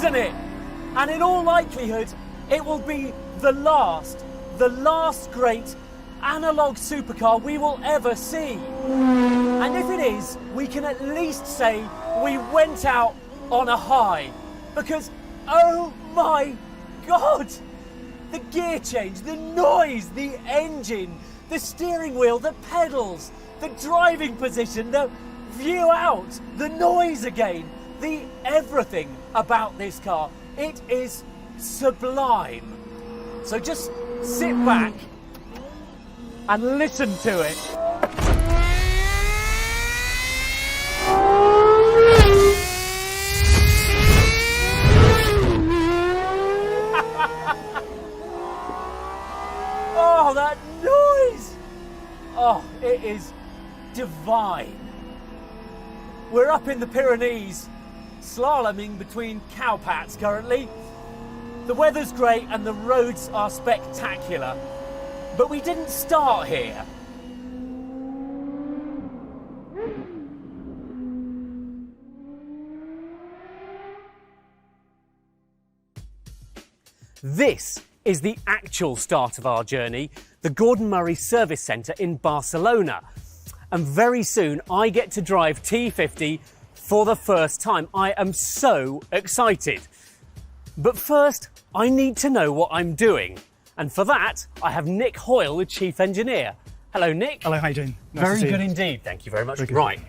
isn't it? And in all likelihood, it will be the last great analogue supercar we will ever see. And if it is, we can at least say we went out on a high. Because, oh my God, the gear change, the noise, the engine, the steering wheel, the pedals, the driving position, the view out, the noise again, the everything about this car. It is sublime. So just sit back and listen to it. Oh, that noise! Oh, it is divine. We're up in the Pyrenees, slaloming between cowpats currently. The weather's great and the roads are spectacular. But we didn't start here. This is the actual start of our journey, the Gordon Murray Service Centre in Barcelona. And very soon I get to drive T50 for the first time. I am so excited. But first, I need to know what I'm doing. And for that, I have Nick Hoyle, the Chief Engineer. Hello, Nick. Hello, how you doing? Nice very to see good you. indeed. Thank you very much. Very good. Right.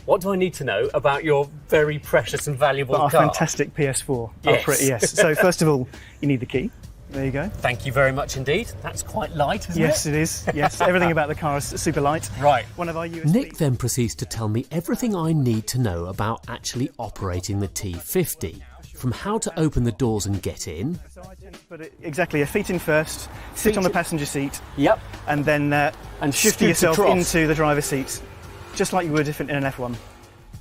What do I need to know about your very precious and valuable Our car? fantastic PS4. Yes. Yes. So first of all, you need the key. There you go. Thank you very much indeed. That's quite light, isn't it? Yes, it is. Yes, everything about the car is super light. Right. One of our USB. Nick then proceeds to tell me everything I need to know about actually operating the T50. From how to open the doors and get in. So I tend to put it exactly your feet in first, sit on the passenger seat, Yep. and then shift scoot yourself across. into the driver's seat, just like you would if in an F1.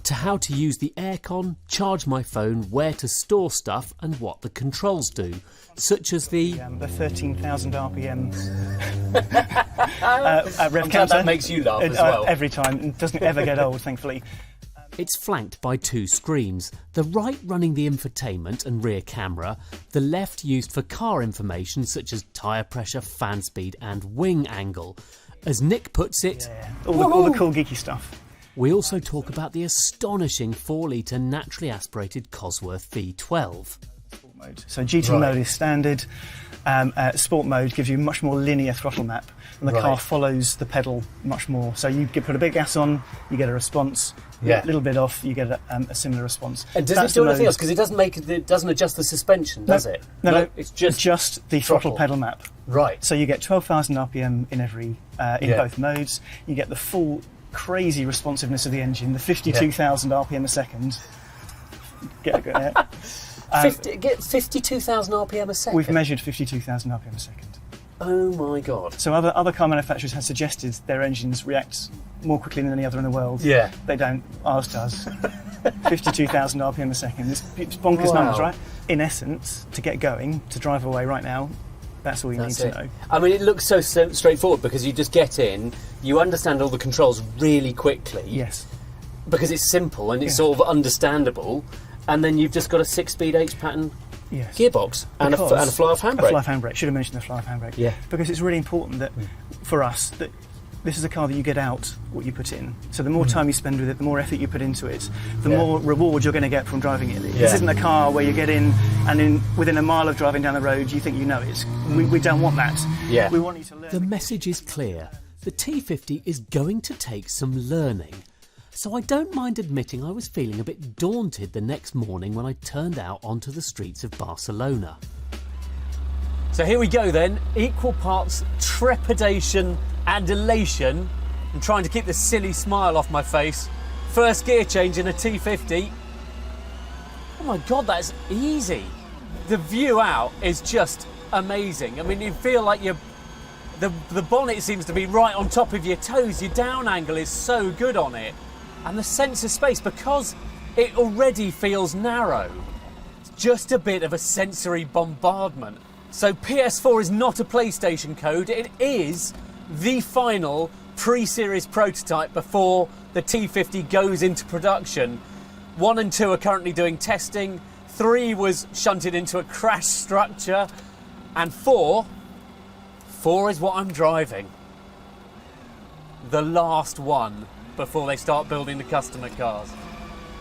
To how to use the aircon, charge my phone, where to store stuff and what the controls do, such as the 13,000 RPM rev Sometimes counter. that makes you laugh as well. Every time. It doesn't ever get old, thankfully. It's flanked by two screens, the right running the infotainment and rear camera, the left used for car information such as tyre pressure, fan speed and wing angle. As Nick puts it, All the cool geeky stuff. we also talk about the astonishing 4-litre naturally aspirated Cosworth V12. Mode. So GT mode is standard. Sport mode gives you a much more linear throttle map, and the car follows the pedal much more. So you put a bit of gas on, you get a response. Yeah. A little bit off, you get a similar response. And does That's it do the anything mode. else? Because it doesn't adjust the suspension, does it? No, it's just the throttle pedal map. Right. So you get 12,000 RPM in every both modes. You get the full crazy responsiveness of the engine, the 52,000 RPM a second. Get it. Get 52,000 RPM a second. We've measured 52,000 RPM a second. Oh my God. So other car manufacturers have suggested their engines react more quickly than any other in the world. Yeah. They don't. Ours does. 52,000 RPM a second. It's bonkers Wow. numbers, right? In essence, to get going, to drive away right now, that's all you need to know. I mean, it looks so straightforward because you just get in, you understand all the controls really quickly. Yes. Because it's simple and it's sort of understandable, and then you've just got a 6-speed H-pattern Yes. gearbox and a fly-off handbrake. A fly-off handbrake. Should have mentioned the fly-off handbrake. Yeah. Because it's really important that, for us, that this is a car that you get out what you put in. So the more time you spend with it, the more effort you put into it, the more reward you're going to get from driving it. This isn't a car where you get in and within a mile of driving down the road you think you know it. We don't want that. Yeah. We want you to learn. The message is clear. The T50 is going to take some learning. So I don't mind admitting I was feeling a bit daunted the next morning when I turned out onto the streets of Barcelona. So here we go then, equal parts trepidation and elation. I'm trying to keep the silly smile off my face. First gear change in a T50. Oh my God, that's easy. The view out is just amazing. I mean, you feel like the bonnet seems to be right on top of your toes. Your down angle is so good on it. And the sense of space, because it already feels narrow, it's just a bit of a sensory bombardment. So PS4 is not a PlayStation code, it is the final pre-series prototype before the T50 goes into production. 1 and 2 are currently doing testing, 3 was shunted into a crash structure, and 4 is what I'm driving. The last one before they start building the customer cars.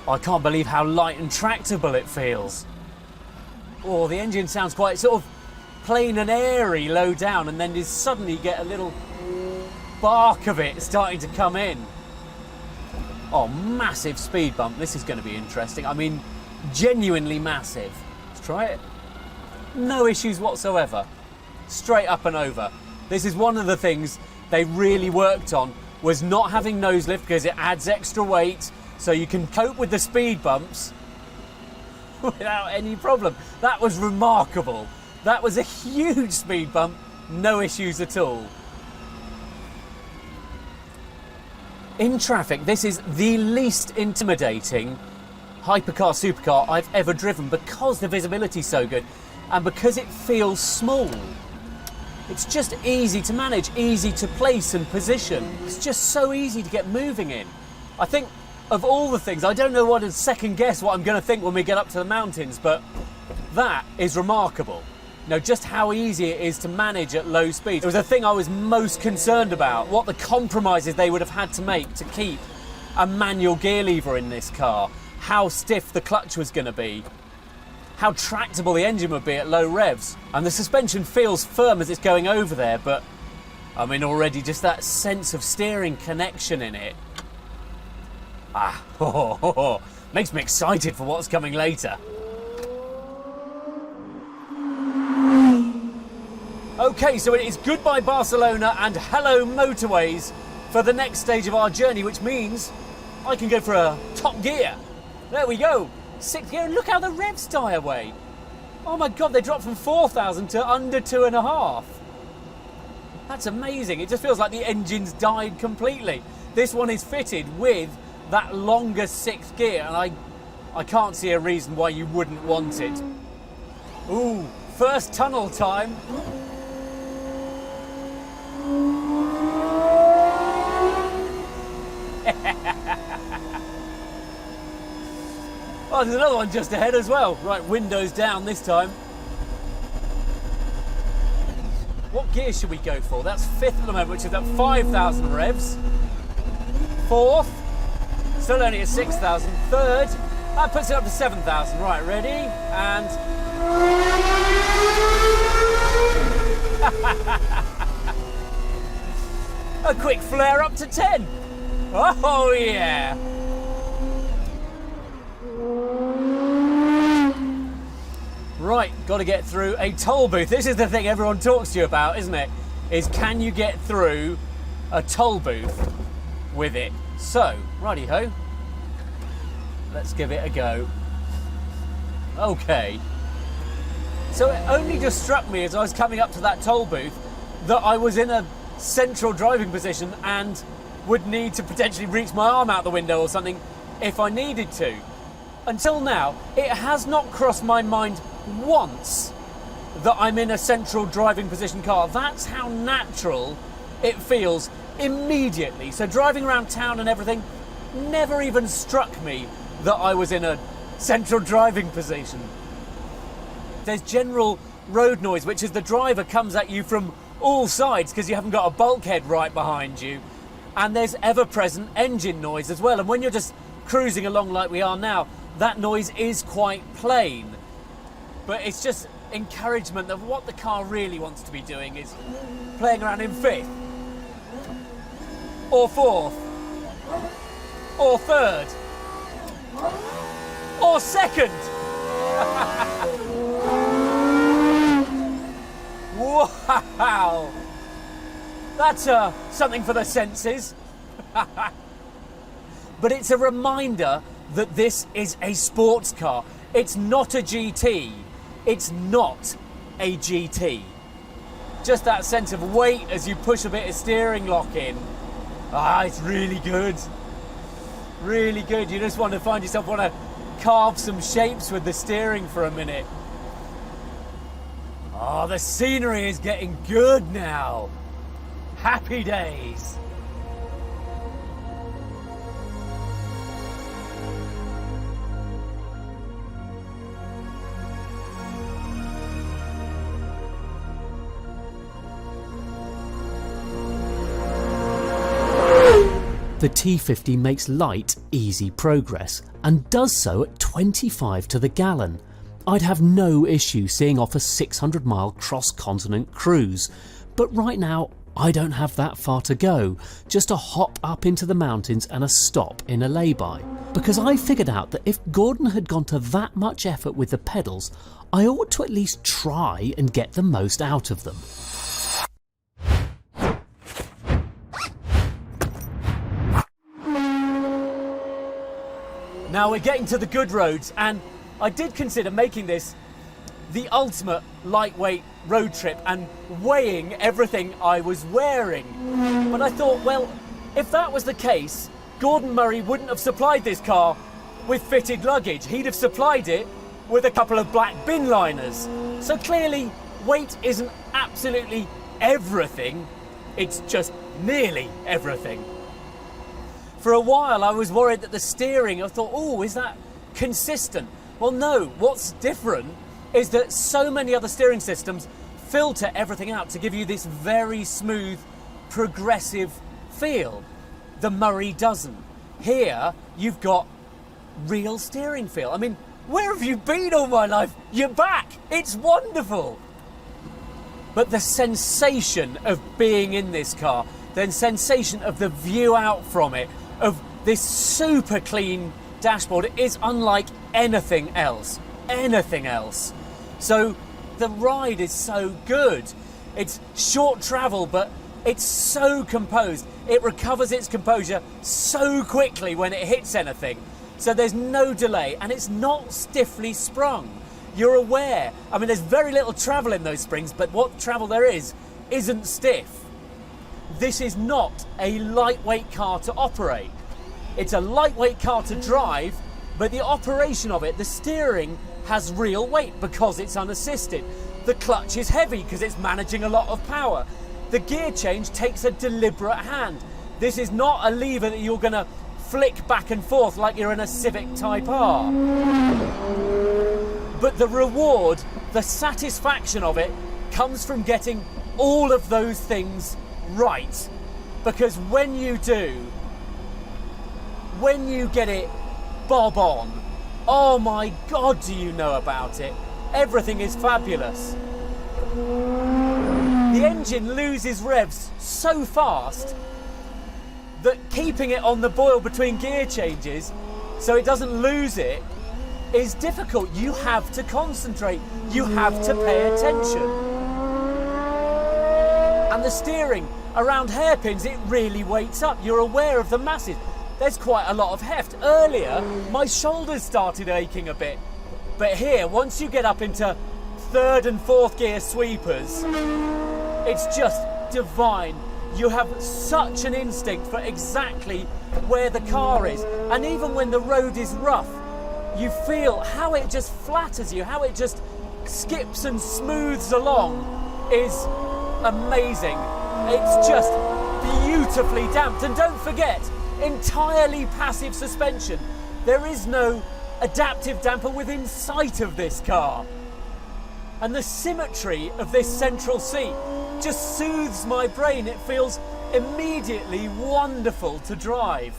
I can't believe how light and tractable it feels. Oh, the engine sounds quite sort of plain and airy low down, and then you suddenly get a little bark of it starting to come in. Oh, massive speed bump. This is going to be interesting. I mean, genuinely massive. Let's try it. No issues whatsoever. Straight up and over. This is one of the things they really worked on, was not having nose lift because it adds extra weight, so you can cope with the speed bumps without any problem. That was remarkable. That was a huge speed bump, no issues at all. In traffic, this is the least intimidating hypercar supercar I've ever driven because the visibility's so good and because it feels small. It's just easy to manage, easy to place and position. It's just so easy to get moving in. I think of all the things, I don't know what to second guess what I'm going to think when we get up to the mountains, but that is remarkable. You know, just how easy it is to manage at low speed. It was the thing I was most concerned about, what the compromises they would have had to make to keep a manual gear lever in this car, how stiff the clutch was going to be, how tractable the engine would be at low revs. And the suspension feels firm as it's going over there, but I mean already just that sense of steering connection in it. Makes me excited for what's coming later. Okay, so it is goodbye Barcelona and hello motorways for the next stage of our journey, which means I can go for a top gear. There we go. 6th gear, and look how the revs die away. Oh my God, they dropped from 4,000 to under 2.5. That's amazing. It just feels like the engine's died completely. This one is fitted with that longer 6th gear, and I can't see a reason why you wouldn't want it. Ooh, first tunnel time. Oh, there's another one just ahead as well. Right, windows down this time. What gear should we go for? That's 5th at the moment, which is at 5,000 revs. 4th, still only at 6,000. 3rd, that puts it up to 7,000. Right, ready? And... a quick flare up to 10. Oh, yeah. Right, got to get through a toll booth. This is the thing everyone talks to you about, isn't it? Is can you get through a toll booth with it? So, righty-ho. Let's give it a go. Okay. So it only just struck me as I was coming up to that toll booth that I was in a central driving position and would need to potentially reach my arm out the window or something if I needed to. Until now, it has not crossed my mind once that I'm in a central driving position car. That's how natural it feels immediately. So driving around town and everything never even struck me that I was in a central driving position. There's general road noise, which is the driver comes at you from all sides because you haven't got a bulkhead right behind you. And there's ever-present engine noise as well. And when you're just cruising along like we are now, that noise is quite plain. But it's just encouragement that what the car really wants to be doing is playing around in 5th, or 4th, or 3rd, or 2nd. Wow! That's something for the senses. But it's a reminder that this is a sports car. It's not a GT. It's not a GT. Just that sense of weight as you push a bit of steering lock in. Ah, it's really good. Really good. You just want to find yourself want to carve some shapes with the steering for a minute. Oh, the scenery is getting good now. Happy days. The T50 makes light, easy progress, and does so at 25 to the gallon. I'd have no issue seeing off a 600-mile cross-continent cruise, but right now I don't have that far to go, just a hop up into the mountains and a stop in a lay-by. Because I figured out that if Gordon had gone to that much effort with the pedals, I ought to at least try and get the most out of them. Now we're getting to the good roads, and I did consider making this the ultimate lightweight road trip and weighing everything I was wearing. But I thought, well, if that was the case, Gordon Murray wouldn't have supplied this car with fitted luggage. He'd have supplied it with a couple of black bin liners. So clearly, weight isn't absolutely everything, it's just nearly everything. For a while I was worried that the steering, I thought, oh, is that consistent? Well, no, what's different is that so many other steering systems filter everything out to give you this very smooth, progressive feel. The Murray doesn't. Here, you've got real steering feel. I mean, where have you been all my life? You're back. It's wonderful. But the sensation of being in this car, the sensation of the view out from it, of this super clean dashboard is unlike anything else. Anything else. So the ride is so good. It's short travel, but it's so composed. It recovers its composure so quickly when it hits anything. So there's no delay, and it's not stiffly sprung. You're aware. I mean, there's very little travel in those springs, but what travel there is isn't stiff. This is not a lightweight car to operate. It's a lightweight car to drive, but the operation of it, the steering, has real weight because it's unassisted. The clutch is heavy because it's managing a lot of power. The gear change takes a deliberate hand. This is not a lever that you're going to flick back and forth like you're in a Civic Type R. But the reward, the satisfaction of it, comes from getting all of those things right. Because when you do, when you get it bob on, oh my God, do you know about it? Everything is fabulous. The engine loses revs so fast that keeping it on the boil between gear changes so it doesn't lose it is difficult. You have to concentrate. You have to pay attention. And the steering, around hairpins, it really weights up. You're aware of the masses. There's quite a lot of heft. Earlier, my shoulders started aching a bit. But here, once you get up into third and fourth gear sweepers, it's just divine. You have such an instinct for exactly where the car is. And even when the road is rough, you feel how it just flatters you, how it just skips and smooths along is amazing. It's just beautifully damped. And don't forget, entirely passive suspension. There is no adaptive damper within sight of this car. And the symmetry of this central seat just soothes my brain. It feels immediately wonderful to drive.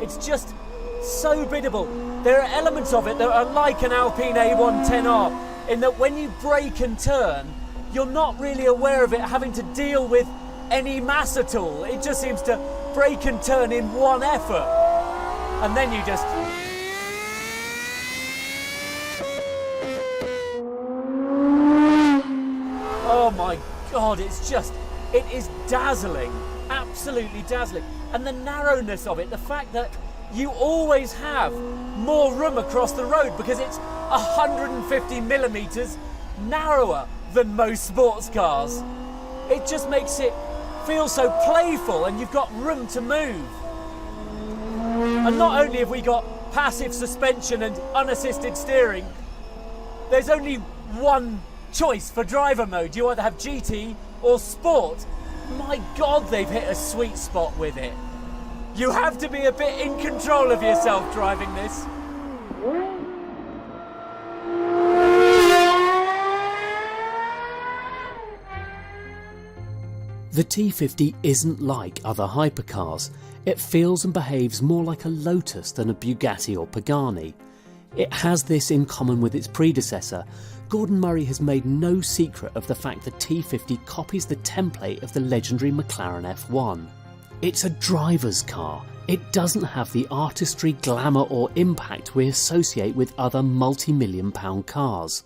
It's just so biddable. There are elements of it that are like an Alpine A110R in that when you brake and turn, you're not really aware of it having to deal with any mass at all. It just seems to brake and turn in one effort. And then you just... Oh my God, it's just, it is dazzling, absolutely dazzling. And the narrowness of it, the fact that you always have more room across the road because it's 150 millimeters narrower than most sports cars. It just makes it feel so playful, and you've got room to move. And not only have we got passive suspension and unassisted steering, there's only one choice for driver mode. You either have GT or Sport. My God, they've hit a sweet spot with it. You have to be a bit in control of yourself driving this. The T50 isn't like other hypercars. It feels and behaves more like a Lotus than a Bugatti or Pagani. It has this in common with its predecessor. Gordon Murray has made no secret of the fact the T50 copies the template of the legendary McLaren F1. It's a driver's car. It doesn't have the artistry, glamour or impact we associate with other multi-million-pound cars.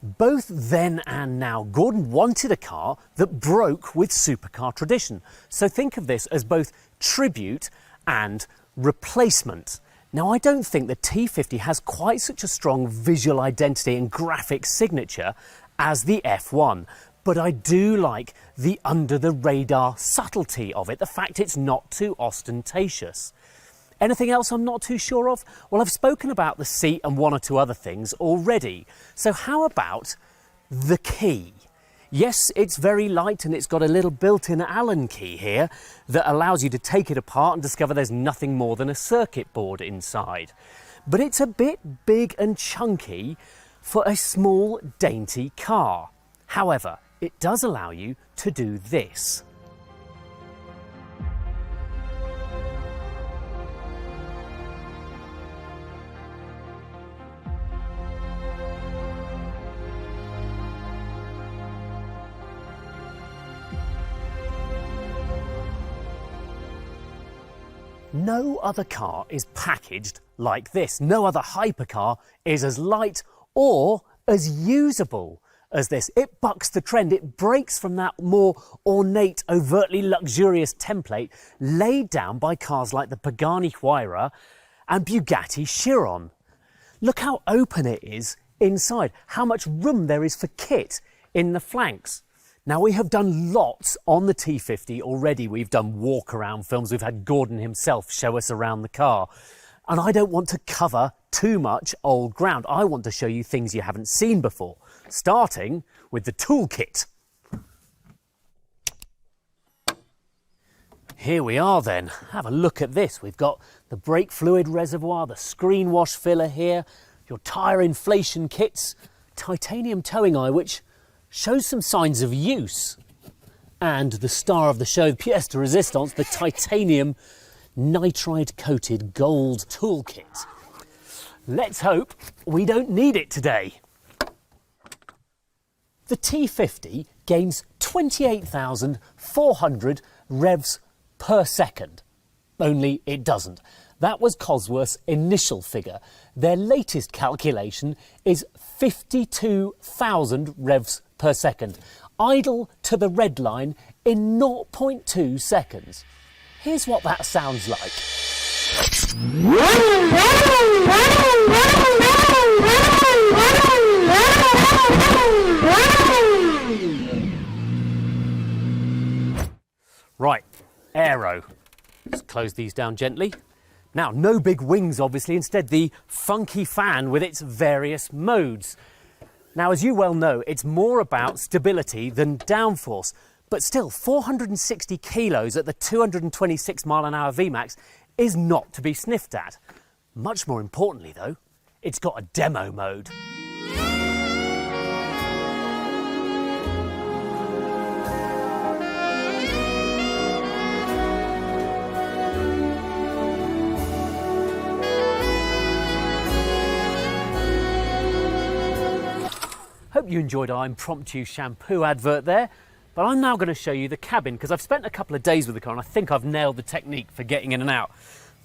Both then and now, Gordon wanted a car that broke with supercar tradition. So think of this as both tribute and replacement. Now, I don't think the T50 has quite such a strong visual identity and graphic signature as the F1, but I do like the under-the-radar subtlety of it, the fact it's not too ostentatious. Anything else I'm not too sure of? Well, I've spoken about the seat and one or two other things already. So how about the key? Yes, it's very light and it's got a little built-in Allen key here that allows you to take it apart and discover there's nothing more than a circuit board inside. But it's a bit big and chunky for a small, dainty car. However, it does allow you to do this. No other car is packaged like this. No other hypercar is as light or as usable as this. It bucks the trend. It breaks from that more ornate, overtly luxurious template laid down by cars like the Pagani Huayra and Bugatti Chiron. Look how open it is inside, how much room there is for kit in the flanks. Now, we have done lots on the T50 already. We've done walk-around films. We've had Gordon himself show us around the car. And I don't want to cover too much old ground. I want to show you things you haven't seen before, starting with the toolkit. Here we are then. Have a look at this. We've got the brake fluid reservoir, the screen wash filler here, your tyre inflation kits, titanium towing eye, which shows some signs of use, and the star of the show, the pièce de résistance, the titanium nitride coated gold toolkit. Let's hope we don't need it today. The T50 gains 28,400 revs per second, only it doesn't. That was Cosworth's initial figure. Their latest calculation is 52,000 revs per second, idle to the red line in 0.2 seconds. Here's what that sounds like. Right, aero. Let's close these down gently. Now, no big wings, obviously, instead the funky fan with its various modes. Now, as you well know, it's more about stability than downforce, but still 460 kilos at the 226 mile/hour VMAX is not to be sniffed at. Much more importantly, though, it's got a demo mode. Hope you enjoyed our impromptu shampoo advert there, but I'm now going to show you the cabin because I've spent a couple of days with the car and I think I've nailed the technique for getting in and out.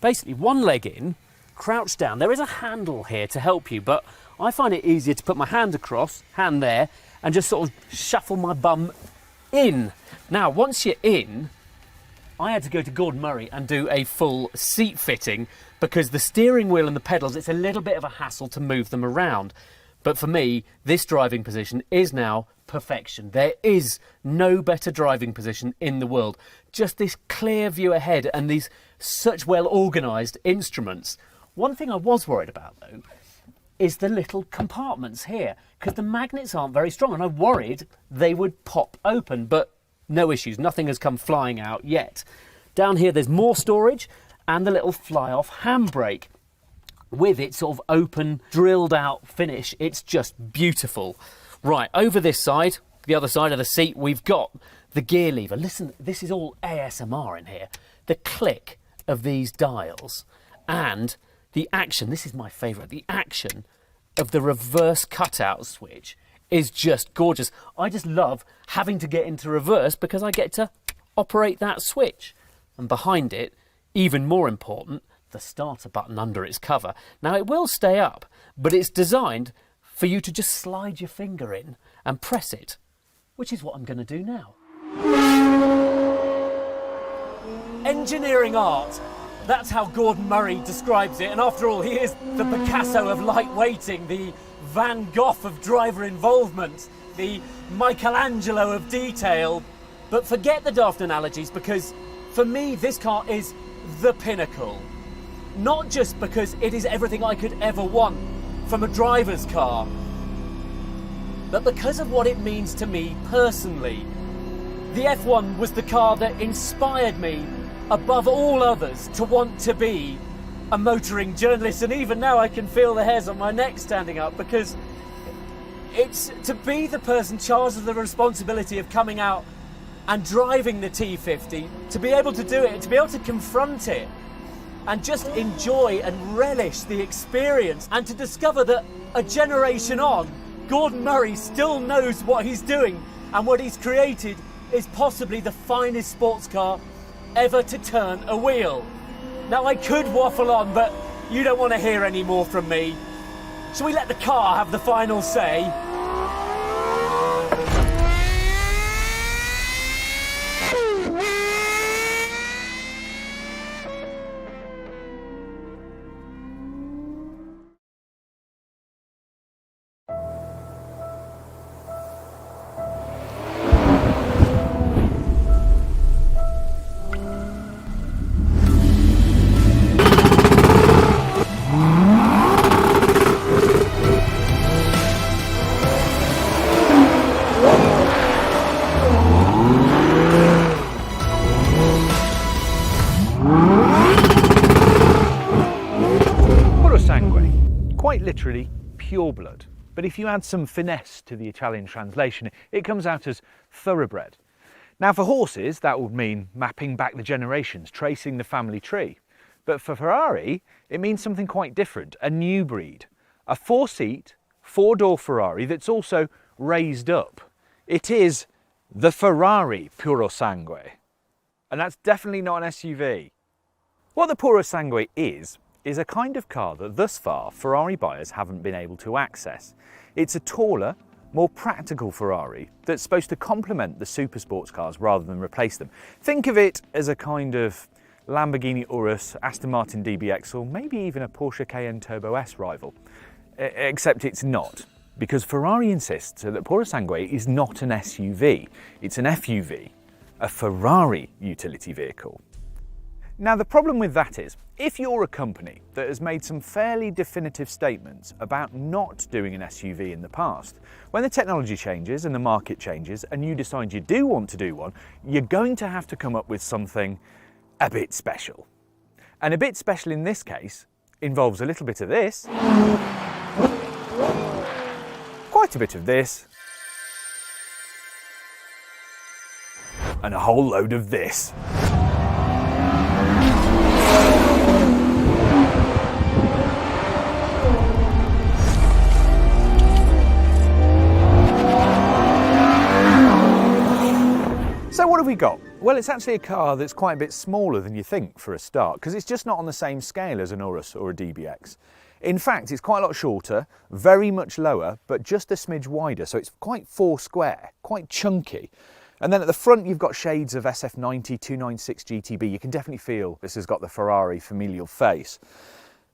Basically, one leg in, crouch down. There is a handle here to help you, but I find it easier to put my hand across, hand there, and just sort of shuffle my bum in. Now, once you're in, I had to go to Gordon Murray and do a full seat fitting because the steering wheel and the pedals, it's a little bit of a hassle to move them around. But for me, this driving position is now perfection. There is no better driving position in the world. Just this clear view ahead and these such well-organised instruments. One thing I was worried about, though, is the little compartments here, because the magnets aren't very strong, and I worried they would pop open, but no issues. Nothing has come flying out yet. Down here, there's more storage and the little fly-off handbrake. With its sort of open, drilled out finish, it's just beautiful. Right, over this side, the other side of the seat, we've got the gear lever. Listen, this is all ASMR in here. The click of these dials and the action, this is my favourite, the action of the reverse cutout switch is just gorgeous. I just love having to get into reverse because I get to operate that switch. And behind it, even more important, the starter button under its cover. Now it will stay up, but it's designed for you to just slide your finger in and press it, which is what I'm going to do now. Engineering art. That's how Gordon Murray describes it. And after all, he is the Picasso of lightweighting, the Van Gogh of driver involvement, the Michelangelo of detail. But forget the daft analogies, because for me, this car is the pinnacle. Not just because it is everything I could ever want from a driver's car, but because of what it means to me personally. The F1 was the car that inspired me above all others to want to be a motoring journalist, and even now I can feel the hairs on my neck standing up, because it's to be the person charged with the responsibility of coming out and driving the T50, to be able to do it, to be able to confront it and just enjoy and relish the experience, and to discover that a generation on, Gordon Murray still knows what he's doing, and what he's created is possibly the finest sports car ever to turn a wheel. Now I could waffle on, but you don't want to hear any more from me. Shall we let the car have the final say? Literally pure blood, but if you add some finesse to the Italian translation, it comes out as thoroughbred. Now for horses, that would mean mapping back the generations, tracing the family tree. But for Ferrari, it means something quite different, a new breed. A 4-seat, 4-door Ferrari that's also raised up. It is the Ferrari Purosangue. And that's definitely not an SUV. What the Purosangue is a kind of car that thus far Ferrari buyers haven't been able to access. It's a taller, more practical Ferrari that's supposed to complement the super sports cars rather than replace them. Think of it as a kind of Lamborghini Urus, Aston Martin DB12, or maybe even a Porsche Cayenne Turbo S rival. Except it's not, because Ferrari insists that Purosangue is not an SUV, it's an FUV, a Ferrari utility vehicle. Now the problem with that is, if you're a company that has made some fairly definitive statements about not doing an SUV in the past, when the technology changes and the market changes and you decide you do want to do one, you're going to have to come up with something a bit special. And a bit special in this case involves a little bit of this, quite a bit of this, and a whole load of this. So what have we got? Well, it's actually a car that's quite a bit smaller than you think for a start, because it's just not on the same scale as an Urus or a DBX. In fact, it's quite a lot shorter, very much lower, but just a smidge wider, so it's quite four square, quite chunky. And then at the front you've got shades of SF90 296 GTB. You can definitely feel this has got the Ferrari familial face.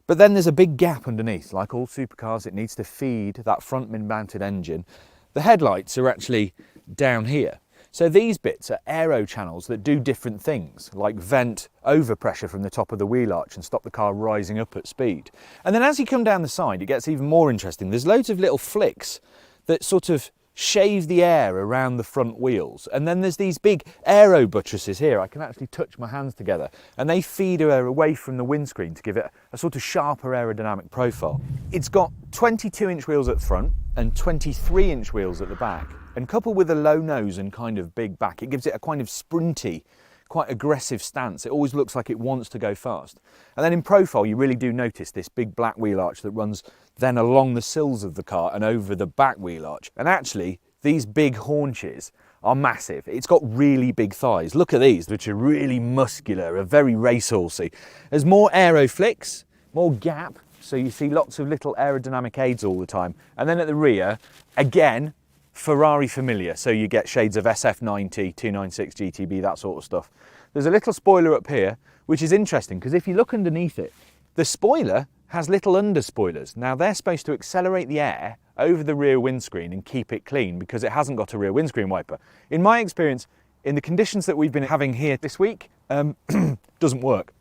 But then there's a big gap underneath. Like all supercars, it needs to feed that front mid-mounted engine. The headlights are actually down here. So these bits are aero channels that do different things, like vent overpressure from the top of the wheel arch and stop the car rising up at speed. And then as you come down the side, it gets even more interesting. There's loads of little flicks that sort of shave the air around the front wheels. And then there's these big aero buttresses here. I can actually touch my hands together, and they feed air away from the windscreen to give it a sort of sharper aerodynamic profile. It's got 22-inch wheels at the front and 23-inch wheels at the back. And coupled with a low nose and kind of big back, it gives it a kind of sprinty, quite aggressive stance. It always looks like it wants to go fast. And then in profile, you really do notice this big black wheel arch that runs then along the sills of the car and over the back wheel arch. And actually, these big haunches are massive. It's got really big thighs. Look at these, which are really muscular, are very racehorsey. There's more aero flicks, more gap, so you see lots of little aerodynamic aids all the time. And then at the rear, again, Ferrari familiar, so you get shades of SF90, 296 GTB, that sort of stuff. There's a little spoiler up here, which is interesting, because if you look underneath it, the spoiler has little under spoilers. Now they're supposed to accelerate the air over the rear windscreen and keep it clean because it hasn't got a rear windscreen wiper. In my experience, in the conditions that we've been having here this week, doesn't work.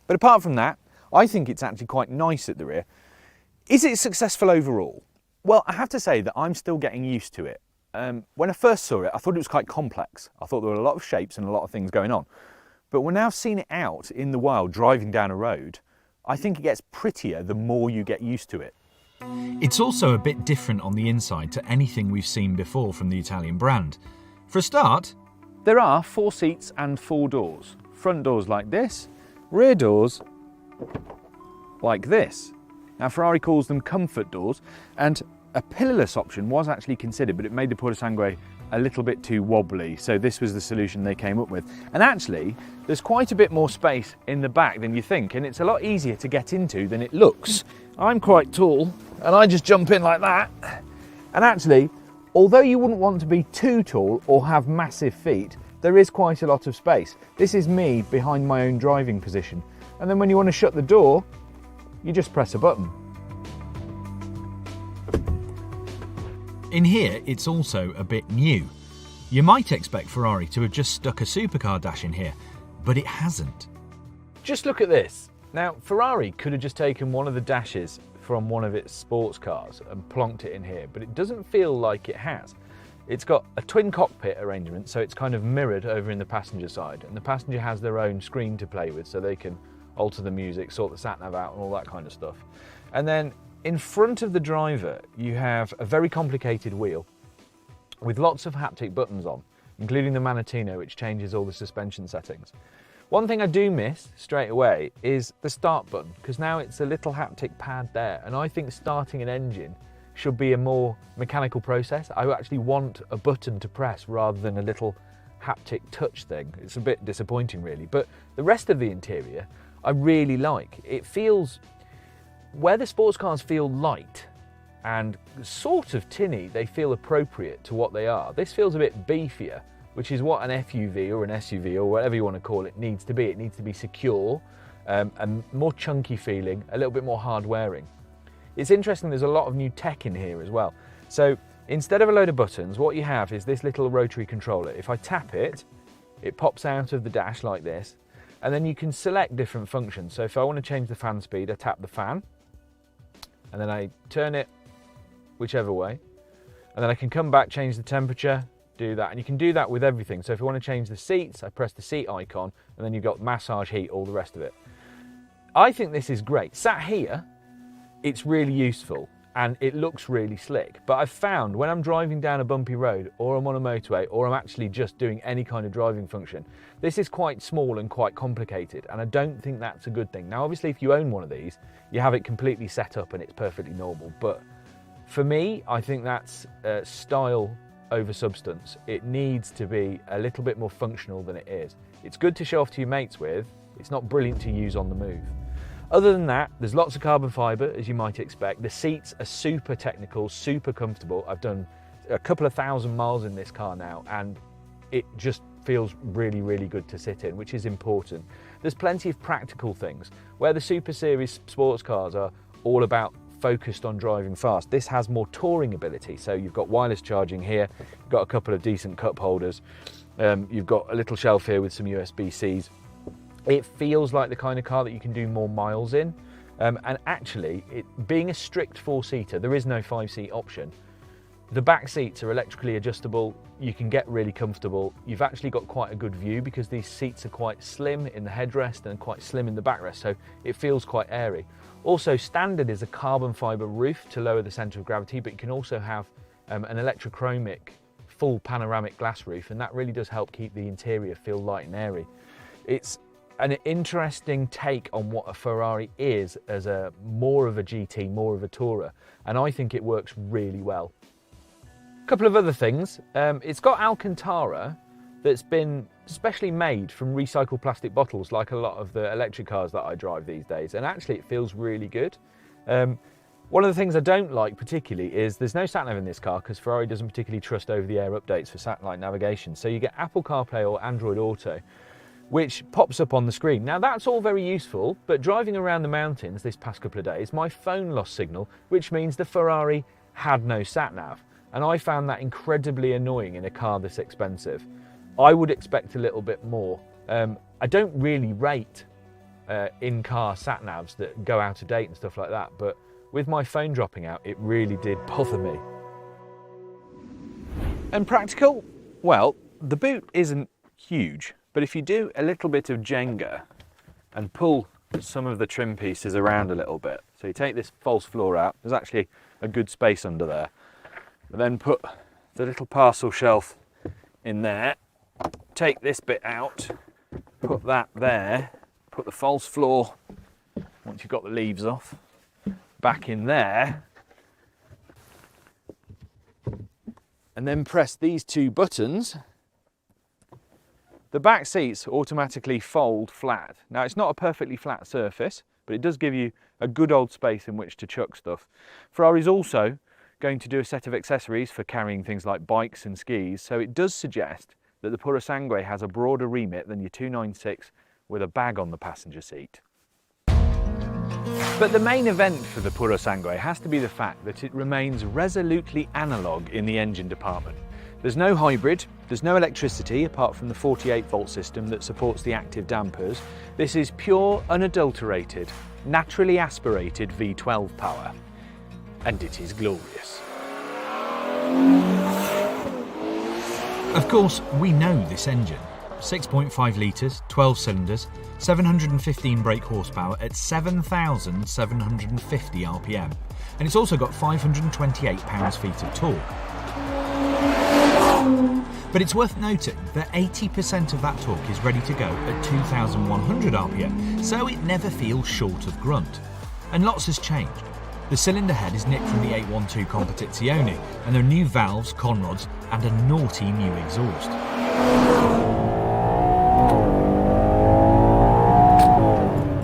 But apart from that, I think it's actually quite nice at the rear. Is it successful overall? Well, I have to say that I'm still getting used to it. When I first saw it, I thought it was quite complex. I thought there were a lot of shapes and a lot of things going on. But when I've seen it out in the wild, driving down a road, I think it gets prettier the more you get used to it. It's also a bit different on the inside to anything we've seen before from the Italian brand. For a start, there are 4 seats and 4 doors. Front doors like this, rear doors like this. Now Ferrari calls them comfort doors, and a pillarless option was actually considered, but it made the Purosangue a little bit too wobbly, so this was the solution they came up with. And actually, there's quite a bit more space in the back than you think, and it's a lot easier to get into than it looks. I'm quite tall, and I just jump in like that. And actually, although you wouldn't want to be too tall or have massive feet, there is quite a lot of space. This is me behind my own driving position. And then when you want to shut the door, you just press a button. in here it's also a bit new. You might expect Ferrari to have just stuck a supercar dash in here, but it hasn't. Just look at this. Now, Ferrari could have just taken one of the dashes from one of its sports cars and plonked it in here, but it doesn't feel like it has. It's got a twin cockpit arrangement, so it's kind of mirrored over in the passenger side, and the passenger has their own screen to play with, so they can alter the music, sort the sat-nav out and all that kind of stuff. And then in front of the driver, you have a very complicated wheel with lots of haptic buttons on, including the Manettino, which changes all the suspension settings. One thing I do miss straight away is the start button, because now it's a little haptic pad there, and I think starting an engine should be a more mechanical process. I actually want a button to press rather than a little haptic touch thing. It's a bit disappointing really, but the rest of the interior I really like. It feels, where the sports cars feel light and sort of tinny, they feel appropriate to what they are. This feels a bit beefier, which is what an FUV or an SUV or whatever you want to call it needs to be. It needs to be secure, and more chunky feeling, a little bit more hard wearing. It's interesting, there's a lot of new tech in here as well. So instead of a load of buttons, what you have is this little rotary controller. If I tap it, it pops out of the dash like this, and then you can select different functions. So if I want to change the fan speed, I tap the fan, and then I turn it whichever way, and then I can come back, change the temperature, do that, and you can do that with everything. So if I want to change the seats, I press the seat icon, and then you've got massage, heat, all the rest of it. I think this is great. Sat here, it's really useful and it looks really slick, but I've found when I'm driving down a bumpy road or I'm on a motorway or I'm actually just doing any kind of driving function, this is quite small and quite complicated, and I don't think that's a good thing. Now obviously if you own one of these, you have it completely set up and it's perfectly normal, but for me, I think that's style over substance. It needs to be a little bit more functional than it is. It's good to show off to your mates with, it's not brilliant to use on the move. Other than that, there's lots of carbon fibre, as you might expect. The seats are super technical, super comfortable. I've done a couple of thousand miles in this car now, and it just feels really, really good to sit in, which is important. There's plenty of practical things. Where the Super Series sports cars are all about focused on driving fast, this has more touring ability. So you've got wireless charging here, you've got a couple of decent cup holders, you've got a little shelf here with some USB-Cs. It feels like the kind of car that you can do more miles in, and actually, being a strict four-seater, there is no five-seat option. The back seats are electrically adjustable, you can get really comfortable. You've actually got quite a good view because these seats are quite slim in the headrest and quite slim in the backrest, so it feels quite airy. Also, standard is a carbon fibre roof to lower the centre of gravity, but you can also have an electrochromic full panoramic glass roof, and that really does help keep the interior feel light and airy. It's an interesting take on what a Ferrari is as more of a GT, more of a tourer, and I think it works really well. A couple of other things. It's got Alcantara that's been specially made from recycled plastic bottles, like a lot of the electric cars that I drive these days, and actually it feels really good. One of the things I don't like particularly is there's no sat-nav in this car, because Ferrari doesn't particularly trust over-the-air updates for satellite navigation. So you get Apple CarPlay or Android Auto, which pops up on the screen. Now that's all very useful, but driving around the mountains this past couple of days, my phone lost signal, which means the Ferrari had no sat-nav. And I found that incredibly annoying in a car this expensive. I would expect a little bit more. I don't really rate in-car sat-navs that go out of date and stuff like that, but with my phone dropping out, it really did bother me. And practical? Well, the boot isn't huge, but if you do a little bit of Jenga and pull some of the trim pieces around a little bit, so you take this false floor out, there's actually a good space under there, but then put the little parcel shelf in there, take this bit out, put that there, put the false floor, once you've got the leaves off, back in there, and then press these two buttons. The back seats automatically fold flat. Now it's not a perfectly flat surface, but it does give you a good old space in which to chuck stuff. Ferrari's also going to do a set of accessories for carrying things like bikes and skis, so it does suggest that the Purosangue has a broader remit than your 296 with a bag on the passenger seat. But the main event for the Purosangue has to be the fact that it remains resolutely analogue in the engine department. There's no hybrid, there's no electricity apart from the 48-volt system that supports the active dampers. This is pure, unadulterated, naturally aspirated V12 power. And it is glorious. Of course, we know this engine. 6.5 litres, 12 cylinders, 715 brake horsepower at 7,750 RPM. And it's also got 528 pounds-feet of torque. But it's worth noting that 80% of that torque is ready to go at 2,100 RPM, so it never feels short of grunt. And lots has changed. The cylinder head is nicked from the 812 Competizione, and there are new valves, conrods, and a naughty new exhaust.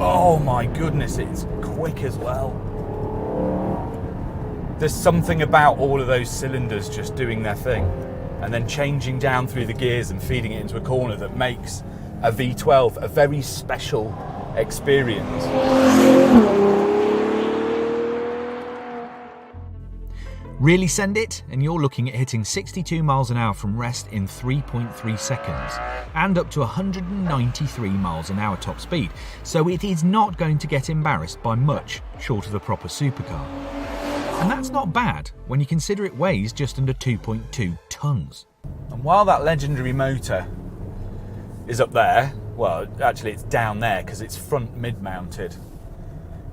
Oh my goodness, it's quick as well. There's something about all of those cylinders just doing their thing and then changing down through the gears and feeding it into a corner that makes a V12 a very special experience. Really send it, and you're looking at hitting 62 miles an hour from rest in 3.3 seconds, and up to 193 miles an hour top speed, so it is not going to get embarrassed by much short of a proper supercar. And that's not bad when you consider it weighs just under 2.2 tonnes. And while that legendary motor is up there, well, actually it's down there because it's front mid-mounted.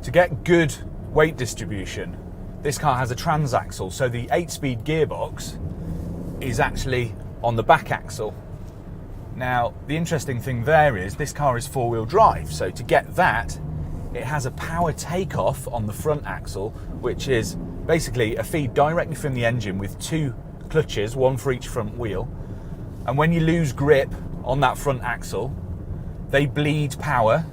To get good weight distribution, this car has a transaxle, so the 8-speed gearbox is actually on the back axle. Now, the interesting thing there is this car is 4-wheel drive, so to get that, it has a power takeoff on the front axle, which is basically a feed directly from the engine with 2 clutches, one for each front wheel. And when you lose grip on that front axle, they bleed power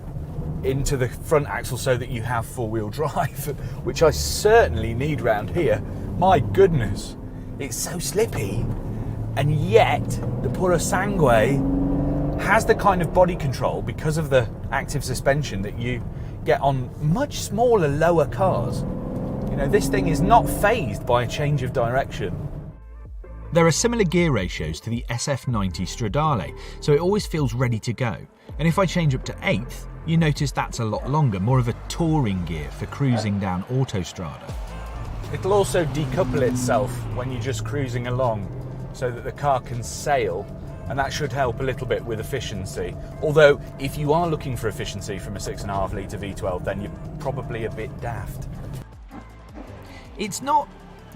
into the front axle so that you have 4-wheel drive, which I certainly need round here. My goodness, it's so slippy, and yet the Purosangue has the kind of body control because of the active suspension that you get on much smaller, lower cars. You know, this thing is not fazed by a change of direction. There are similar gear ratios to the SF90 Stradale, so it always feels ready to go. And if I change up to 8th, you notice that's a lot longer, more of a touring gear for cruising down autostrada. It'll also decouple itself when you're just cruising along so that the car can sail, and that should help a little bit with efficiency. Although, if you are looking for efficiency from a 6.5 litre V12, then you're probably a bit daft. It's not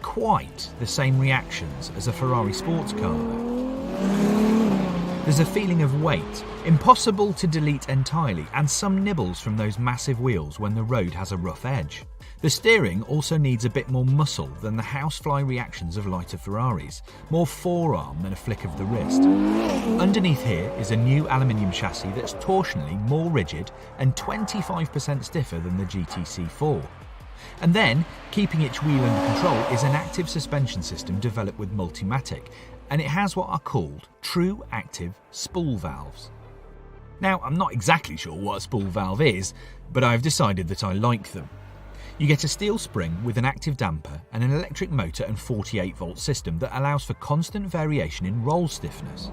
quite the same reactions as a Ferrari sports car though. There's a feeling of weight, impossible to delete entirely, and some nibbles from those massive wheels when the road has a rough edge. The steering also needs a bit more muscle than the housefly reactions of lighter Ferraris, more forearm than a flick of the wrist. Underneath here is a new aluminium chassis that's torsionally more rigid and 25% stiffer than the GTC4. And then, keeping each wheel under control is an active suspension system developed with Multimatic, and it has what are called true active spool valves. Now, I'm not exactly sure what a spool valve is, but I've decided that I like them. You get a steel spring with an active damper and an electric motor and 48-volt system that allows for constant variation in roll stiffness.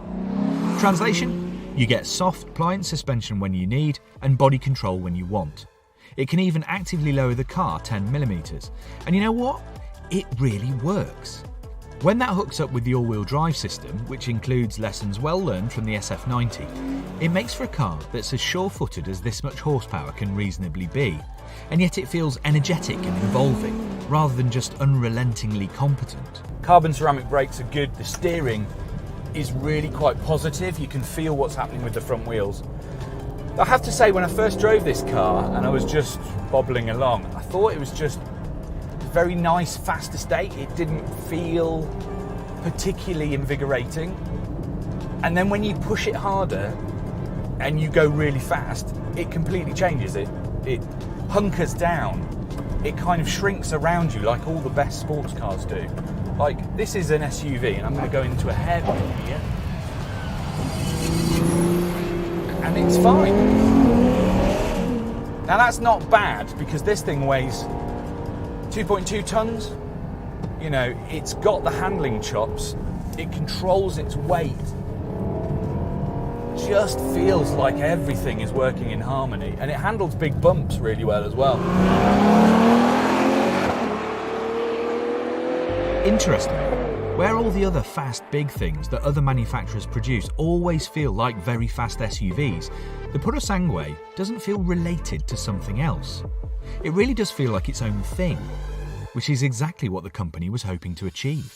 Translation? You get soft, pliant suspension when you need and body control when you want. It can even actively lower the car 10mm. And you know what? It really works. When that hooks up with the all-wheel drive system, which includes lessons well learned from the SF90, it makes for a car that's as sure-footed as this much horsepower can reasonably be. And yet it feels energetic and evolving, rather than just unrelentingly competent. Carbon ceramic brakes are good. The steering is really quite positive. You can feel what's happening with the front wheels. I have to say, when I first drove this car and I was just bobbling along, I thought it was just a very nice, fast estate. It didn't feel particularly invigorating. And then when you push it harder and you go really fast, it completely changes. It hunkers down. It kind of shrinks around you like all the best sports cars do. Like, this is an SUV, and I'm going to go into a hairpin here. And it's fine. Now that's not bad, because this thing weighs 2.2 tons. You know, it's got the handling chops. It controls its weight. Just feels like everything is working in harmony, and it handles big bumps really well as well. Interestingly, where all the other fast big things that other manufacturers produce always feel like very fast SUVs, the Purosangue doesn't feel related to something else. It really does feel like its own thing, which is exactly what the company was hoping to achieve.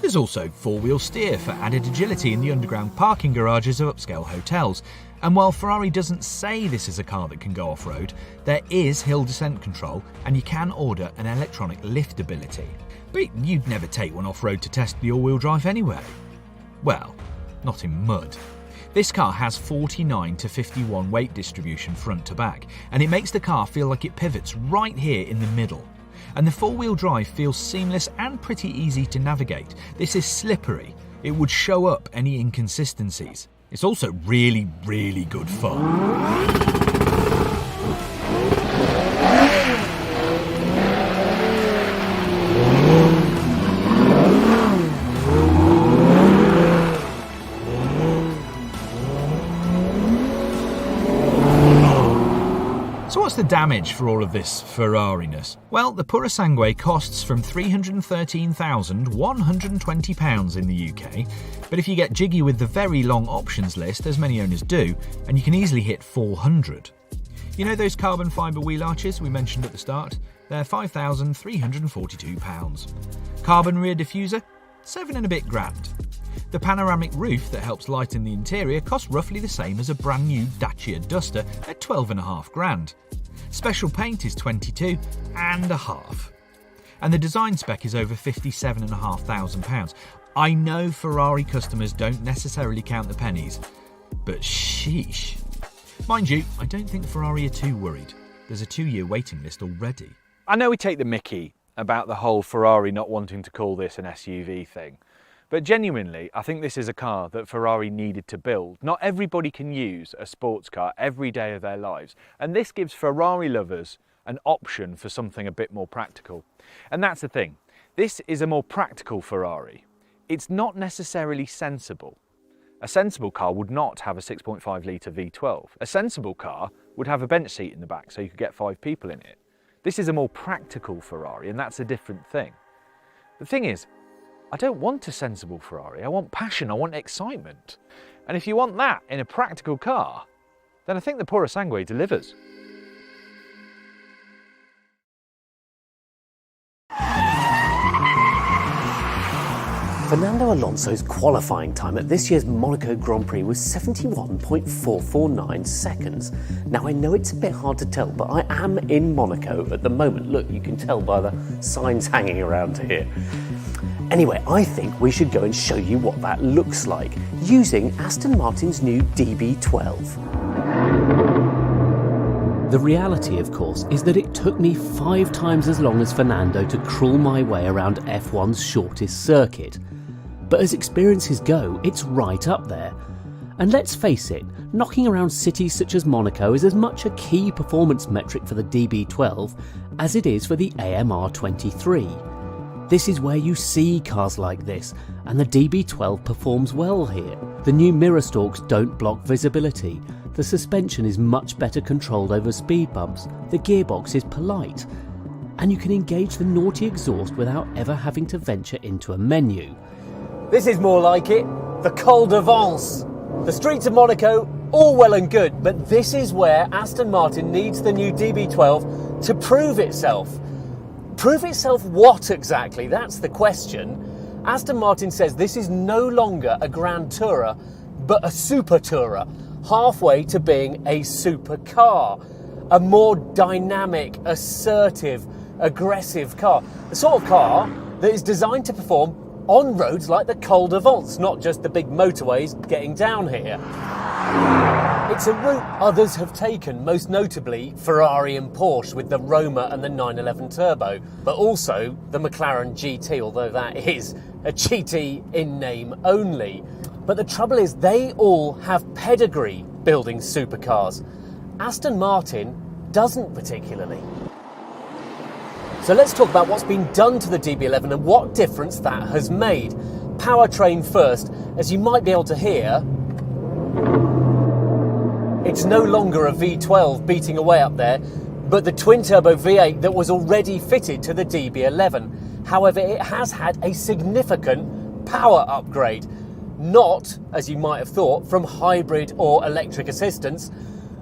There's also four-wheel steer for added agility in the underground parking garages of upscale hotels. And while Ferrari doesn't say this is a car that can go off-road, there is hill descent control, and you can order an electronic lift ability. But you'd never take one off-road to test the all-wheel drive anyway. Well, not in mud. This car has 49 to 51 weight distribution front to back, and it makes the car feel like it pivots right here in the middle. And the four-wheel drive feels seamless and pretty easy to navigate. This is slippery. It would show up any inconsistencies. It's also really, really good fun. So what's the damage for all of this Ferrari-ness? Well, the Purosangue costs from £313,120 in the UK, but if you get jiggy with the very long options list, as many owners do, and you can easily hit 400. You know those carbon fibre wheel arches we mentioned at the start? They're £5,342. Carbon rear diffuser? £7 and a bit grand. The panoramic roof that helps lighten the interior costs roughly the same as a brand new Dacia Duster at £12.5 grand. Special paint is £22.5. And the design spec is over £57,500. I know Ferrari customers don't necessarily count the pennies, but sheesh. Mind you, I don't think Ferrari are too worried. There's a 2-year waiting list already. I know we take the mickey about the whole Ferrari not wanting to call this an SUV thing, but genuinely, I think this is a car that Ferrari needed to build. Not everybody can use a sports car every day of their lives, and this gives Ferrari lovers an option for something a bit more practical. And that's the thing, this is a more practical Ferrari. It's not necessarily sensible. A sensible car would not have a 6.5 litre V12. A sensible car would have a bench seat in the back so you could get 5 people in it. This is a more practical Ferrari, and that's a different thing. The thing is, I don't want a sensible Ferrari. I want passion, I want excitement. And if you want that in a practical car, then I think the Purosangue delivers. Fernando Alonso's qualifying time at this year's Monaco Grand Prix was 71.449 seconds. Now I know it's a bit hard to tell, but I am in Monaco at the moment. Look, you can tell by the signs hanging around here. Anyway, I think we should go and show you what that looks like using Aston Martin's new DB12. The reality, of course, is that it took me 5 times as long as Fernando to crawl my way around F1's shortest circuit. But as experiences go, it's right up there. And let's face it, knocking around cities such as Monaco is as much a key performance metric for the DB12 as it is for the AMR 23. This is where you see cars like this, and the DB12 performs well here. The new mirror stalks don't block visibility, the suspension is much better controlled over speed bumps, the gearbox is polite, and you can engage the naughty exhaust without ever having to venture into a menu. This is more like it, the Col de Vence. The streets of Monaco, all well and good, but this is where Aston Martin needs the new DB12 to prove itself. Prove itself what exactly? That's the question. Aston Martin says this is no longer a Grand Tourer, but a Super Tourer, halfway to being a supercar, a more dynamic, assertive, aggressive car. The sort of car that is designed to perform on roads like the Col de Vence, not just the big motorways getting down here. It's a route others have taken, most notably Ferrari and Porsche with the Roma and the 911 Turbo, but also the McLaren GT, although that is a GT in name only. But the trouble is they all have pedigree building supercars. Aston Martin doesn't particularly. So let's talk about what's been done to the DB11 and what difference that has made. Powertrain first. As you might be able to hear, it's no longer a V12 beating away up there, but the twin-turbo V8 that was already fitted to the DB11. However, it has had a significant power upgrade. Not, as you might have thought, from hybrid or electric assistance,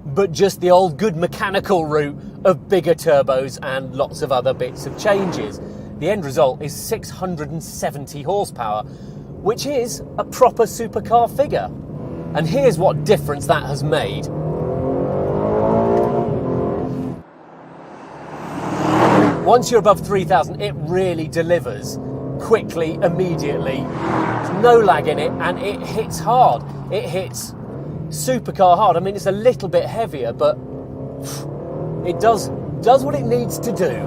but just the old good mechanical route of bigger turbos and lots of other bits of changes. The end result is 670 horsepower, which is a proper supercar figure. And here's what difference that has made. Once you're above 3,000, it really delivers quickly, immediately. There's no lag in it, and it hits hard. It hits supercar hard. I mean, it's a little bit heavier, but it does what it needs to do.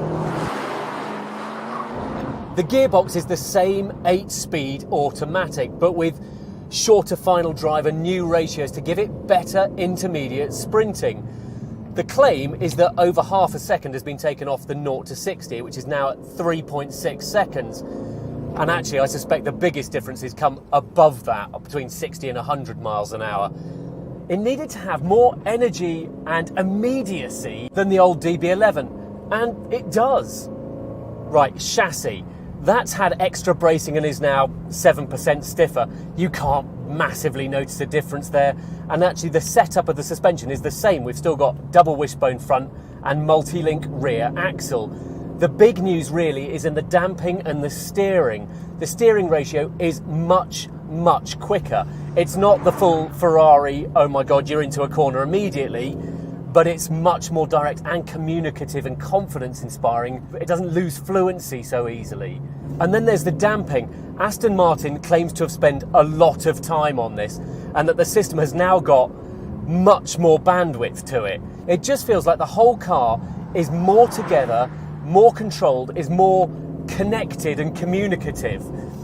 The gearbox is the same 8-speed automatic, but with shorter final drive and new ratios to give it better intermediate sprinting. The claim is that over half a second has been taken off the 0 to 60, which is now at 3.6 seconds. And actually, I suspect the biggest differences come above that, between 60 and 100 miles an hour. It needed to have more energy and immediacy than the old DB11, and it does. Right, chassis. That's had extra bracing and is now 7% stiffer. You can't massively notice a difference there. And actually the setup of the suspension is the same. We've still got double wishbone front and multi-link rear axle. The big news really is in the damping and the steering. The steering ratio is much, much quicker. It's not the full Ferrari, oh my God, you're into a corner immediately, but it's much more direct and communicative and confidence inspiring. It doesn't lose fluency so easily. And then there's the damping. Aston Martin claims to have spent a lot of time on this, and that the system has now got much more bandwidth to it. It just feels like the whole car is more together, more controlled, is more connected and communicative.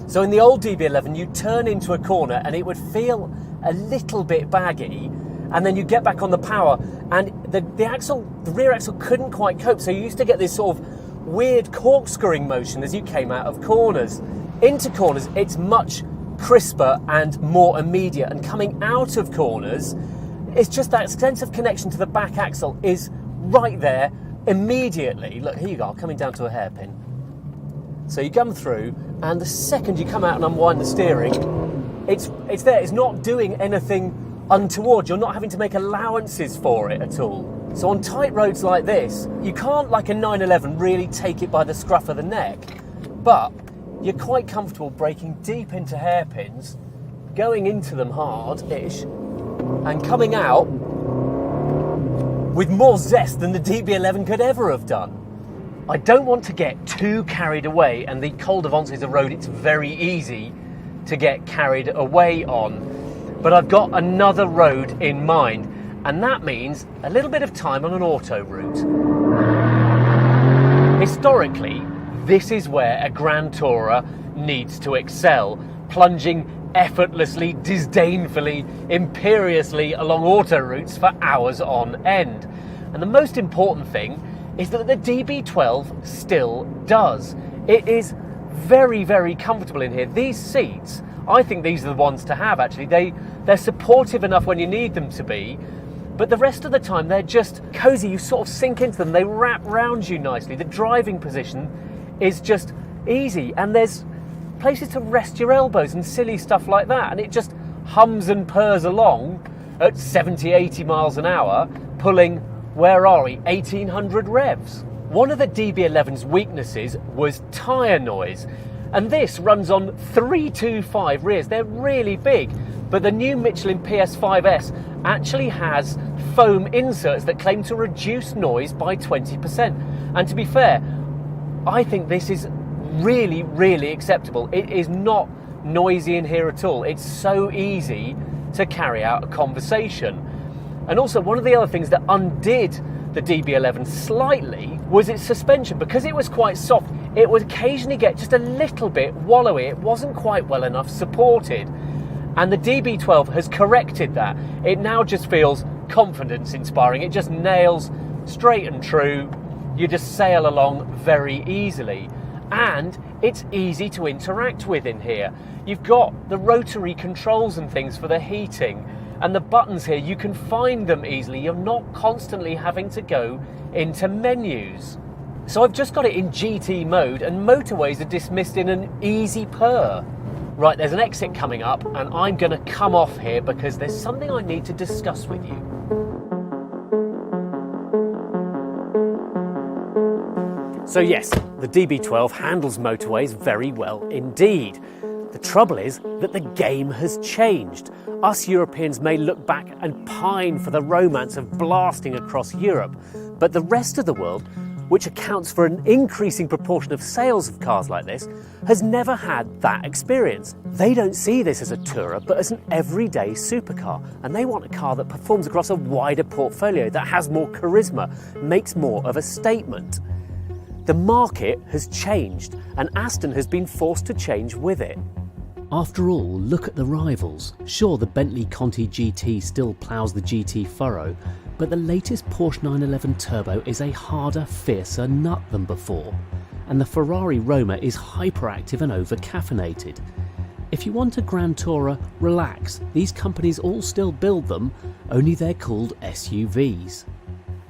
So in the old DB11, you turn into a corner and it would feel a little bit baggy, and then you get back on the power, and the rear axle couldn't quite cope. So you used to get this sort of weird corkscrewing motion as you came out of corners. Into corners, it's much crisper and more immediate, and coming out of corners, it's just that sense of connection to the back axle is right there immediately. Look, here you go, coming down to a hairpin. So you come through, and the second you come out and unwind the steering, it's there. It's not doing anything untoward. You're not having to make allowances for it at all. So on tight roads like this, you can't, like a 911, really take it by the scruff of the neck. But you're quite comfortable braking deep into hairpins, going into them hard-ish, and coming out with more zest than the DB11 could ever have done. I don't want to get too carried away, and the Col de Vence is a road it's very easy to get carried away on. But I've got another road in mind, and that means a little bit of time on an auto route. Historically, this is where a Grand Tourer needs to excel, plunging effortlessly, disdainfully, imperiously along auto routes for hours on end. And the most important thing is that the DB12 still does. It is very, very comfortable in here. These seats, I think these are the ones to have actually. They're supportive enough when you need them to be, but the rest of the time they're just cozy. You sort of sink into them, they wrap round you nicely. The driving position is just easy, and there's places to rest your elbows and silly stuff like that, and it just hums and purrs along at 70, 80 miles an hour, pulling, where are we, 1800 revs. One of the DB11's weaknesses was tyre noise, and this runs on 325 rears. They're really big, but the new Michelin PS5S actually has foam inserts that claim to reduce noise by 20%. And to be fair, I think this is really, really acceptable. It is not noisy in here at all. It's so easy to carry out a conversation. And also, one of the other things that undid the DB11 slightly was its suspension. Because it was quite soft, it would occasionally get just a little bit wallowy. It wasn't quite well enough supported. And the DB12 has corrected that. It now just feels confidence inspiring. It just nails straight and true. You just sail along very easily. And it's easy to interact with in here. You've got the rotary controls and things for the heating, and the buttons here, you can find them easily. You're not constantly having to go into menus. So I've just got it in GT mode, and motorways are dismissed in an easy purr. Right, there's an exit coming up, and I'm going to come off here because there's something I need to discuss with you. So yes, the DB12 handles motorways very well indeed. The trouble is that the game has changed. Us Europeans may look back and pine for the romance of blasting across Europe, but the rest of the world, which accounts for an increasing proportion of sales of cars like this, has never had that experience. They don't see this as a tourer, but as an everyday supercar, and they want a car that performs across a wider portfolio, that has more charisma, makes more of a statement. The market has changed, and Aston has been forced to change with it. After all, look at the rivals. Sure, the Bentley Conti GT still ploughs the GT furrow, but the latest Porsche 911 Turbo is a harder, fiercer nut than before. And the Ferrari Roma is hyperactive and over-caffeinated. If you want a Grand Tourer, relax. These companies all still build them, only they're called SUVs.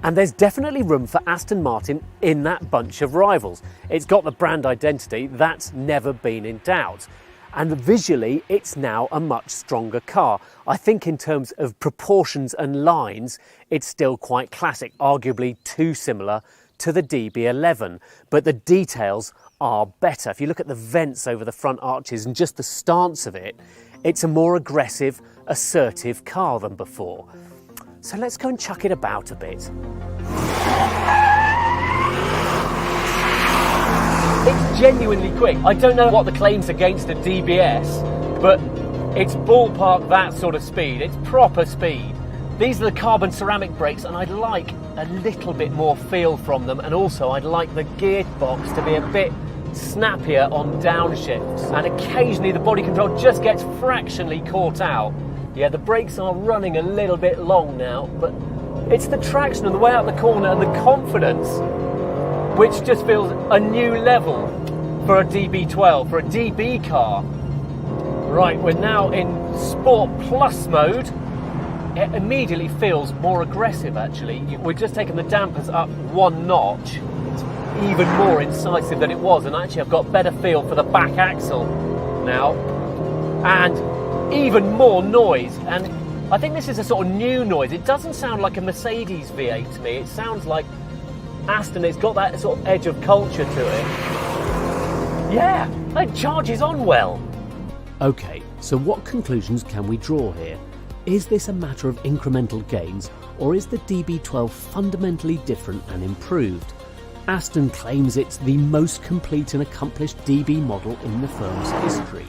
And there's definitely room for Aston Martin in that bunch of rivals. It's got the brand identity, that's never been in doubt. And visually, it's now a much stronger car. I think in terms of proportions and lines, it's still quite classic, arguably too similar to the DB11. But the details are better. If you look at the vents over the front arches and just the stance of it, it's a more aggressive, assertive car than before. So let's go and chuck it about a bit. It's genuinely quick. I don't know what the claims against the DBS, but it's ballpark that sort of speed. It's proper speed. These are the carbon ceramic brakes, and I'd like a little bit more feel from them, and also I'd like the gearbox to be a bit snappier on downshifts, and occasionally the body control just gets fractionally caught out. Yeah, the brakes are running a little bit long now, but it's the traction and the way out the corner and the confidence which just feels a new level for a DB12, for a DB car. Right, we're now in Sport Plus mode. It immediately feels more aggressive actually. We've just taken the dampers up one notch. It's even more incisive than it was, and actually I've got better feel for the back axle now. And even more noise, and I think this is a sort of new noise. It doesn't sound like a Mercedes V8 to me. It sounds like Aston. It's got that sort of edge of culture to it. Yeah, It charges on well. OK, so what conclusions can we draw here? Is this a matter of incremental gains, or is the DB12 fundamentally different and improved? Aston claims it's the most complete and accomplished DB model in the firm's history.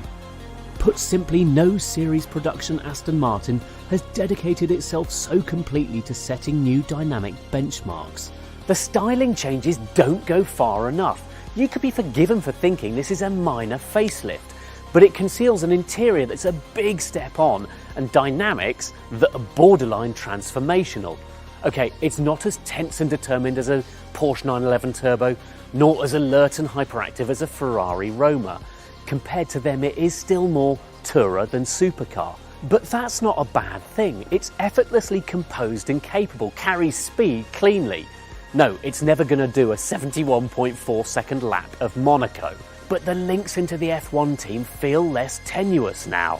Put simply, no series production Aston Martin has dedicated itself so completely to setting new dynamic benchmarks. The styling changes don't go far enough. You could be forgiven for thinking this is a minor facelift, but it conceals an interior that's a big step on and dynamics that are borderline transformational. Okay, it's not as tense and determined as a Porsche 911 Turbo, nor as alert and hyperactive as a Ferrari Roma. Compared to them, it is still more tourer than supercar. But that's not a bad thing. It's effortlessly composed and capable, carries speed cleanly. No, it's never going to do a 71.4 second lap of Monaco. But the links into the F1 team feel less tenuous now.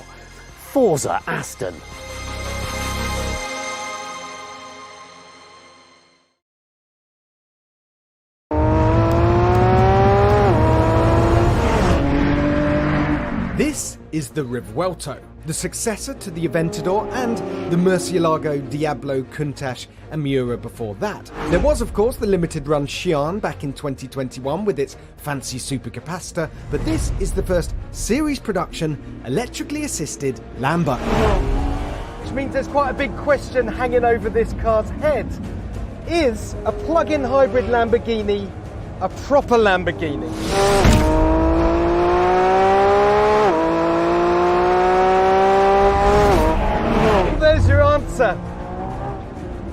Forza Aston. This is the Revuelto, the successor to the Aventador and the Murcielago, Diablo, Countach and Miura before that. There was of course the limited run Xi'an back in 2021 with its fancy supercapacitor, but this is the first series production electrically assisted Lambo. Which means there's quite a big question hanging over this car's head. Is a plug-in hybrid Lamborghini a proper Lamborghini? There's your answer.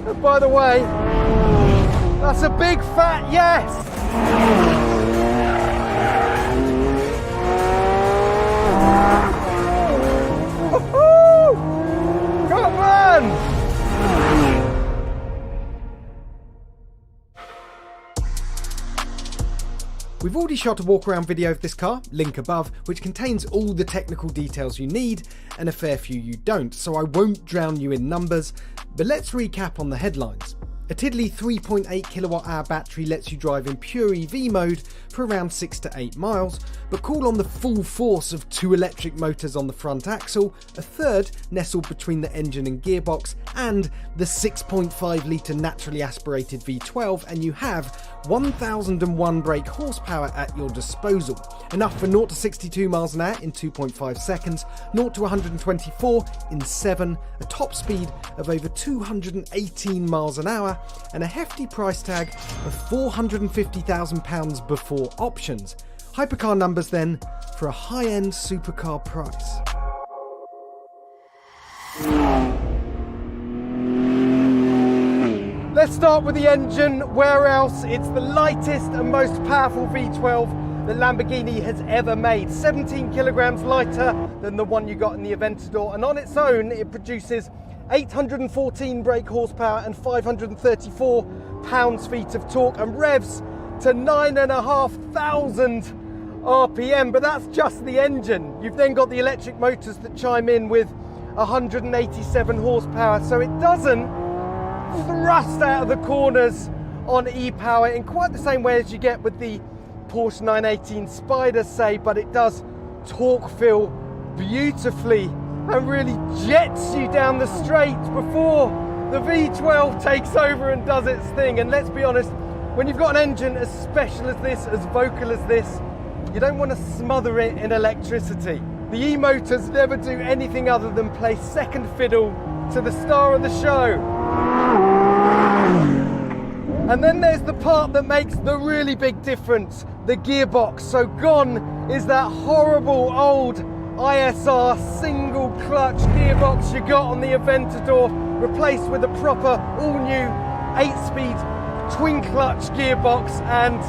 And by the way, that's a big fat yes. Woohoo! Come on! We've already shot a walk around video of this car, link above, which contains all the technical details you need and a fair few you don't, so I won't drown you in numbers, but let's recap on the headlines. A tiddly 3.8 kWh battery lets you drive in pure EV mode for around 6 to 8 miles, but call on the full force of 2 electric motors on the front axle, a third nestled between the engine and gearbox, and the 6.5 litre naturally aspirated V12, and you have 1001 brake horsepower at your disposal. Enough for 0 to 62 miles an hour in 2.5 seconds, 0 to 124 in 7, a top speed of over 218 miles an hour, and a hefty price tag of £450,000 before options. Hypercar numbers then for a high-end supercar price. Let's start with the engine. Where else? It's the lightest and most powerful V12 that Lamborghini has ever made. 17 kilograms lighter than the one you got in the Aventador, and on its own it produces 814 brake horsepower and 534 pounds-feet of torque and revs to 9,500 RPM, but that's just the engine. You've then got the electric motors that chime in with 187 horsepower, so it doesn't thrust out of the corners on e-power in quite the same way as you get with the Porsche 918 Spider, say, but it does torque fill beautifully and really jets you down the straight before the V12 takes over and does its thing. And let's be honest, when you've got an engine as special as this, as vocal as this, you don't want to smother it in electricity. The e-motors never do anything other than play second fiddle to the star of the show. And then there's the part that makes the really big difference, the gearbox. So gone is that horrible old ISR single clutch gearbox you got on the Aventador, replaced with a proper all-new 8-speed twin clutch gearbox, and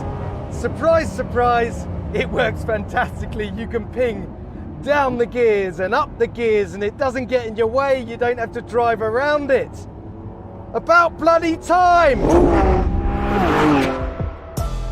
surprise, surprise, it works fantastically. You can ping down the gears and up the gears and it doesn't get in your way. You don't have to drive around it. About bloody time!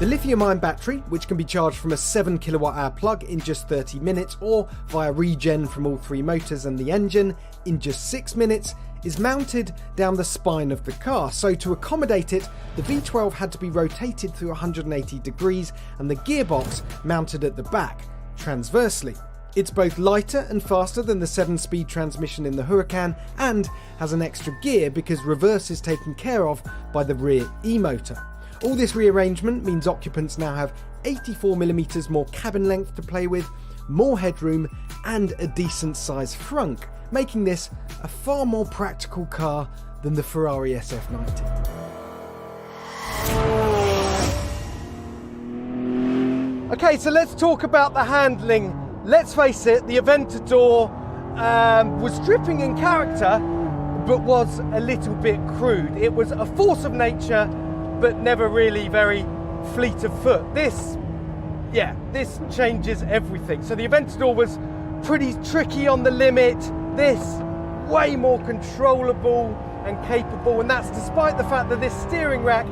The lithium-ion battery, which can be charged from a 7 kWh plug in just 30 minutes or via regen from all 3 motors and the engine in just 6 minutes, is mounted down the spine of the car. So to accommodate it, the V12 had to be rotated through 180 degrees and the gearbox mounted at the back. transversely. It's both lighter and faster than the 7-speed transmission in the Huracán and has an extra gear because reverse is taken care of by the rear E-motor. All this rearrangement means occupants now have 84mm more cabin length to play with, more headroom and a decent sized frunk, making this a far more practical car than the Ferrari SF90. Okay, so let's talk about the handling. Let's face it, the Aventador was dripping in character, but was a little bit crude. It was a force of nature, but never really very fleet of foot. This changes everything. So the Aventador was pretty tricky on the limit. This, way more controllable and capable, and that's despite the fact that this steering rack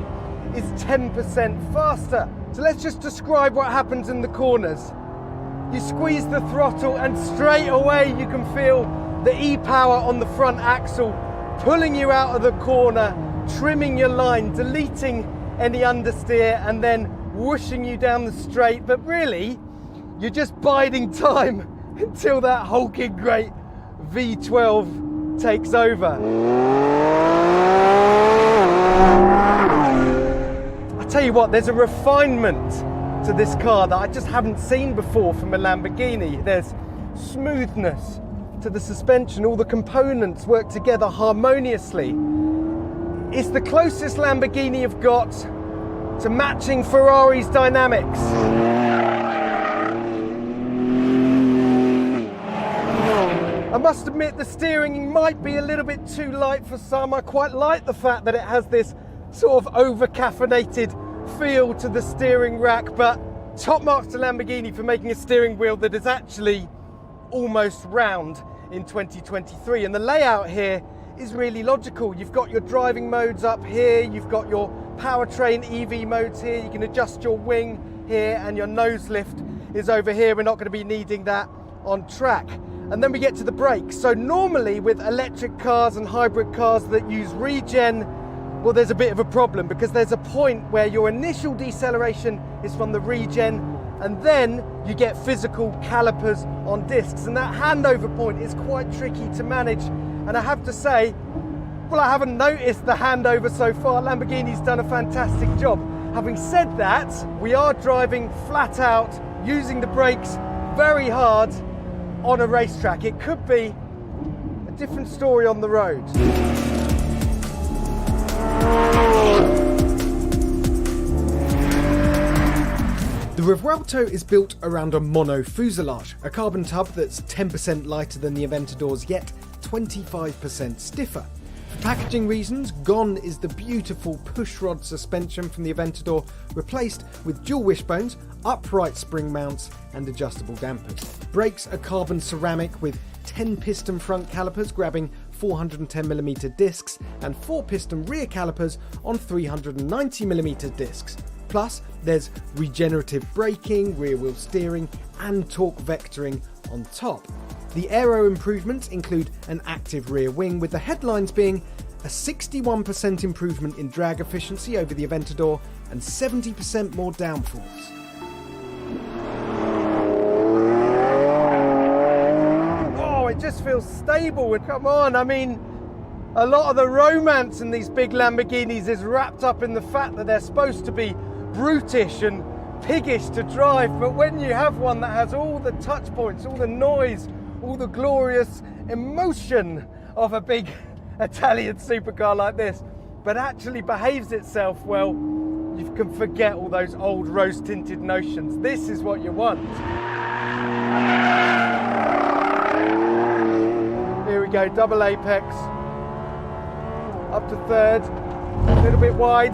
is 10% faster. So let's just describe what happens in the corners. You squeeze the throttle and straight away you can feel the E-power on the front axle pulling you out of the corner, trimming your line, deleting any understeer and then whooshing you down the straight. But really, you're just biding time until that hulking great V12 takes over. I tell you what, there's a refinement to this car that I just haven't seen before from a Lamborghini. There's smoothness to the suspension, all the components work together harmoniously. It's the closest Lamborghini have got to matching Ferrari's dynamics. I must admit the steering might be a little bit too light for some. I quite like the fact that it has this sort of over-caffeinated feel to the steering rack, but top marks to Lamborghini for making a steering wheel that is actually almost round in 2023. And the layout here is really logical. You've got your driving modes up here, you've got your powertrain EV modes here, you can adjust your wing here, and your nose lift is over here. We're not going to be needing that on track. And then we get to the brakes. So normally with electric cars and hybrid cars that use regen, well, there's a bit of a problem because there's a point where your initial deceleration is from the regen and then you get physical calipers on discs, and that handover point is quite tricky to manage. And I have to say, well, I haven't noticed the handover so far. Lamborghini's done a fantastic job. Having said that, we are driving flat out, using the brakes very hard on a racetrack. It could be a different story on the road. The Revuelto is built around a mono fuselage, a carbon tub that's 10% lighter than the Aventador's yet 25% stiffer. For packaging reasons, gone is the beautiful pushrod suspension from the Aventador, replaced with dual wishbones, upright spring mounts and adjustable dampers. Brakes are carbon ceramic with 10 piston front calipers grabbing 410mm discs and 4 piston rear calipers on 390mm discs. Plus, there's regenerative braking, rear wheel steering and torque vectoring on top. The aero improvements include an active rear wing, with the headlines being a 61% improvement in drag efficiency over the Aventador and 70% more downforce. Oh, it just feels stable. Come on, I mean, a lot of the romance in these big Lamborghinis is wrapped up in the fact that they're supposed to be brutish and piggish to drive, but when you have one that has all the touch points, all the noise, all the glorious emotion of a big Italian supercar like this, but actually behaves itself well, you can forget all those old rose-tinted notions. This is what you want. Here we go, double apex, up to third, a little bit wide.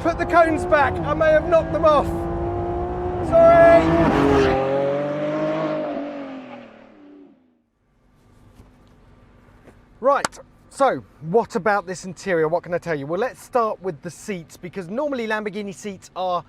Put the cones back, I may have knocked them off. Sorry! Right, so what about this interior? What can I tell you? Well, let's start with the seats, because normally Lamborghini seats are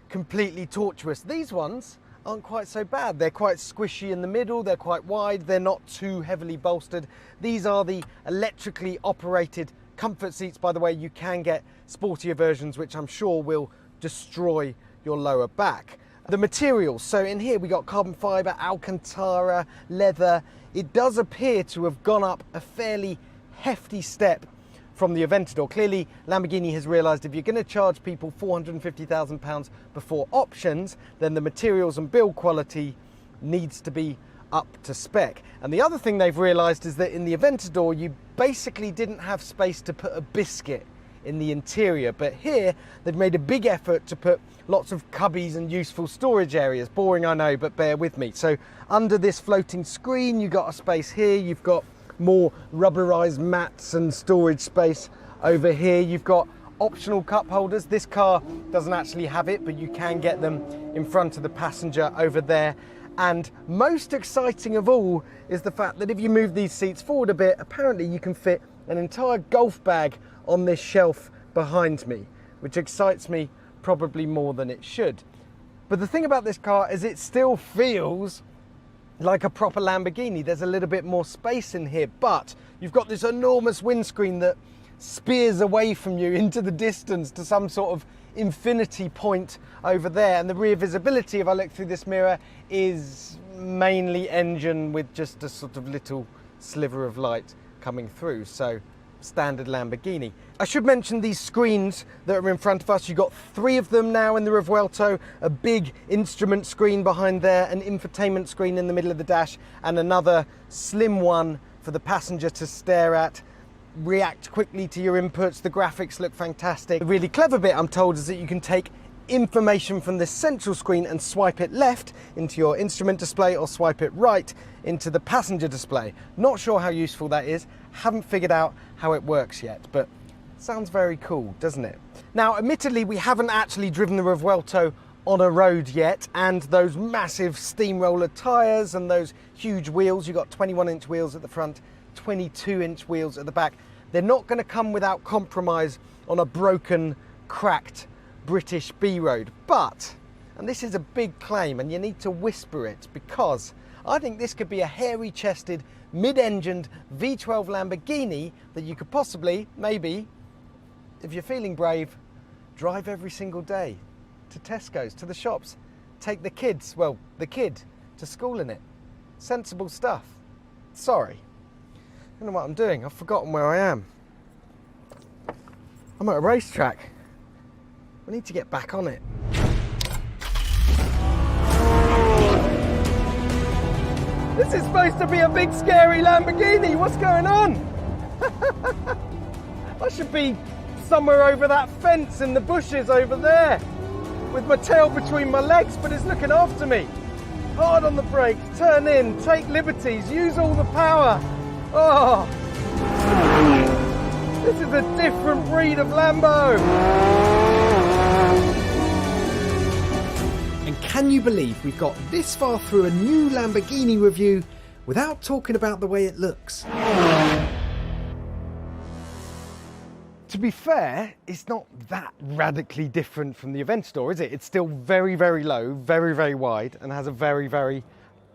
completely tortuous. These ones aren't quite so bad. They're quite squishy in the middle, they're quite wide, they're not too heavily bolstered. These are the electrically operated comfort seats. By the way, you can get sportier versions, which I'm sure will destroy your lower back. The materials, so in here we got carbon fibre, Alcantara, leather. It does appear to have gone up a fairly hefty step from the Aventador. Clearly Lamborghini has realised if you're going to charge people £450,000 before options, then the materials and build quality needs to be up to spec. And the other thing they've realised is that in the Aventador you basically didn't have space to put a biscuit in the interior, but here they've made a big effort to put lots of cubbies and useful storage areas. Boring, I know, but bear with me. So under this floating screen you've got a space here, you've got more rubberized mats and storage space over here, you've got optional cup holders. This car doesn't actually have it, but you can get them in front of the passenger over there. And most exciting of all is the fact that if you move these seats forward a bit, apparently you can fit an entire golf bag on this shelf behind me, which excites me probably more than it should. But the thing about this car is it still feels like a proper Lamborghini. There's a little bit more space in here, but you've got this enormous windscreen that spears away from you into the distance to some sort of infinity point over there, and the rear visibility, if I look through this mirror, is mainly engine with just a sort of little sliver of light coming through. So standard Lamborghini. I should mention these screens that are in front of us. You've got 3 of them now in the Revuelto, a big instrument screen behind there, an infotainment screen in the middle of the dash, and another slim one for the passenger to stare at, react quickly to your inputs. The graphics look fantastic. The really clever bit, I'm told, is that you can take information from this central screen and swipe it left into your instrument display or swipe it right into the passenger display. Not sure how useful that is, haven't figured out how it works yet, but sounds very cool, doesn't it? Now, admittedly, we haven't actually driven the Revuelto on a road yet, and those massive steamroller tyres and those huge wheels, you've got 21-inch wheels at the front, 22-inch wheels at the back, they're not going to come without compromise on a broken, cracked British B road. But, and this is a big claim and you need to whisper it, because I think this could be a hairy-chested, mid-engined V12 Lamborghini that you could possibly, maybe, if you're feeling brave, drive every single day to Tesco's, to the shops, take the kids, well, the kid, to school in it. Sensible stuff. Sorry. I don't know what I'm doing. I've forgotten where I am. I'm at a racetrack. I need to get back on it. This is supposed to be a big scary Lamborghini. What's going on? I should be somewhere over that fence in the bushes over there with my tail between my legs, but it's looking after me. Hard on the brake, turn in, take liberties, use all the power. Oh, this is a different breed of Lambo. And can you believe we've got this far through a new Lamborghini review without talking about the way it looks? To be fair, it's not that radically different from the Aventador, is it? It's still very, very low, very, very wide, and has a very, very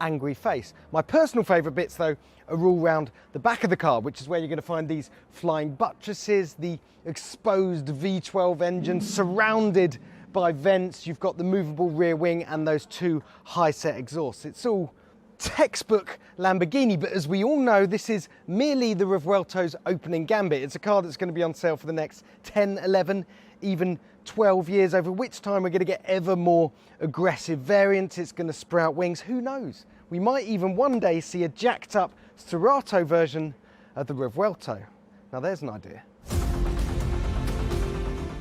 angry face. My personal favourite bits, though, are all round the back of the car, which is where you're going to find these flying buttresses, the exposed V12 engine surrounded by vents. You've got the movable rear wing and those 2 high-set exhausts. It's all textbook Lamborghini, but as we all know, this is merely the Revuelto's opening gambit. It's a car that's going to be on sale for the next 10, 11, even 12 years, over which time we're going to get ever more aggressive variants. It's going to sprout wings. Who knows? We might even one day see a jacked up Sterrato version of the Revuelto. Now there's an idea.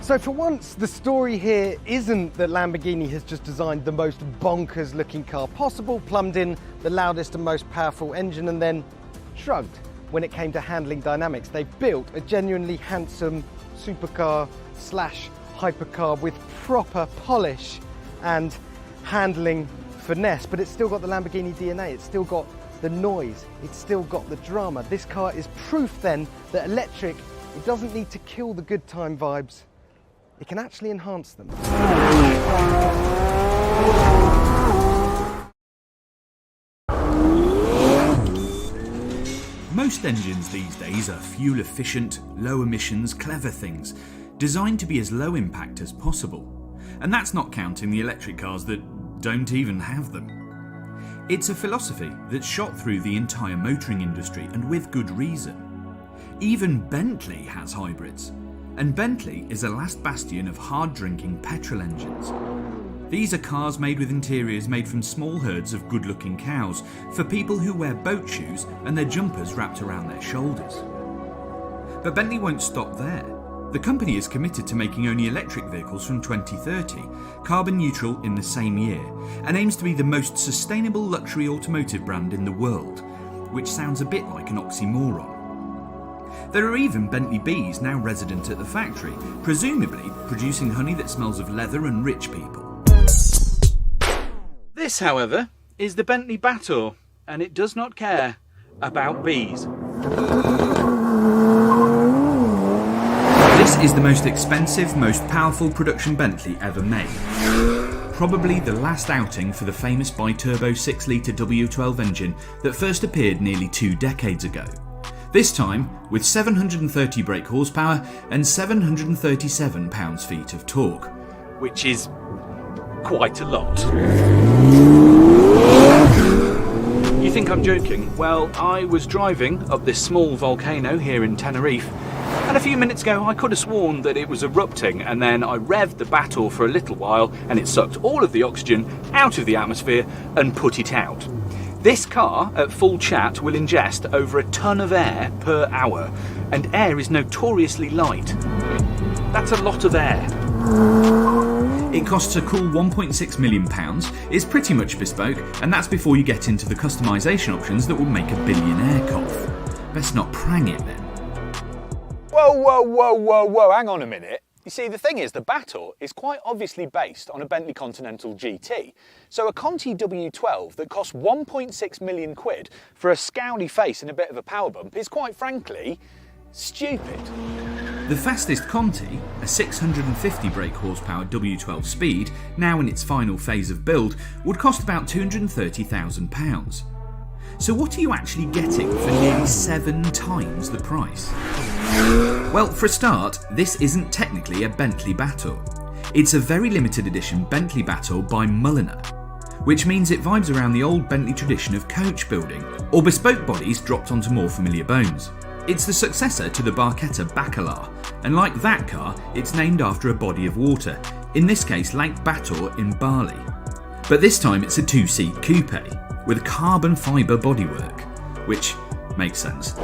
So for once, the story here isn't that Lamborghini has just designed the most bonkers looking car possible, plumbed in the loudest and most powerful engine, and then shrugged when it came to handling dynamics. They've built a genuinely handsome supercar slash hypercar with proper polish and handling finesse, but it's still got the Lamborghini DNA, it's still got the noise, it's still got the drama. This car is proof then that electric, it doesn't need to kill the good time vibes, it can actually enhance them. Most engines these days are fuel efficient, low emissions, clever things, designed to be as low impact as possible. And that's not counting the electric cars that don't even have them. It's a philosophy that's shot through the entire motoring industry, and with good reason. Even Bentley has hybrids, and Bentley is a last bastion of hard-drinking petrol engines. These are cars made with interiors made from small herds of good-looking cows for people who wear boat shoes and their jumpers wrapped around their shoulders. But Bentley won't stop there. The company is committed to making only electric vehicles from 2030, carbon neutral in the same year, and aims to be the most sustainable luxury automotive brand in the world, which sounds a bit like an oxymoron. There are even Bentley bees now resident at the factory, presumably producing honey that smells of leather and rich people. This, however, is the Bentley Batur, and it does not care about bees. This is the most expensive, most powerful production Bentley ever made. Probably the last outing for the famous bi-turbo 6-litre W12 engine that first appeared nearly 2 decades ago. This time with 730 brake horsepower and 737 pounds-feet of torque. Which is quite a lot. You think I'm joking? Well, I was driving up this small volcano here in Tenerife, and a few minutes ago I could have sworn that it was erupting, and then I revved the Batur for a little while and it sucked all of the oxygen out of the atmosphere and put it out. This car at full chat will ingest over a ton of air per hour, and air is notoriously light. That's a lot of air. It costs a cool £1.6 million, is pretty much bespoke, and that's before you get into the customisation options that will make a billionaire cough. Best not prang it then. Whoa, hang on a minute. You see, the thing is, the Batur is quite obviously based on a Bentley Continental GT. So a Conti W12 that costs 1.6 million quid for a scowly face and a bit of a power bump is quite frankly stupid. The fastest Conti, a 650 brake horsepower W12 Speed, now in its final phase of build, would cost about £230,000. So what are you actually getting for nearly 7 times the price? Well, for a start, this isn't technically a Bentley Batur. It's a very limited edition Bentley Batur by Mulliner, which means it vibes around the old Bentley tradition of coach building, or bespoke bodies dropped onto more familiar bones. It's the successor to the Barchetta Bacalar, and like that car, it's named after a body of water, in this case Lake Batur in Bali. But this time it's a 2-seat coupe, with carbon fibre bodywork, which makes sense.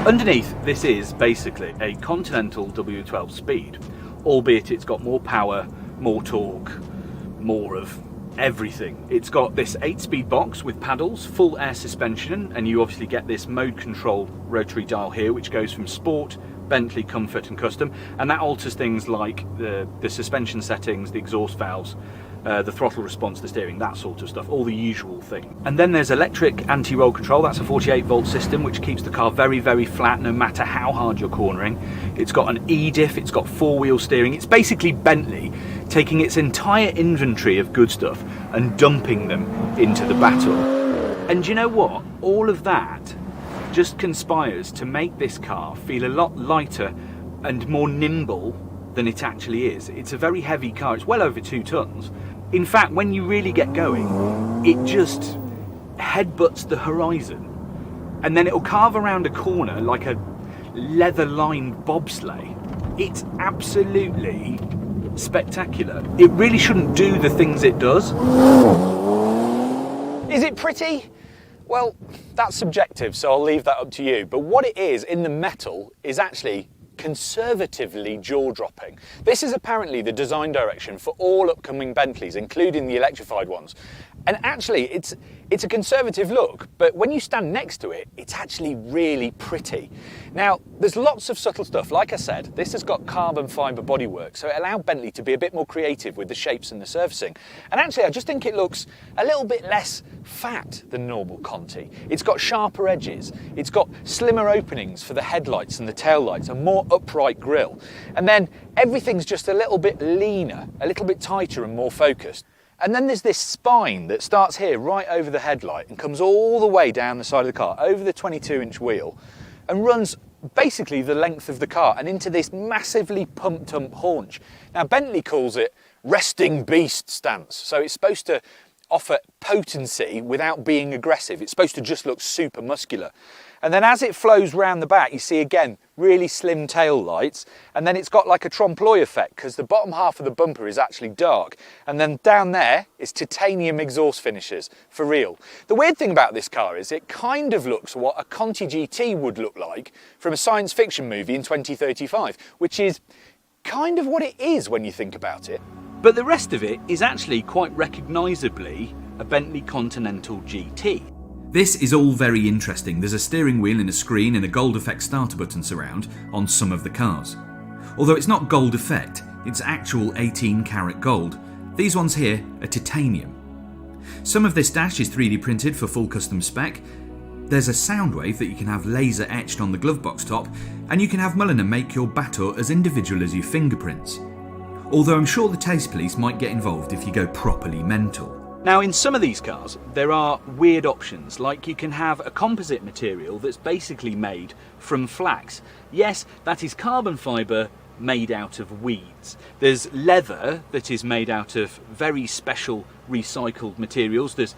Underneath, this is basically a Continental W12 Speed, albeit it's got more power, more torque, more of everything. It's got this 8-speed box with paddles, full air suspension, and you obviously get this mode control rotary dial here, which goes from Sport, Bentley, Comfort and Custom, and that alters things like the suspension settings, the exhaust valves, the throttle response, the steering, that sort of stuff, all the usual thing. And then there's electric anti-roll control. That's a 48-volt system which keeps the car very, very flat no matter how hard you're cornering. It's got an E-diff, it's got 4-wheel steering. It's basically Bentley taking its entire inventory of good stuff and dumping them into the Batur. And you know what? All of that just conspires to make this car feel a lot lighter and more nimble than it actually is. It's a very heavy car. It's well over 2 tons. In fact, when you really get going, it just headbutts the horizon, and then it'll carve around a corner like a leather-lined bobsleigh. It's absolutely spectacular. It really shouldn't do the things it does. Is it pretty? Well, that's subjective, so I'll leave that up to you. But what it is in the metal is actually conservatively jaw-dropping. This is apparently the design direction for all upcoming Bentleys, including the electrified ones. And actually, it's a conservative look, but when you stand next to it, it's actually really pretty. Now, there's lots of subtle stuff. Like I said, this has got carbon fibre bodywork, so it allowed Bentley to be a bit more creative with the shapes and the surfacing. And actually, I just think it looks a little bit less fat than normal Conti. It's got sharper edges, it's got slimmer openings for the headlights and the taillights, a more upright grille. And then everything's just a little bit leaner, a little bit tighter and more focused. And then there's this spine that starts here right over the headlight and comes all the way down the side of the car, over the 22-inch wheel, and runs basically the length of the car and into this massively pumped up haunch. Now Bentley calls it resting beast stance. So it's supposed to offer potency without being aggressive. It's supposed to just look super muscular. And then as it flows round the back, you see again, really slim tail lights. And then it's got like a trompe-l'oeil effect because the bottom half of the bumper is actually dark. And then down there is titanium exhaust finishes, for real. The weird thing about this car is it kind of looks what a Conti GT would look like from a science fiction movie in 2035, which is kind of what it is when you think about it. But the rest of it is actually quite recognisably a Bentley Continental GT. This is all very interesting. There's a steering wheel and a screen and a gold effect starter button surround on some of the cars. Although it's not gold effect, it's actual 18 karat gold. These ones here are titanium. Some of this dash is 3D printed for full custom spec. There's a sound wave that you can have laser etched on the glove box top, and you can have Mulliner make your Batur as individual as your fingerprints. Although I'm sure the taste police might get involved if you go properly mental. Now in some of these cars there are weird options, like you can have a composite material that's basically made from flax. Yes, that is carbon fibre made out of weeds. There's leather that is made out of very special recycled materials. There's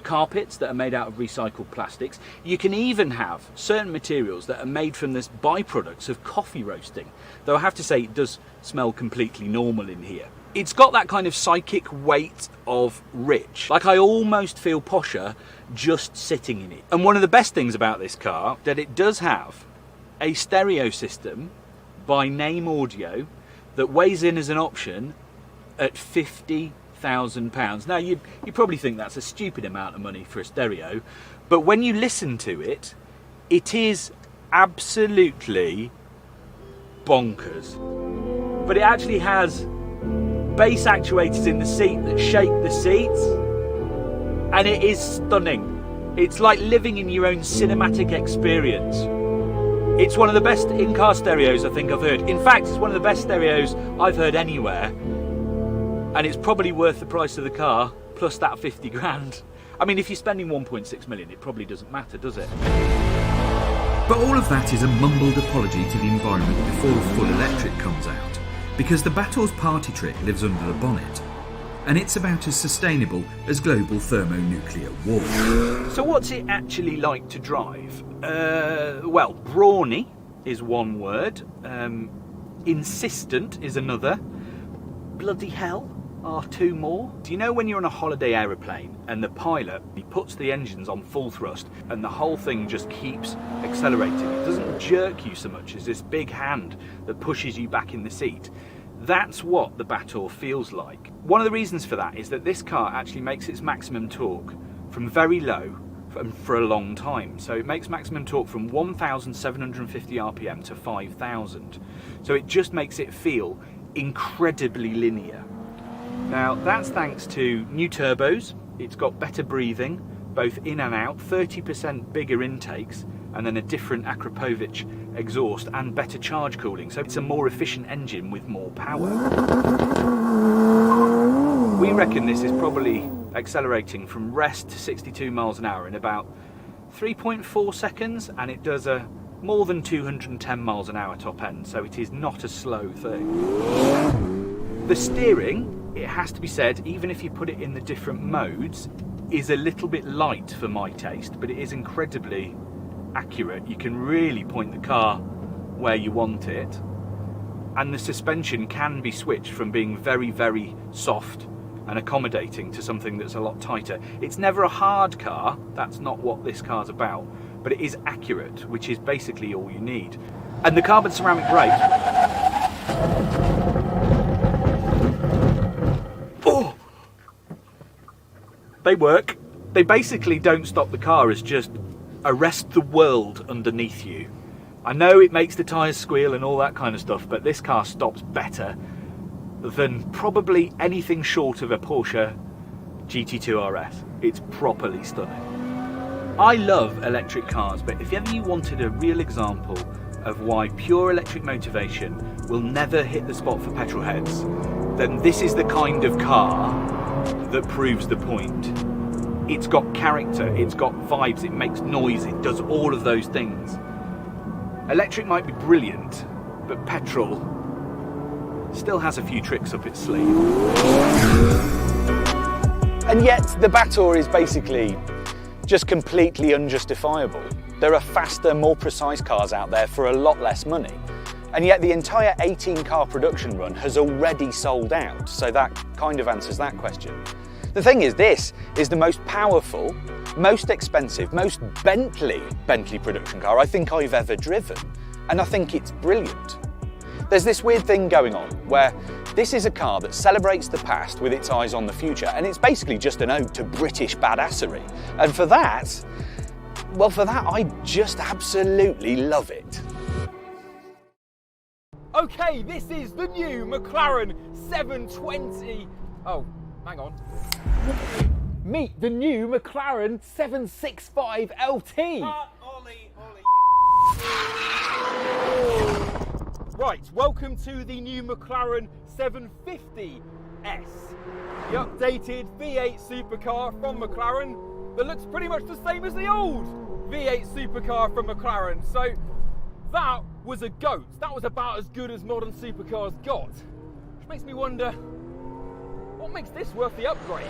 carpets that are made out of recycled plastics. You can even have certain materials that are made from this byproducts of coffee roasting, though I have to say it does smell completely normal in here. It's got that kind of psychic weight of rich. Like I almost feel Porsche just sitting in it. And one of the best things about this car, that it does have a stereo system by Name Audio that weighs in as an option at £50,000. Now you probably think that's a stupid amount of money for a stereo, but when you listen to it, it is absolutely bonkers. But it actually has bass actuators in the seat that shake the seats, and it is stunning. It's like living in your own cinematic experience. It's one of the best in-car stereos I think I've heard. In fact, it's one of the best stereos I've heard anywhere, and it's probably worth the price of the car plus that 50 grand. I mean, if you're spending 1.6 million, it probably doesn't matter, does it? But all of that is a mumbled apology to the environment before full electric comes out. Because the Batur's party trick lives under the bonnet, and it's about as sustainable as global thermonuclear war. So what's it actually like to drive? Well, brawny is one word, insistent is another, bloody hell are two more. Do you know when you're on a holiday aeroplane and the pilot, he puts the engines on full thrust and the whole thing just keeps accelerating? It doesn't jerk you so much as this big hand that pushes you back in the seat. That's what the Batur feels like. One of the reasons for that is that this car actually makes its maximum torque from very low for a long time. So it makes maximum torque from 1,750 RPM to 5,000. So it just makes it feel incredibly linear. Now that's thanks to new turbos, it's got better breathing, both in and out, 30% bigger intakes, and then a different Akrapovic exhaust and better charge cooling, so it's a more efficient engine with more power. We reckon this is probably accelerating from rest to 62 miles an hour in about 3.4 seconds, and it does a more than 210 miles an hour top end, so it is not a slow thing. The steering, it has to be said, even if you put it in the different modes, is a little bit light for my taste, but it is incredibly accurate. You can really point the car where you want it, and the suspension can be switched from being very, very soft and accommodating to something that's a lot tighter. It's never a hard car, that's not what this car's about, but it is accurate, which is basically all you need. And the carbon ceramic brake, oh, they work. They basically don't stop the car as just arrest the world underneath you. I know it makes the tyres squeal and all that kind of stuff, but this car stops better than probably anything short of a Porsche GT2 RS. It's properly stunning. I love electric cars, but if ever you wanted a real example of why pure electric motivation will never hit the spot for petrol heads, then this is the kind of car that proves the point. It's got character, it's got vibes, it makes noise, it does all of those things. Electric might be brilliant, but petrol still has a few tricks up its sleeve. And yet the Batur is basically just completely unjustifiable. There are faster, more precise cars out there for a lot less money. And yet the entire 18-car production run has already sold out, so that kind of answers that question. The thing is, this is the most powerful, most expensive, most Bentley production car I think I've ever driven. And I think it's brilliant. There's this weird thing going on where this is a car that celebrates the past with its eyes on the future, and it's basically just an ode to British badassery. And for that, well, I just absolutely love it. Okay, this is the new McLaren 720. Oh, hang on. Meet the new McLaren 765 LT. Ollie. Right, welcome to the new McLaren 750S. The updated V8 supercar from McLaren that looks pretty much the same as the old V8 supercar from McLaren. So that was a goat. That was about as good as modern supercars got. Which makes me wonder, what makes this worth the upgrade?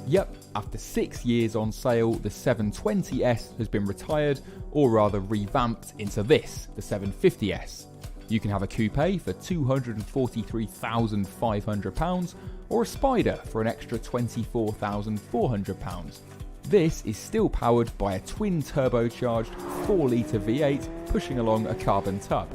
Yep, after 6 years on sale, the 720S has been retired, or rather revamped into this, the 750S. You can have a coupe for £243,500 or a Spider for an extra £24,400. This is still powered by a twin turbocharged 4-litre V8 pushing along a carbon tub.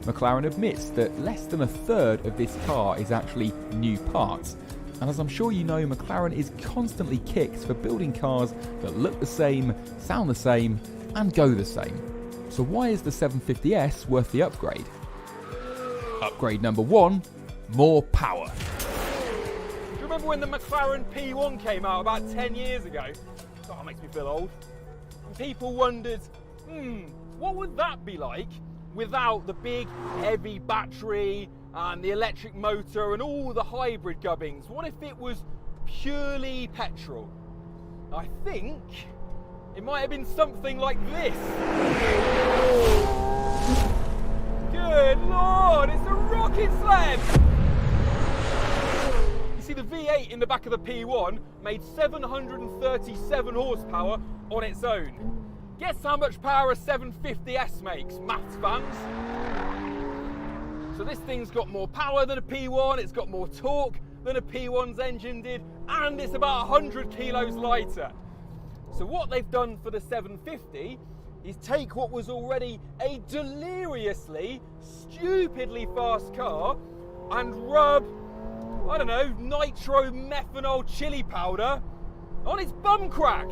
McLaren admits that less than a third of this car is actually new parts. And as I'm sure you know, McLaren is constantly kicked for building cars that look the same, sound the same, and go the same. So why is the 750S worth the upgrade? Upgrade number 1, more power. Do you remember when the McLaren P1 came out about 10 years ago? Oh, it makes me feel old. And people wondered, what would that be like without the big heavy battery and the electric motor and all the hybrid gubbins? What if it was purely petrol? I think it might have been something like this. Good Lord, it's a rocket sled! You see, the V8 in the back of the P1 made 737 horsepower on its own. Guess how much power a 750S makes, maths fans? So this thing's got more power than a P1, it's got more torque than a P1's engine did, and it's about 100 kilos lighter. So what they've done for the 750 is take what was already a deliriously, stupidly fast car and rub, I don't know, nitro-methanol chili powder on its bum crack.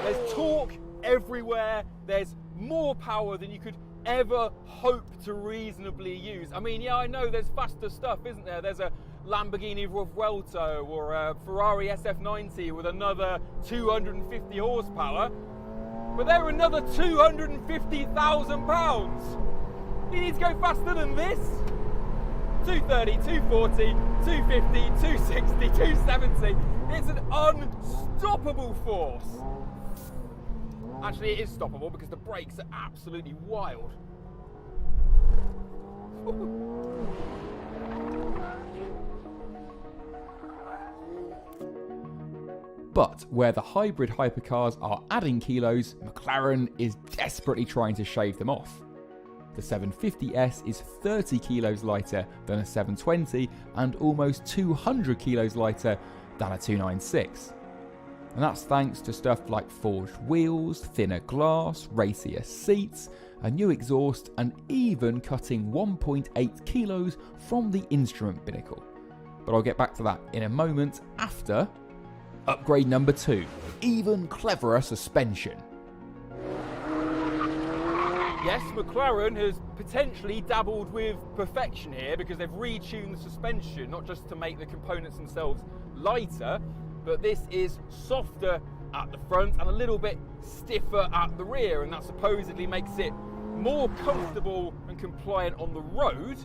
There's torque everywhere, there's more power than you could ever hope to reasonably use. I mean, yeah, I know there's faster stuff, isn't there? There's a Lamborghini Revuelto or a Ferrari SF90 with another 250 horsepower, but they're another £250,000. You need to go faster than this. 230, 240, 250, 260, 270. It's an unstoppable force. Actually, it is stoppable because the brakes are absolutely wild. But where the hybrid hypercars are adding kilos, McLaren is desperately trying to shave them off. The 750S is 30 kilos lighter than a 720 and almost 200 kilos lighter than a 296. And that's thanks to stuff like forged wheels, thinner glass, racier seats, a new exhaust, and even cutting 1.8 kilos from the instrument binnacle. But I'll get back to that in a moment after upgrade number 2, even cleverer suspension. Yes, McLaren has potentially dabbled with perfection here because they've retuned the suspension, not just to make the components themselves lighter, but this is softer at the front and a little bit stiffer at the rear, and that supposedly makes it more comfortable and compliant on the road.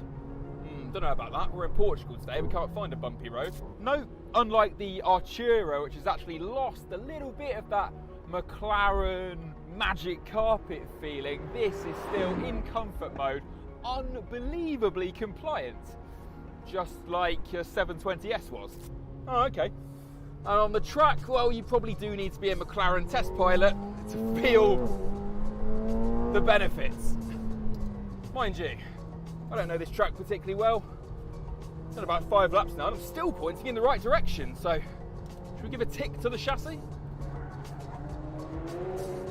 Don't know about that. We're in Portugal today, we can't find a bumpy road. No, unlike the Artura, which has actually lost a little bit of that McLaren magic carpet feeling. This is still in comfort mode, unbelievably compliant, just like your 720S was. Oh, okay. And on the track, well, you probably do need to be a McLaren test pilot to feel the benefits. Mind you, I don't know this track particularly well. I've done about 5 laps now and I'm still pointing in the right direction, so should we give a tick to the chassis?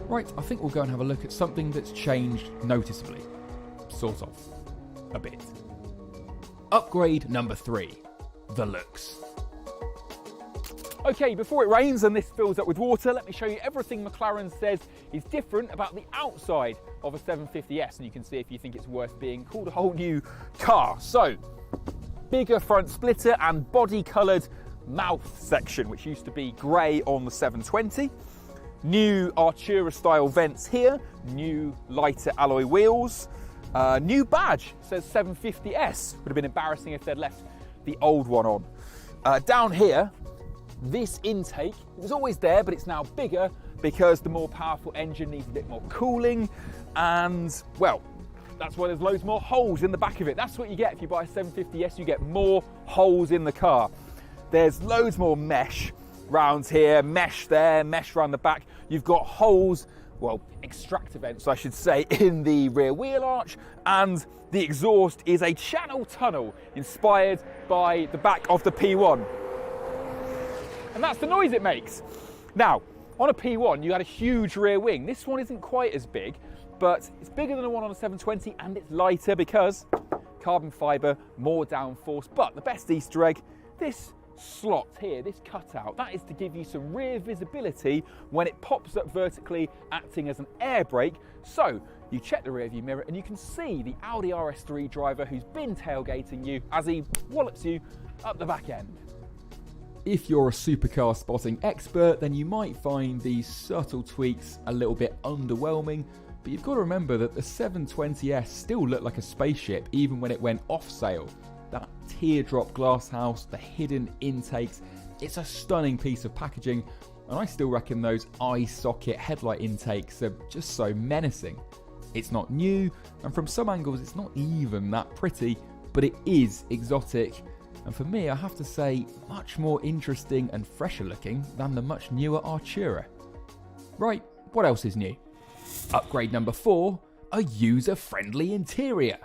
Right, I think we'll go and have a look at something that's changed noticeably. Sort of. A bit. Upgrade number 3. The looks. Okay, before it rains and this fills up with water, let me show you everything McLaren says is different about the outside of a 750S, and you can see if you think it's worth being called a whole new car. So, bigger front splitter and body-coloured mouth section, which used to be grey on the 720. New Artura style vents here, new lighter alloy wheels, new badge, says 750S. Would have been embarrassing if they'd left the old one on. Down here, this intake, it was always there, but it's now bigger because the more powerful engine needs a bit more cooling, and well, that's why there's loads more holes in the back of it. That's what you get if you buy a 750S, you get more holes in the car. There's loads more mesh round here, mesh there, mesh around the back. You've got holes, well, extractor vents I should say, in the rear wheel arch, and the exhaust is a channel tunnel inspired by the back of the P1. And that's the noise it makes. Now, on a P1 you had a huge rear wing. This one isn't quite as big, but it's bigger than the one on a 720 and it's lighter because carbon fibre, more downforce. But the best Easter egg, this slot here, this cutout, that is to give you some rear visibility when it pops up vertically, acting as an air brake. So you check the rear view mirror and you can see the Audi RS3 driver who's been tailgating you as he wallops you up the back end. If you're a supercar spotting expert, then you might find these subtle tweaks a little bit underwhelming, but you've got to remember that the 720S still looked like a spaceship even when it went off sale. That teardrop glass house, the hidden intakes, it's a stunning piece of packaging, and I still reckon those eye socket headlight intakes are just so menacing. It's not new, and from some angles it's not even that pretty, but it is exotic, and for me I have to say much more interesting and fresher looking than the much newer Artura. Right, what else is new? Upgrade number 4, a user-friendly interior.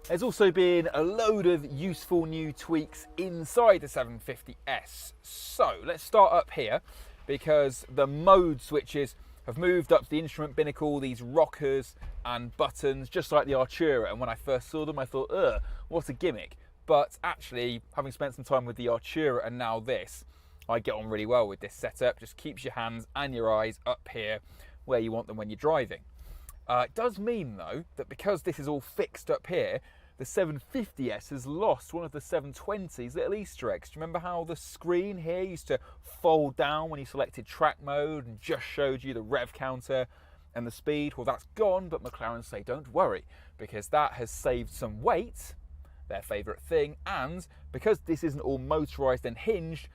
There's also been a load of useful new tweaks inside the 750S. So let's start up here because the mode switches have moved up to the instrument binnacle, these rockers and buttons, just like the Artura. And when I first saw them, I thought, ugh, what a gimmick. But actually, having spent some time with the Artura and now this, I get on really well with this setup. Just keeps your hands and your eyes up here where you want them when you're driving. It does mean though that because this is all fixed up here, the 750S has lost one of the 720's little Easter eggs. Do you remember how the screen here used to fold down when you selected track mode and just showed you the rev counter and the speed? Well, that's gone, but McLaren say don't worry because that has saved some weight, their favourite thing, and because this isn't all motorised and hinged,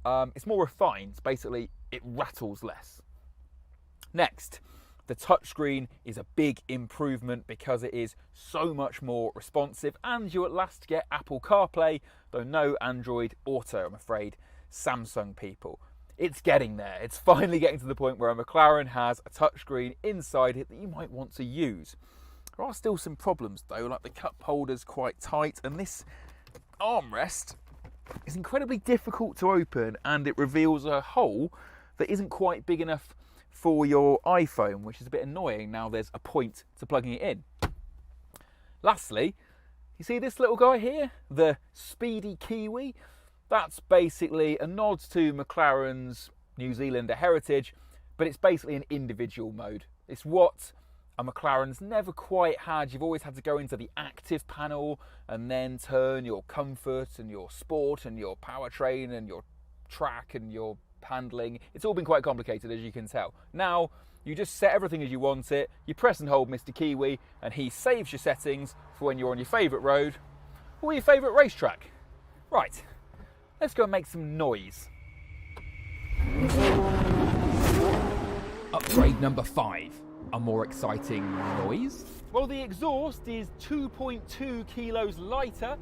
it's more refined. Basically, it rattles less. Next, the touchscreen is a big improvement because it is so much more responsive, and you at last get Apple CarPlay, though no Android Auto, I'm afraid, Samsung people. It's getting there. It's finally getting to the point where a McLaren has a touchscreen inside it that you might want to use. There are still some problems though, like the cup holder's quite tight, and this armrest is incredibly difficult to open, and it reveals a hole that isn't quite big enough for your iPhone, which is a bit annoying now there's a point to plugging it in. Lastly, you see this little guy here, the Speedy Kiwi? That's basically a nod to McLaren's New Zealander heritage, but it's basically an individual mode. It's what a McLaren's never quite had. You've always had to go into the active panel and then turn your comfort and your sport and your powertrain and your track and your handling. It's all been quite complicated, as you can tell. Now you just set everything as you want it, you press and hold Mr. Kiwi and he saves your settings for when you're on your favourite road or your favourite racetrack. Right, let's go and make some noise. Upgrade number 5. A more exciting noise? Well, the exhaust is 2.2 kilos lighter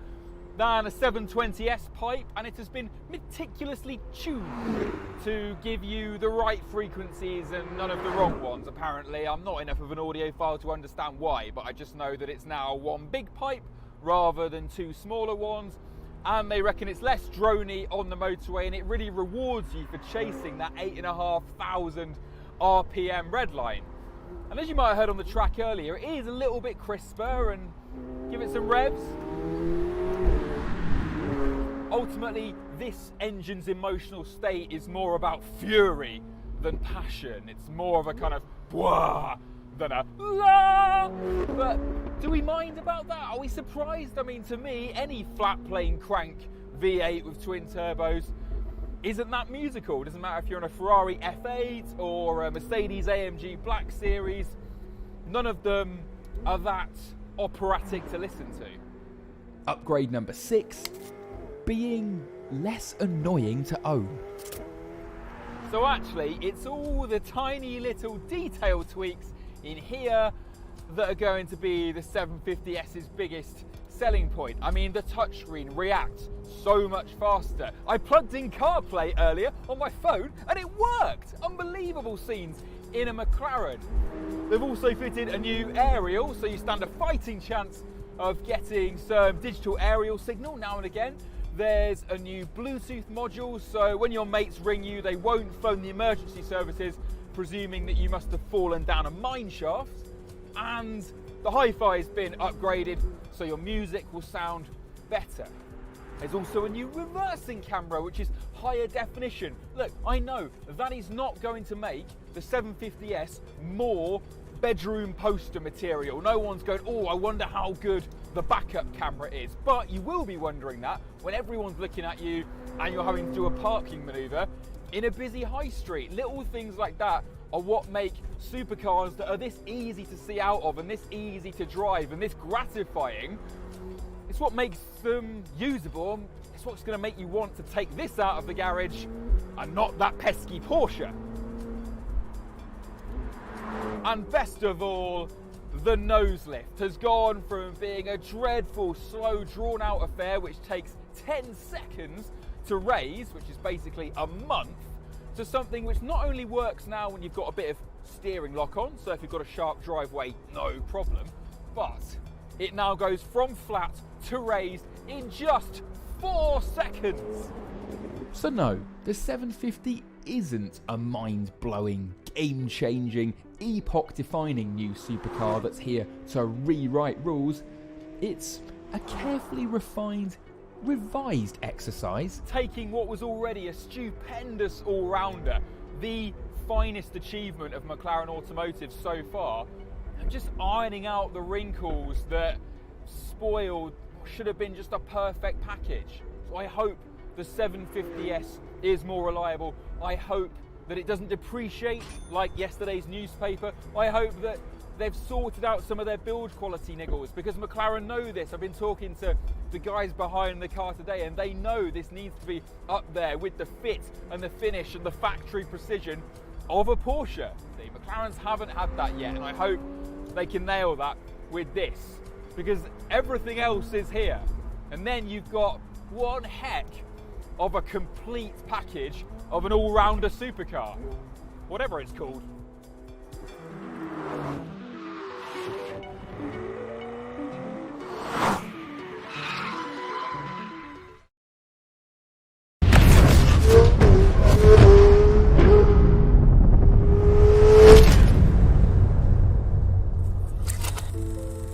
than a 720S pipe, and it has been meticulously tuned to give you the right frequencies and none of the wrong ones, apparently. I'm not enough of an audiophile to understand why, but I just know that it's now one big pipe rather than 2 smaller ones, and they reckon it's less droney on the motorway, and it really rewards you for chasing that 8,500 RPM red line. And as you might have heard on the track earlier, it is a little bit crisper, and give it some revs. Ultimately, this engine's emotional state is more about fury than passion. It's more of a kind of bwah than a la. But do we mind about that? Are we surprised? I mean, to me, any flat plane crank V8 with twin turbos isn't that musical. It doesn't matter if you're on a Ferrari F8 or a Mercedes AMG Black Series. None of them are that operatic to listen to. Upgrade number 6. Being less annoying to own. So actually, it's all the tiny little detail tweaks in here that are going to be the 750S's biggest selling point. I mean, the touchscreen reacts so much faster. I plugged in CarPlay earlier on my phone and it worked. Unbelievable scenes in a McLaren. They've also fitted a new aerial, so you stand a fighting chance of getting some digital aerial signal now and again. There's a new Bluetooth module, so when your mates ring you, they won't phone the emergency services, presuming that you must have fallen down a mine shaft. And the hi-fi has been upgraded, so your music will sound better. There's also a new reversing camera, which is higher definition. Look, I know that is not going to make the 750S more bedroom poster material. No one's going, oh, I wonder how good the backup camera is. But you will be wondering that when everyone's looking at you and you're having to do a parking maneuver in a busy high street. Little things like that are what make supercars that are this easy to see out of and this easy to drive and this gratifying. It's what makes them usable. It's what's going to make you want to take this out of the garage and not that pesky Porsche. And best of all, the nose lift has gone from being a dreadful, slow, drawn-out affair which takes 10 seconds to raise, which is basically a month, to something which not only works now when you've got a bit of steering lock on, so if you've got a sharp driveway, no problem, but it now goes from flat to raised in just 4 seconds. So no, the 750 isn't a mind-blowing, game-changing, epoch-defining new supercar that's here to rewrite rules. It's a carefully refined, revised exercise, taking what was already a stupendous all-rounder, the finest achievement of McLaren Automotive so far, and just ironing out the wrinkles that spoiled what should have been just a perfect package. So I hope the 750S is more reliable. I hope that it doesn't depreciate like yesterday's newspaper. I hope that they've sorted out some of their build quality niggles, because McLaren know this. I've been talking to the guys behind the car today and they know this needs to be up there with the fit and the finish and the factory precision of a Porsche. The McLarens haven't had that yet, and I hope they can nail that with this, because everything else is here. And then you've got one heck of a complete package of an all-rounder supercar, whatever it's called.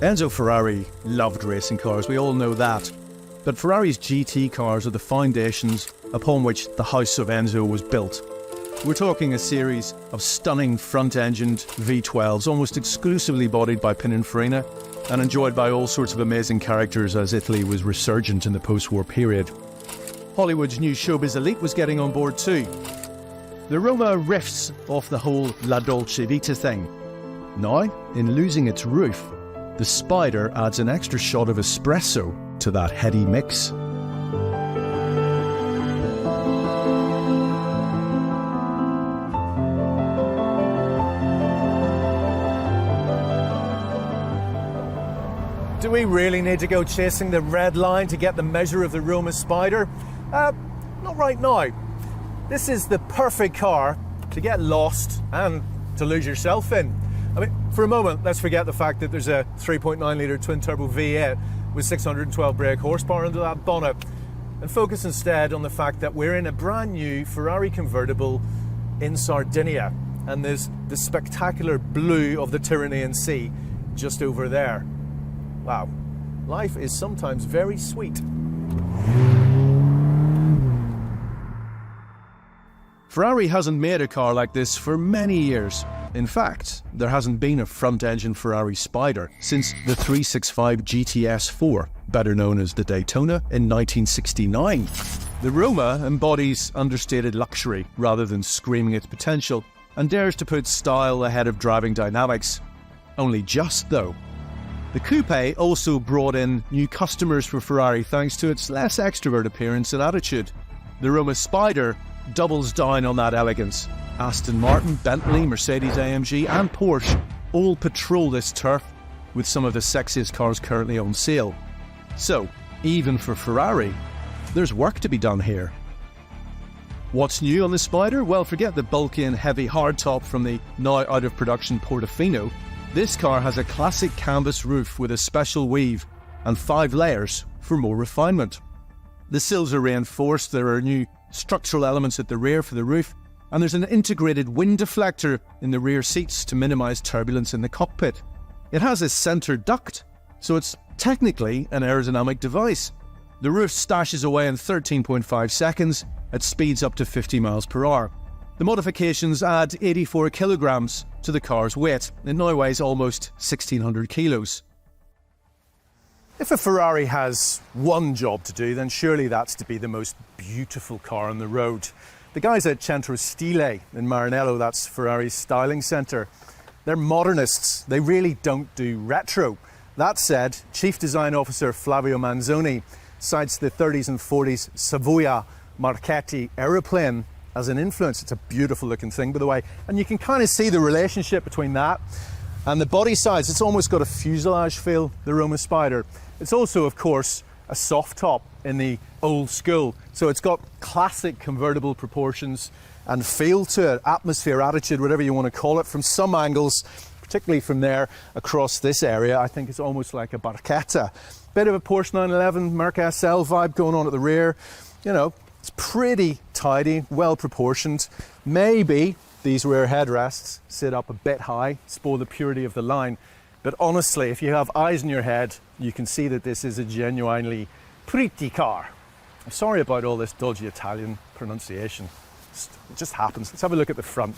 Enzo Ferrari loved racing cars, we all know that. But Ferrari's GT cars are the foundations upon which the House of Enzo was built. We're talking a series of stunning front-engined V12s, almost exclusively bodied by Pininfarina and enjoyed by all sorts of amazing characters as Italy was resurgent in the post-war period. Hollywood's new showbiz elite was getting on board too. The Roma riffs off the whole La Dolce Vita thing. Now, in losing its roof, the Spider adds an extra shot of espresso to that heady mix. Do we really need to go chasing the red line to get the measure of the Roma Spider? Not right now. This is the perfect car to get lost and to lose yourself in. I mean, for a moment, let's forget the fact that there's a 3.9 litre twin-turbo V8 with 612 brake horsepower under that bonnet, and focus instead on the fact that we're in a brand new Ferrari convertible in Sardinia, and there's the spectacular blue of the Tyrrhenian Sea just over there. Wow, life is sometimes very sweet. Ferrari hasn't made a car like this for many years. In fact, there hasn't been a front-engine Ferrari Spider since the 365 GTS4, better known as the Daytona, in 1969. The Roma embodies understated luxury rather than screaming its potential, and dares to put style ahead of driving dynamics. Only just, though. The coupe also brought in new customers for Ferrari thanks to its less extrovert appearance and attitude. The Roma Spider doubles down on that elegance. Aston Martin, Bentley, Mercedes-AMG and Porsche all patrol this turf with some of the sexiest cars currently on sale. So, even for Ferrari, there's work to be done here. What's new on the Spider? Well, forget the bulky and heavy hardtop from the now out of production Portofino. This car has a classic canvas roof with a special weave and 5 layers for more refinement. The sills are reinforced, there are new structural elements at the rear for the roof, and there's an integrated wind deflector in the rear seats to minimise turbulence in the cockpit. It has a centre duct, so it's technically an aerodynamic device. The roof stashes away in 13.5 seconds at speeds up to 50 miles per hour. The modifications add 84 kilograms to the car's weight. It now weighs almost 1,600 kilos. If a Ferrari has one job to do, then surely that's to be the most beautiful car on the road. The guys at Centro Stile in Maranello, that's Ferrari's styling centre, they're modernists. They really don't do retro. That said, Chief Design Officer Flavio Manzoni cites the 30s and 40s Savoia Marchetti aeroplane as an influence. It's a beautiful looking thing, by the way, and you can kind of see the relationship between that and the body size. It's almost got a fuselage feel, the Roma Spider. It's also, of course, a soft top in the old school. So it's got classic convertible proportions and feel to it, atmosphere, attitude, whatever you want to call it. From some angles, particularly from there across this area, I think it's almost like a Barchetta. Bit of a Porsche 911 Merc SL vibe going on at the rear. You know, it's pretty tidy, well proportioned. Maybe these rear headrests sit up a bit high, spoil the purity of the line. But honestly, if you have eyes in your head, you can see that this is a genuinely pretty car. I'm sorry about all this dodgy Italian pronunciation. It just happens. Let's have a look at the front.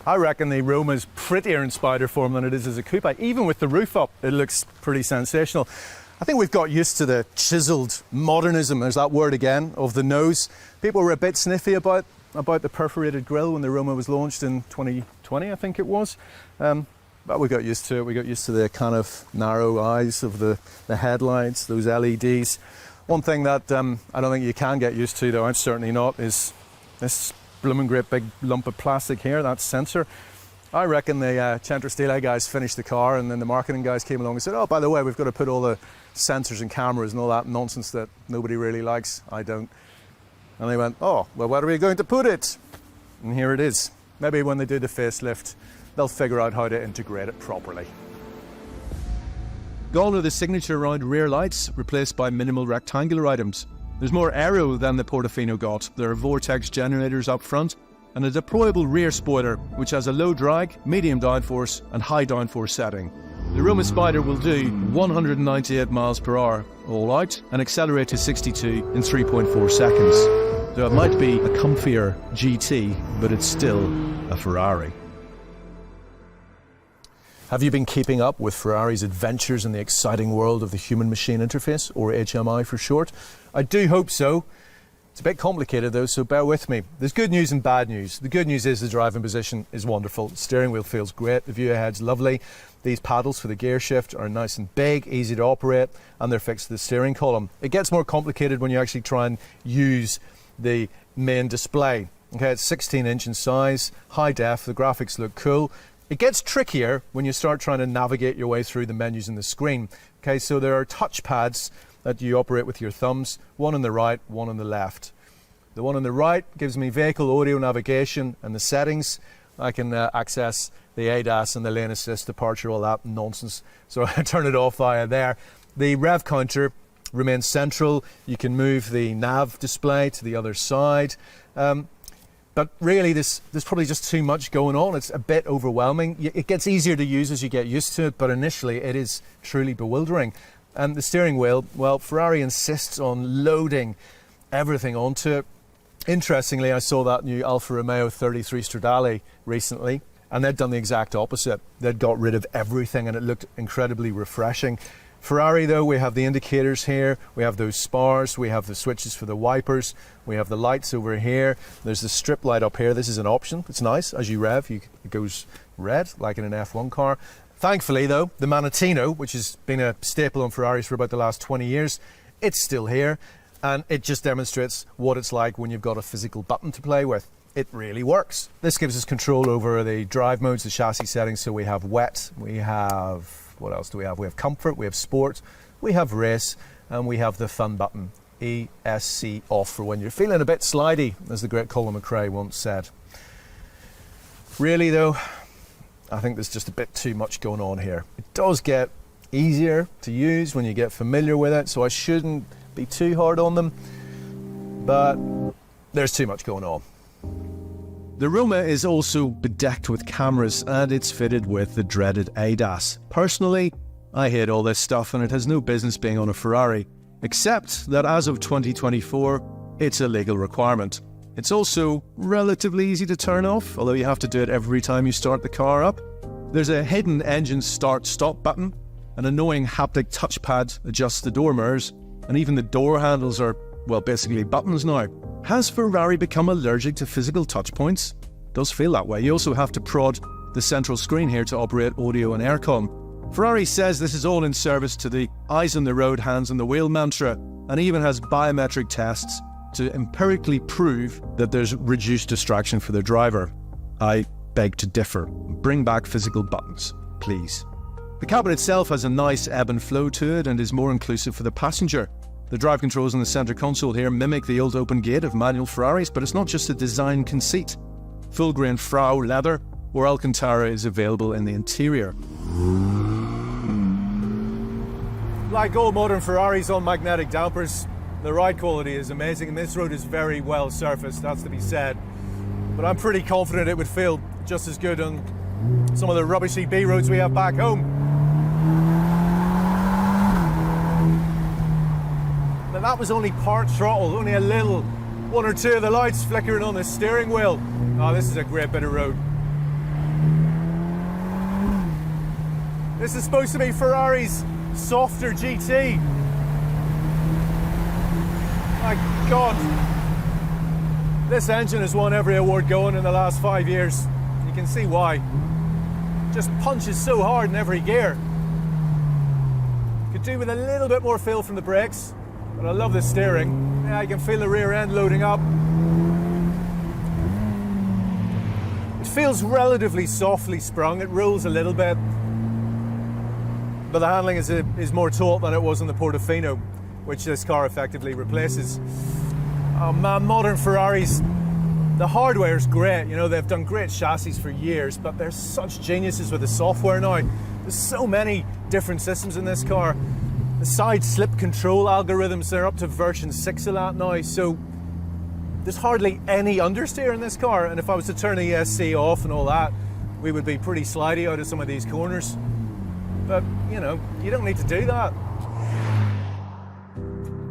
I reckon the Roma's prettier in Spider form than it is as a coupe. Even with the roof up, it looks pretty sensational. I think we've got used to the chiseled modernism, there's that word again, of the nose. People were a bit sniffy about the perforated grille when the Roma was launched in 2020, I think it was. But we got used to it. We got used to the kind of narrow eyes of the headlights, those LEDs. One thing that I don't think you can get used to, though, I'm certainly not, is this blooming great big lump of plastic here, that sensor. I reckon the Centro Stile guys finished the car, and then the marketing guys came along and said, oh, by the way, we've got to put all the sensors and cameras and all that nonsense that nobody really likes. I don't. And they went, oh, well, where are we going to put it? And here it is. Maybe when they do the facelift, they'll figure out how to integrate it properly. Gone are the signature round rear lights, replaced by minimal rectangular items. There's more aero than the Portofino got. There are vortex generators up front, and a deployable rear spoiler, which has a low drag, medium downforce and high downforce setting. The Roma Spider will do 198 miles per hour all out and accelerate to 62 in 3.4 seconds. So it might be a comfier GT, but it's still a Ferrari. Have you been keeping up with Ferrari's adventures in the exciting world of the human-machine interface, or HMI for short? I do hope so. It's a bit complicated though, so bear with me. There's good news and bad news. The good news is the driving position is wonderful. The steering wheel feels great, the view ahead's lovely. These paddles for the gear shift are nice and big, easy to operate, and they're fixed to the steering column. It gets more complicated when you actually try and use the main display. Okay, it's 16-inch in size, high def, the graphics look cool. It gets trickier when you start trying to navigate your way through the menus in the screen. Okay, so there are touch pads that you operate with your thumbs, one on the right, one on the left. The one on the right gives me vehicle audio navigation and the settings. I can access the ADAS and the lane assist, departure, all that nonsense. So I turn it off via there. The rev counter remains central. You can move the nav display to the other side. But really, there's probably just too much going on. It's a bit overwhelming. It gets easier to use as you get used to it, but initially it is truly bewildering. And the steering wheel, well, Ferrari insists on loading everything onto it. Interestingly, I saw that new Alfa Romeo 33 Stradale recently, and they'd done the exact opposite. They'd got rid of everything, and it looked incredibly refreshing. Ferrari, though, we have the indicators here, we have those spars, we have the switches for the wipers, we have the lights over here, there's the strip light up here. This is an option. It's nice. As you rev, it goes red, like in an F1 car. Thankfully, though, the Manettino, which has been a staple on Ferraris for about the last 20 years, it's still here, and it just demonstrates what it's like when you've got a physical button to play with. It really works. This gives us control over the drive modes, the chassis settings. So we have wet, we have... what else do we have? We have comfort, we have sport, we have race, and we have the fun button, ESC off, for when you're feeling a bit slidey, as the great Colin McRae once said. Really though, I think there's just a bit too much going on here. It does get easier to use when you get familiar with it, so I shouldn't be too hard on them, but there's too much going on. The Roma is also bedecked with cameras, and it's fitted with the dreaded ADAS. Personally, I hate all this stuff, and it has no business being on a Ferrari, except that as of 2024, it's a legal requirement. It's also relatively easy to turn off, although you have to do it every time you start the car up. There's a hidden engine start-stop button, an annoying haptic touchpad adjusts the door mirrors, and even the door handles are, well, basically buttons now. Has Ferrari become allergic to physical touch points? Does feel that way. You also have to prod the central screen here to operate audio and aircon. Ferrari says this is all in service to the eyes on the road, hands on the wheel mantra, and even has biometric tests to empirically prove that there's reduced distraction for the driver. I beg to differ. Bring back physical buttons, please. The cabin itself has a nice ebb and flow to it and is more inclusive for the passenger. The drive controls in the centre console here mimic the old open gate of manual Ferraris, but it's not just a design conceit. Full-grain Frau leather or Alcantara is available in the interior. Like all modern Ferraris on magnetic dampers, the ride quality is amazing, and this road is very well surfaced, that's to be said. But I'm pretty confident it would feel just as good on some of the rubbishy B roads we have back home. Now that was only part throttle, only a little, one or two of the lights flickering on the steering wheel. Oh, this is a great bit of road. This is supposed to be Ferrari's softer GT. My God. This engine has won every award going in the last 5 years. You can see why. Just punches so hard in every gear. Could do with a little bit more feel from the brakes. But I love the steering. Yeah, I can feel the rear end loading up. It feels relatively softly sprung. It rolls a little bit. But the handling is more taut than it was in the Portofino, which this car effectively replaces. Oh man, modern Ferraris, the hardware is great. You know, they've done great chassis for years, but they're such geniuses with the software now. There's so many different systems in this car. The side slip control algorithms, they're up to version 6 of that now, so there's hardly any understeer in this car, and if I was to turn the ESC off and all that, we would be pretty slidey out of some of these corners. But, you know, you don't need to do that.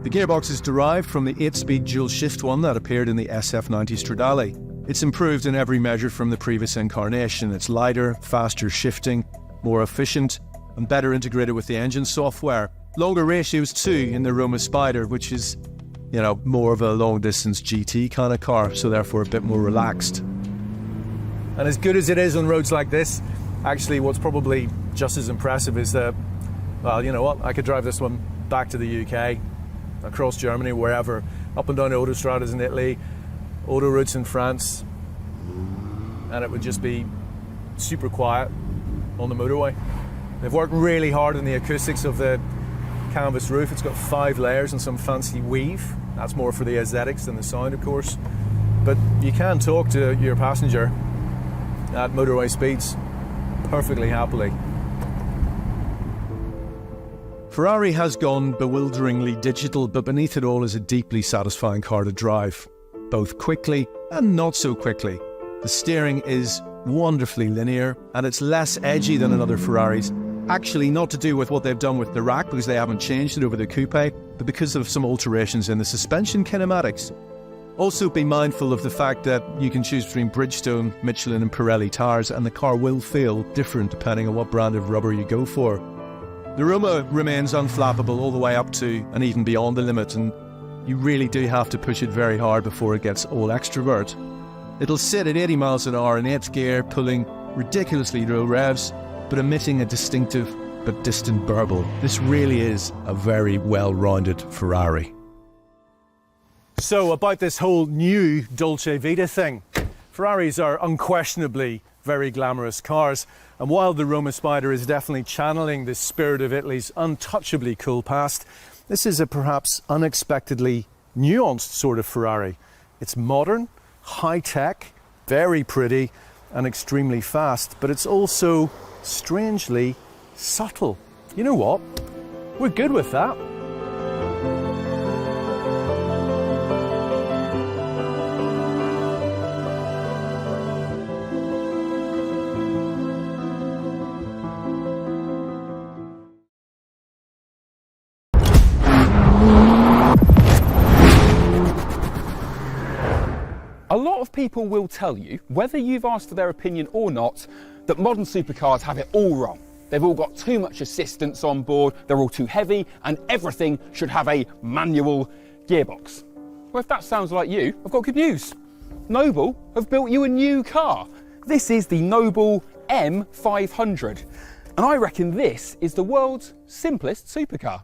The gearbox is derived from the 8-speed dual shift one that appeared in the SF90 Stradale. It's improved in every measure from the previous incarnation. It's lighter, faster shifting, more efficient, and better integrated with the engine software. Longer ratios too in the Roma Spider, which is, you know, more of a long-distance GT kind of car, so therefore a bit more relaxed. And as good as it is on roads like this, actually what's probably just as impressive is that, well, you know what, I could drive this one back to the UK, across Germany, wherever, up and down autostradas in Italy, autoroutes in France, and it would just be super quiet on the motorway. They've worked really hard on the acoustics of the canvas roof. It's got 5 layers and some fancy weave. That's more for the aesthetics than the sound, of course. But you can talk to your passenger at motorway speeds perfectly happily. Ferrari has gone bewilderingly digital, but beneath it all is a deeply satisfying car to drive, both quickly and not so quickly. The steering is wonderfully linear, and it's less edgy than in other Ferraris. Actually, not to do with what they've done with the rack, because they haven't changed it over the coupe, but because of some alterations in the suspension kinematics. Also, be mindful of the fact that you can choose between Bridgestone, Michelin and Pirelli tyres, and the car will feel different depending on what brand of rubber you go for. The Roma remains unflappable all the way up to and even beyond the limit, and you really do have to push it very hard before it gets all extrovert. It'll sit at 80 miles an hour in 8th gear, pulling ridiculously low revs, but emitting a distinctive but distant burble. This really is a very well-rounded Ferrari. So about this whole new Dolce Vita thing. Ferraris are unquestionably very glamorous cars, and while the Roma Spider is definitely channeling the spirit of Italy's untouchably cool past, this is a perhaps unexpectedly nuanced sort of Ferrari. It's modern, high-tech, very pretty and extremely fast, but it's also strangely subtle. You know what? We're good with that. A lot of people will tell you, whether you've asked for their opinion or not, that modern supercars have it all wrong. They've all got too much assistance on board, they're all too heavy, and everything should have a manual gearbox. Well, if that sounds like you, I've got good news. Noble have built you a new car. This is the Noble M500, and I reckon this is the world's simplest supercar.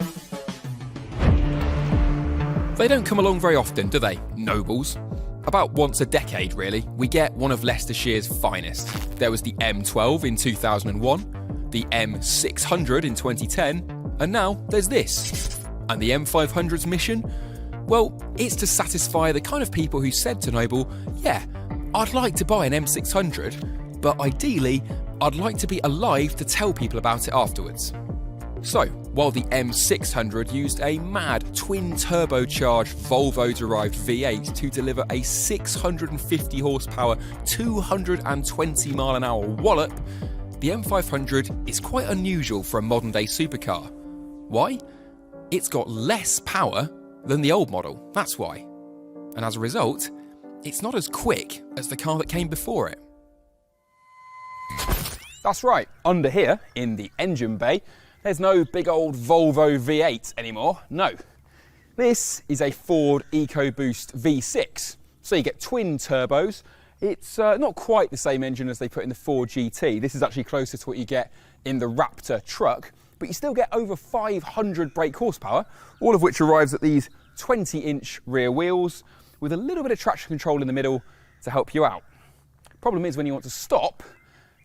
They don't come along very often, do they, Nobles? About once a decade, really, we get one of Leicestershire's finest. There was the M12 in 2001, the M600 in 2010, and now there's this. And the M500's mission? Well, it's to satisfy the kind of people who said to Noble, yeah, I'd like to buy an M600, but ideally, I'd like to be alive to tell people about it afterwards. So, while the M600 used a mad twin-turbocharged Volvo-derived V8 to deliver a 650 horsepower, 220 mile an hour wallop, the M500 is quite unusual for a modern-day supercar. Why? It's got less power than the old model, that's why. And as a result, it's not as quick as the car that came before it. That's right, under here, in the engine bay, there's no big old Volvo V8 anymore, no. This is a Ford EcoBoost V6. So you get twin turbos. It's not quite the same engine as they put in the Ford GT. This is actually closer to what you get in the Raptor truck, but you still get over 500 brake horsepower, all of which arrives at these 20-inch rear wheels with a little bit of traction control in the middle to help you out. Problem is, when you want to stop,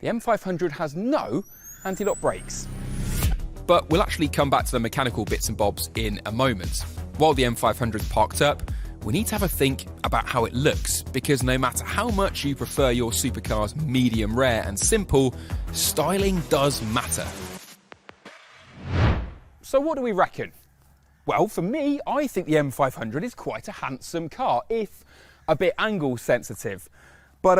the M500 has no anti-lock brakes. But we'll actually come back to the mechanical bits and bobs in a moment. While the M500's parked up, we need to have a think about how it looks, because no matter how much you prefer your supercars medium rare and simple, styling does matter. So what do we reckon? Well, for me, I think the M500 is quite a handsome car, if a bit angle sensitive. But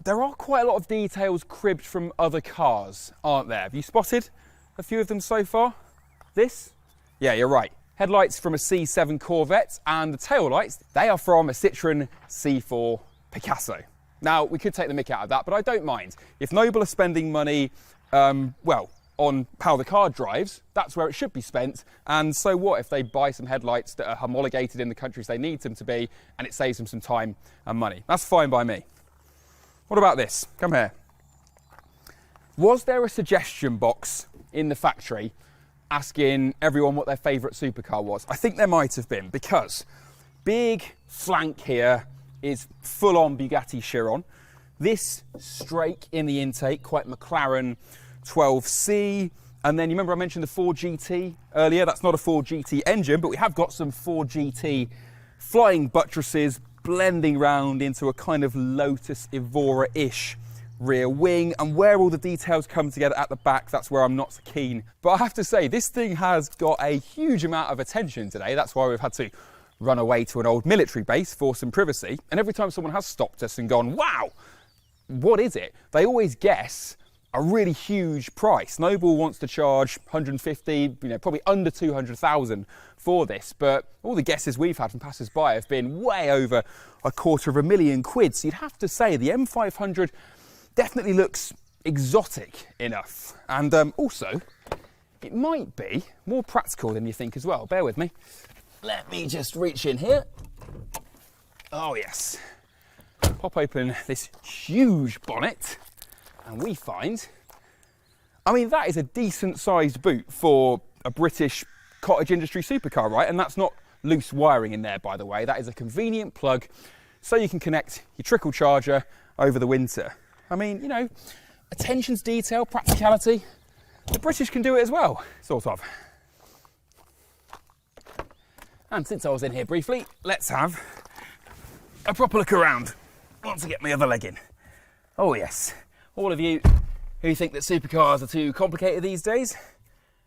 there are quite a lot of details cribbed from other cars, aren't there? Have you spotted a few of them so far? This? Yeah, you're right. Headlights from a C7 Corvette, and the taillights, they are from a Citroën C4 Picasso. Now, we could take the mick out of that, but I don't mind. If Noble are spending money, well, on how the car drives, that's where it should be spent. And so what if they buy some headlights that are homologated in the countries they need them to be, and it saves them some time and money? That's fine by me. What about this? Come here. Was there a suggestion box in the factory asking everyone what their favourite supercar was? I think there might have been, because big flank here is full-on Bugatti Chiron. This strake in the intake, quite McLaren 12C. And then you remember I mentioned the 4GT earlier? That's not a 4GT engine, but we have got some 4GT flying buttresses blending round into a kind of Lotus Evora-ish rear wing. And where all the details come together at the back, that's where I'm not so keen. But I have to say, this thing has got a huge amount of attention today. That's why we've had to run away to an old military base for some privacy. And every time someone has stopped us and gone, wow, what is it? They always guess a really huge price. Noble wants to charge 150, probably under 200,000 for this, but all the guesses we've had from passers-by have been way over £250,000 quid. So you'd have to say the M500 definitely looks exotic enough. And also, it might be more practical than you think as well. Bear with me. Let me just reach in here. Oh yes. Pop open this huge bonnet. And we find, I mean, that is a decent sized boot for a British cottage industry supercar, right? And that's not loose wiring in there, by the way. That is a convenient plug so you can connect your trickle charger over the winter. I mean, attention to detail, practicality, the British can do it as well, sort of. And since I was in here briefly, let's have a proper look around. Want to get my other leg in. Oh yes. All of you who think that supercars are too complicated these days,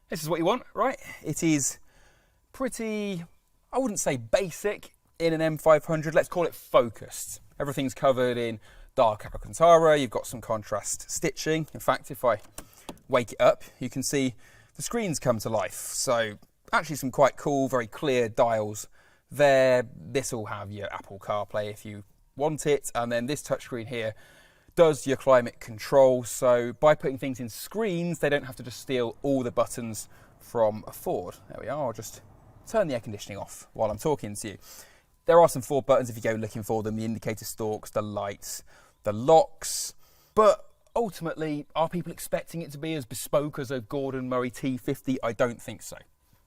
this is what you want, right? It is pretty, I wouldn't say basic in an M500, let's call it focused. Everything's covered in dark Alcantara, you've got some contrast stitching. In fact, if I wake it up, you can see the screens come to life. So actually some quite cool, very clear dials there. This will have your Apple CarPlay if you want it, and then this touchscreen here does your climate control. So by putting things in screens, they don't have to just steal all the buttons from a Ford. There we are. I'll just turn the air conditioning off while I'm talking to you. There are some Ford buttons if you go looking for them, the indicator stalks, the lights, the locks. But ultimately, are people expecting it to be as bespoke as a Gordon Murray T50? I don't think so.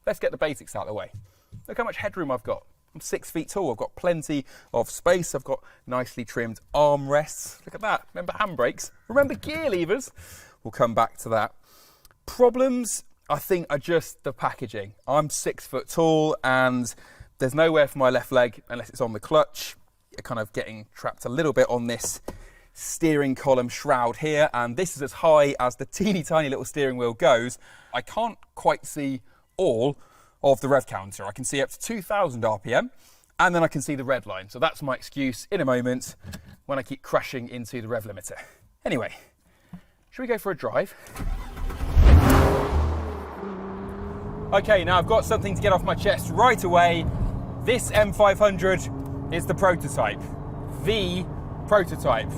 Let's get the basics out of the way. Look how much headroom I've got. I'm 6 feet tall, I've got plenty of space, I've got nicely trimmed armrests. Look at that, remember handbrakes, remember gear levers? We'll come back to that. Problems, I think, are just the packaging. I'm 6 foot tall and there's nowhere for my left leg unless it's on the clutch. You're kind of getting trapped a little bit on this steering column shroud here, and this is as high as the teeny tiny little steering wheel goes. I can't quite see all of the rev counter. I can see up to 2,000 RPM, and then I can see the red line. So that's my excuse in a moment when I keep crashing into the rev limiter. Anyway, should we go for a drive? Okay, now I've got something to get off my chest right away. This M500 is the prototype. The prototype.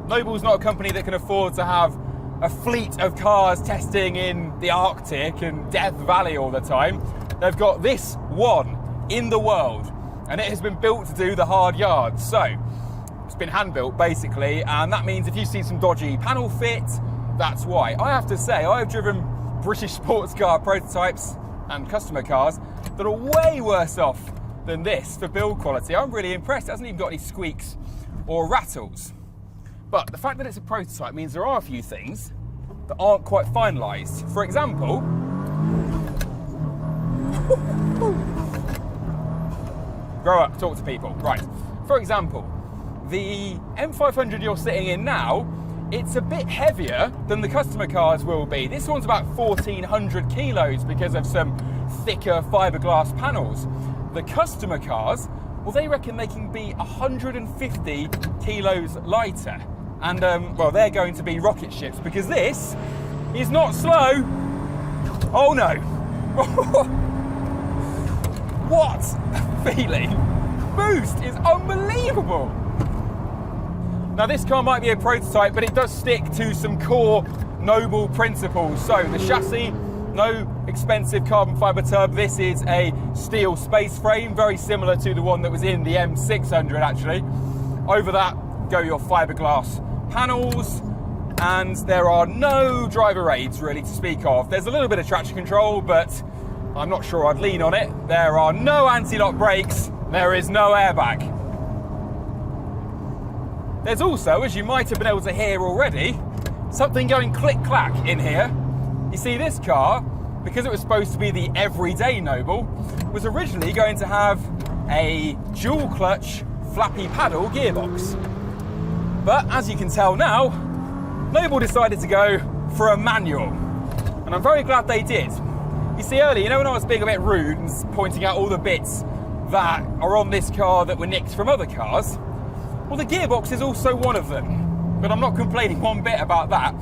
Noble's not a company that can afford to have a fleet of cars testing in the Arctic and Death Valley all the time. They've got this one in the world, and it has been built to do the hard yards. So it's been hand built basically, and that means if you see some dodgy panel fit, that's why. I have to say, I've driven British sports car prototypes and customer cars that are way worse off than this for build quality. I'm really impressed. It hasn't even got any squeaks or rattles. But the fact that it's a prototype means there are a few things that aren't quite finalised. For example, grow up, talk to people. Right. For example, the M500 you're sitting in now, it's a bit heavier than the customer cars will be. This one's about 1,400 kilos because of some thicker fiberglass panels. The customer cars, well, they reckon they can be 150 kilos lighter. And, well, they're going to be rocket ships because this is not slow. Oh no. What a feeling. Boost is unbelievable. Now this car might be a prototype, but it does stick to some core Noble principles. So the chassis, no expensive carbon fibre tub. This is a steel space frame, very similar to the one that was in the M600 actually. Over that go your fiberglass panels, and there are no driver aids really to speak of. There's a little bit of traction control, but I'm not sure I'd lean on it. There are no anti-lock brakes, there is no airbag. There's also, as you might have been able to hear already, something going click-clack in here. You see, this car, because it was supposed to be the everyday Noble, was originally going to have a dual clutch flappy paddle gearbox. But as you can tell now, Noble decided to go for a manual. And I'm very glad they did. You see, earlier, you know when I was being a bit rude and pointing out all the bits that are on this car that were nicked from other cars? Well, the gearbox is also one of them. But I'm not complaining one bit about that.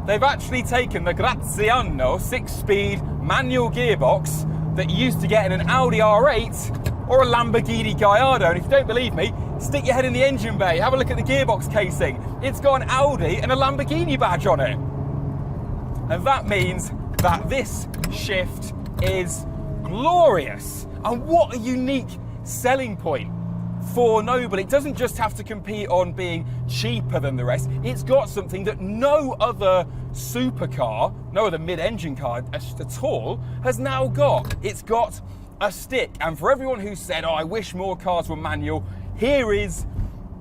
They've actually taken the Graziano 6-speed manual gearbox that you used to get in an Audi R8 or a Lamborghini Gallardo. And if you don't believe me, stick your head in the engine bay, have a look at the gearbox casing. It's got an Audi and a Lamborghini badge on it. And that means that this shift is glorious. And what a unique selling point for Noble. It doesn't just have to compete on being cheaper than the rest. It's got something that no other supercar, no other mid-engine car at all, has now got. It's got a stick. And for everyone who said, oh, I wish more cars were manual, here is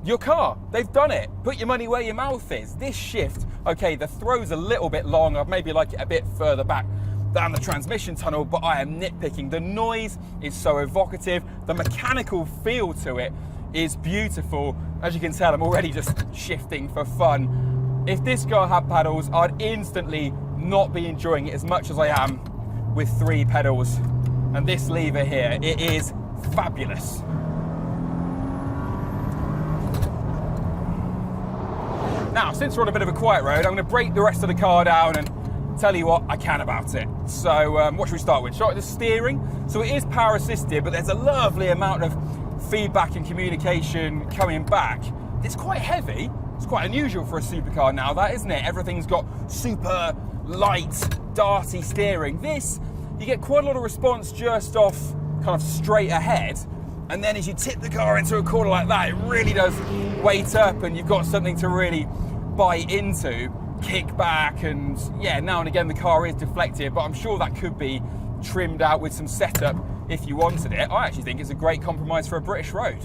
your car. They've done it. Put your money where your mouth is. This shift, okay, the throw's a little bit long. I'd maybe like it a bit further back down the transmission tunnel, but I am nitpicking. The noise is so evocative. The mechanical feel to it is beautiful. As you can tell, I'm already just shifting for fun. If this car had pedals, I'd instantly not be enjoying it as much as I am with 3 pedals. And this lever here, it is fabulous. Now, since we're on a bit of a quiet road, I'm going to break the rest of the car down and tell you what I can about it. So what should we start with? Start with the steering. So it is power assisted, but there's a lovely amount of feedback and communication coming back. It's quite heavy. It's quite unusual for a supercar now, that, isn't it? Everything's got super light, darty steering. This, you get quite a lot of response just off kind of straight ahead. And then as you tip the car into a corner like that, it really does weight up and you've got something to really bite into, kick back, and yeah, now and again the car is deflective, but I'm sure that could be trimmed out with some setup if you wanted it. I actually think it's a great compromise for a British road.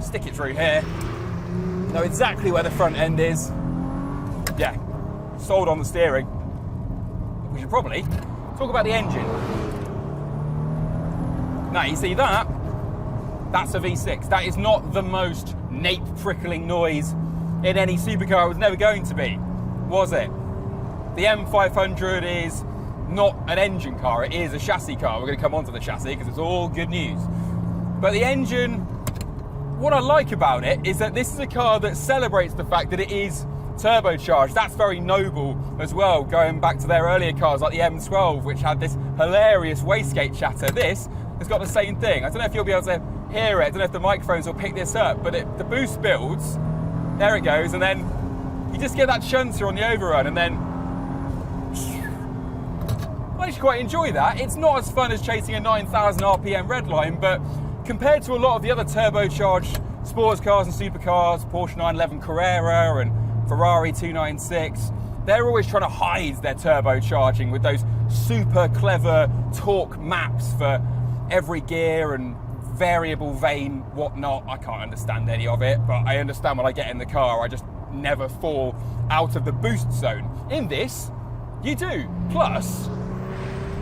Stick it through here, know exactly where the front end is. Yeah, sold on the steering. We should probably talk about the engine. Now you see that? That's a V6. That is not the most nape-prickling noise in any supercar. It was never going to be, was it? The M500 is not an engine car, it is a chassis car. We're going to come on to the chassis because it's all good news. But the engine, what I like about it is that this is a car that celebrates the fact that it is turbocharged. That's very Noble as well, going back to their earlier cars like the M12, which had this hilarious wastegate chatter. This has got the same thing. I don't know if you'll be able to hear it, I don't know if the microphones will pick this up, but the boost builds, there it goes, and then you just get that shunter on the overrun, and then I actually quite enjoy that. It's not as fun as chasing a 9,000 RPM redline, but compared to a lot of the other turbocharged sports cars and supercars, Porsche 911 Carrera and Ferrari 296, they're always trying to hide their turbocharging with those super clever torque maps for every gear and variable vane, whatnot. I can't understand any of it, but I understand when I get in the car, I just never fall out of the boost zone. In this, you do. Plus,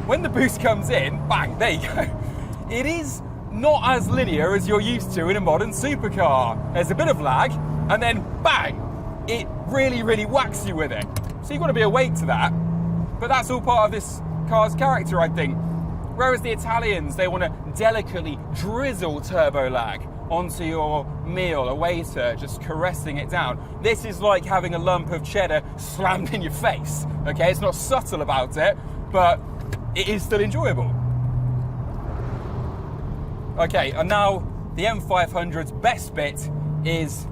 when the boost comes in, bang, there you go. It is not as linear as you're used to in a modern supercar. There's a bit of lag, and then bang, it really, really whacks you with it. So you've got to be awake to that, but that's all part of this car's character, I think. Whereas the Italians, they want to delicately drizzle turbo lag onto your meal, a waiter just caressing it down. This is like having a lump of cheddar slammed in your face, okay? It's not subtle about it, but it is still enjoyable. Okay, and now the M500's best bit is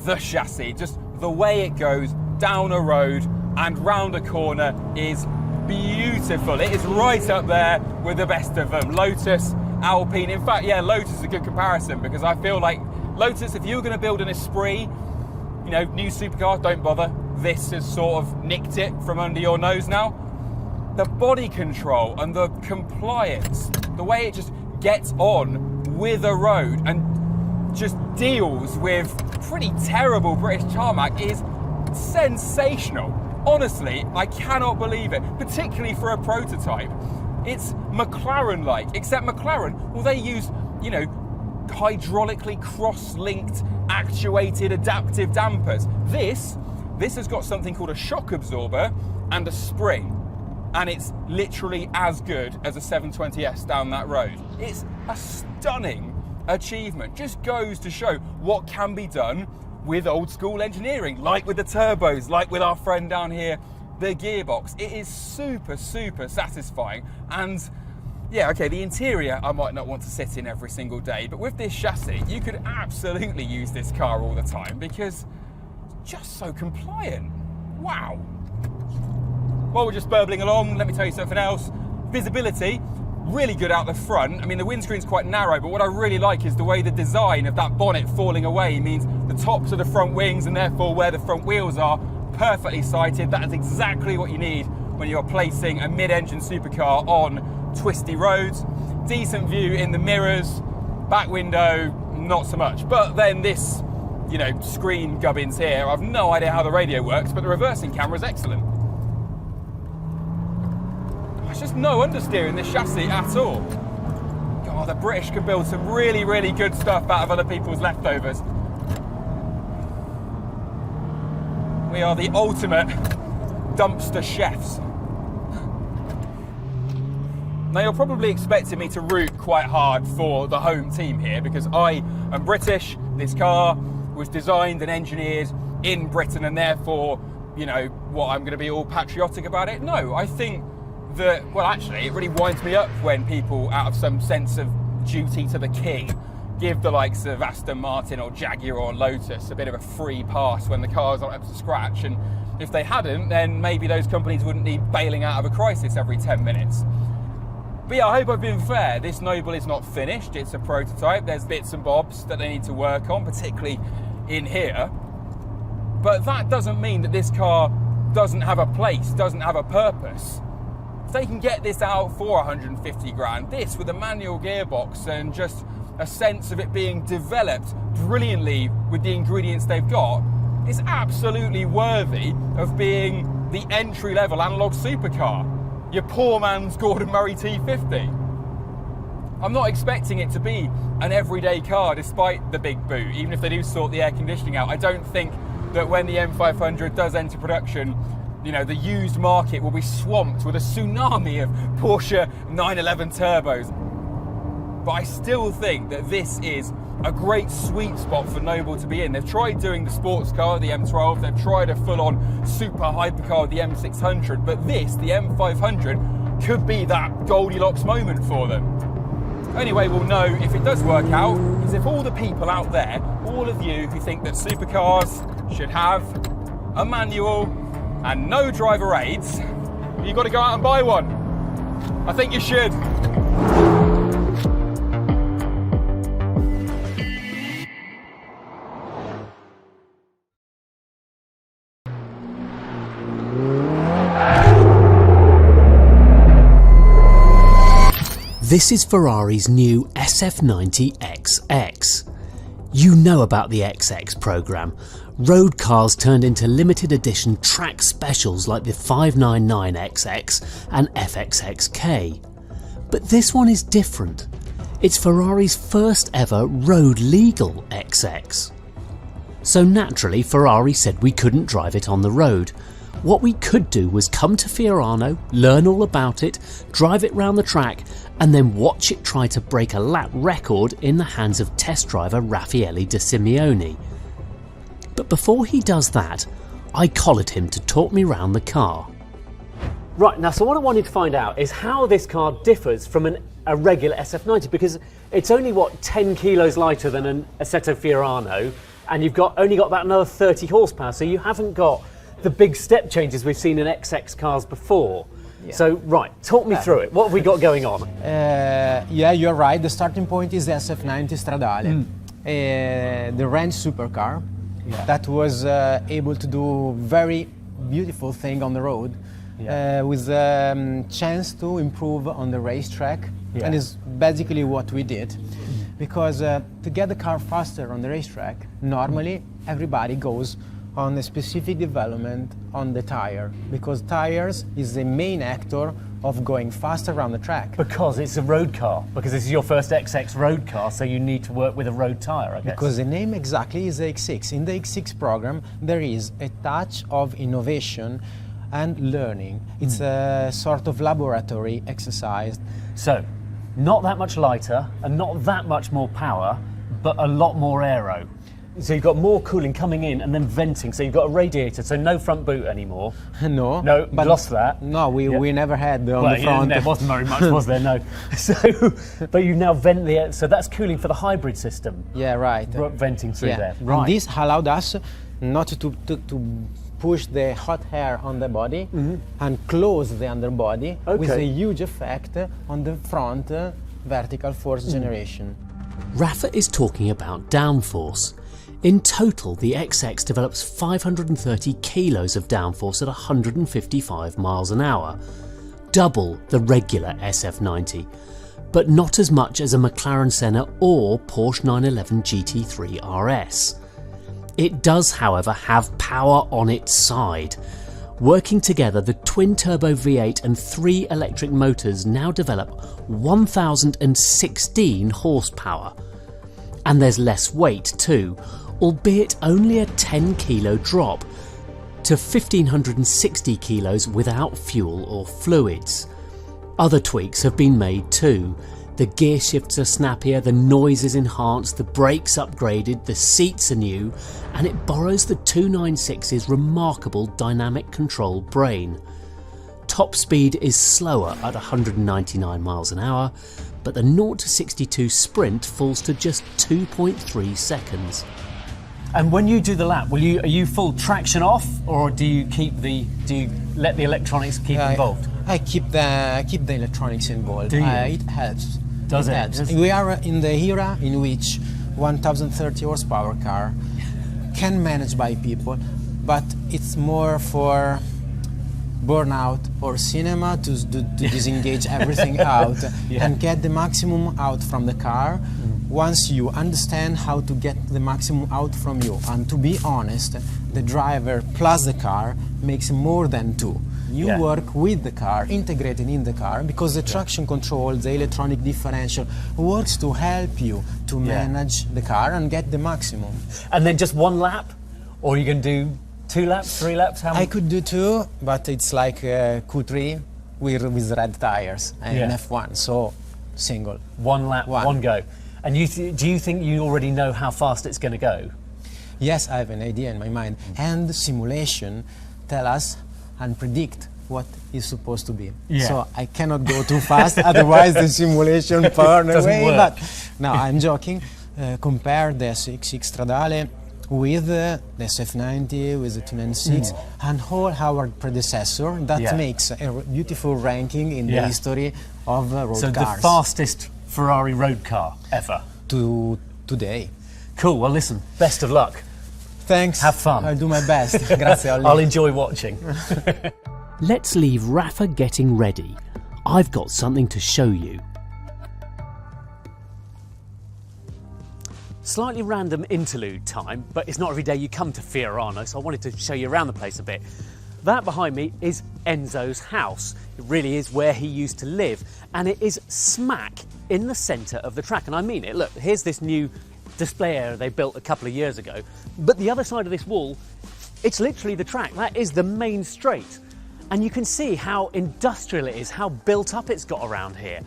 the chassis. Just the way it goes down a road and round a corner is beautiful. It is right up there with the best of them. Lotus, Alpine. In fact, yeah, Lotus is a good comparison because I feel like Lotus, if you were going to build an Esprit, you know, new supercar, don't bother. This has sort of nicked it from under your nose now. The body control and the compliance, the way it just gets on with a road, and just deals with pretty terrible British tarmac is sensational. Honestly, I cannot believe it, particularly for a prototype. It's McLaren-like, except McLaren, well, they use, you know, hydraulically cross-linked, actuated, adaptive dampers. This has got something called a shock absorber and a spring, and it's literally as good as a 720S down that road. It's a stunning achievement. Just goes to show what can be done with old school engineering, like with the turbos, like with our friend down here, the gearbox. It is super, super satisfying. And yeah, okay, the interior I might not want to sit in every single day, but with this chassis, you could absolutely use this car all the time because it's just so compliant. Wow. While we're just burbling along, let me tell you something else. Visibility, really good out the front. I mean, the windscreen's quite narrow, but what I really like is the way the design of that bonnet falling away means the tops of the front wings and therefore where the front wheels are perfectly sighted. That is exactly what you need when you're placing a mid-engine supercar on twisty roads. Decent view in the mirrors, back window, not so much. But then this, you know, screen gubbins here, I've no idea how the radio works, but the reversing camera is excellent. There's just no understeer in this chassis at all. God, the British can build some really, really good stuff out of other people's leftovers. We are the ultimate dumpster chefs. Now, you're probably expecting me to root quite hard for the home team here because I am British. This car was designed and engineered in Britain, and therefore, you know, what, I'm going to be all patriotic about it? No, I think that, well, actually, it really winds me up when people, out of some sense of duty to the king, give the likes of Aston Martin or Jaguar or Lotus a bit of a free pass when the car's not up to scratch. And if they hadn't, then maybe those companies wouldn't need bailing out of a crisis every 10 minutes. But yeah, I hope I've been fair. This Noble is not finished. It's a prototype. There's bits and bobs that they need to work on, particularly in here. But that doesn't mean that this car doesn't have a place, doesn't have a purpose. If they can get this out for 150 grand, this with a manual gearbox and just a sense of it being developed brilliantly with the ingredients they've got, is absolutely worthy of being the entry-level analog supercar. Your poor man's Gordon Murray T50. I'm not expecting it to be an everyday car despite the big boot, even if they do sort the air conditioning out. I don't think that when the M500 does enter production, you know, the used market will be swamped with a tsunami of Porsche 911 turbos. But I still think that this is a great sweet spot for Noble to be in. They've tried doing the sports car, the M12, they've tried a full-on super hypercar, the M600, but this, the M500, could be that Goldilocks moment for them. Only way we'll know if it does work out is if all the people out there, all of you who think that supercars should have a manual and no driver aids, you've got to go out and buy one. I think you should. This is Ferrari's new SF90 XX. You know about the XX programme. Road cars turned into limited edition track specials like the 599XX and FXXK. But this one is different. It's Ferrari's first ever road legal XX. So naturally, Ferrari said we couldn't drive it on the road. What we could do was come to Fiorano, learn all about it, drive it round the track, and then watch it try to break a lap record in the hands of test driver Raffaele De Simeone. But before he does that, I collared him to talk me round the car. Right, now so what I wanted to find out is how this car differs from a regular SF90, because it's only, what, 10 kilos lighter than an Assetto Fiorano, and you've only got about another 30 horsepower, so you haven't got the big step changes we've seen in XX cars before. Yeah. So, right, talk me through it. What have we got going on? Yeah, you're right. The starting point is the SF90 Stradale, the ranch supercar that was able to do very beautiful thing on the road with a chance to improve on the racetrack, and is basically what we did. because to get the car faster on the racetrack, normally everybody goes on a specific development on the tire, because tires is the main actor of going fast around the track. Because it's a road car, because this is your first XX road car, so you need to work with a road tyre, I guess. Because the name exactly is the X6. In the X6 program, there is a touch of innovation and learning. It's a sort of laboratory exercise. So, not that much lighter and not that much more power, but a lot more aero. So you've got more cooling coming in and then venting. So you've got a radiator, so no front boot anymore. No, but lost that. No, we never had on the front. There wasn't very much, was there? No. So, but you now vent the air. So that's cooling for the hybrid system. Yeah, right. Venting through there. Right. And this allowed us not to push the hot air on the body and close the underbody with a huge effect on the front vertical force generation. Rafa is talking about downforce. In total, the XX develops 530 kilos of downforce at 155 miles an hour, double the regular SF90, but not as much as a McLaren Senna or Porsche 911 GT3 RS. It does, however, have power on its side. Working together, the twin-turbo V8 and 3 electric motors now develop 1,016 horsepower. And there's less weight too, albeit only a 10 kilo drop to 1,560 kilos without fuel or fluids. Other tweaks have been made too. The gear shifts are snappier, the noise is enhanced, the brakes upgraded, the seats are new, and it borrows the 296's remarkable dynamic control brain. Top speed is slower at 199 miles an hour, but the 0 to 62 sprint falls to just 2.3 seconds. And when you do the lap, are you full traction off, or do you let the electronics keep involved? I keep the electronics involved. Do you? It helps. Does it? Helps. We are in the era in which 1,030 horsepower car can manage by people, but it's more for burnout or cinema to disengage everything out and get the maximum out from the car. Once you understand how to get the maximum out from you, and to be honest, the driver plus the car makes more than two. You work with the car, integrated in the car, because the traction control, the electronic differential works to help you to manage the car and get the maximum. And then just one lap, or you can do 2 laps, 3 laps? I could do 2, but it's like Q3 with red tires and F1, so single. 1 lap, one go. And do you think you already know how fast it's going to go? Yes, I have an idea in my mind. And the simulation tell us and predict what is supposed to be. So I cannot go too fast, otherwise the simulation burn away. Work. But no, I'm joking. Compare the X6 Stradale with the SF90, with the 296, and all our predecessor. That makes a beautiful ranking in the history of road cars. So the fastest Ferrari road car ever? Today. Cool, well listen, best of luck. Thanks. Have fun. I'll do my best. Grazie, Ollie. I'll enjoy watching. Let's leave Rafa getting ready. I've got something to show you. Slightly random interlude time, but it's not every day you come to Fiorano, so I wanted to show you around the place a bit. That behind me is Enzo's house. It really is where he used to live, and it is smack in the centre of the track, and I mean it. Look, here's this new display area they built a couple of years ago, but the other side of this wall, it's literally the track. That is the main straight, and you can see how industrial it is, how built up it's got around here.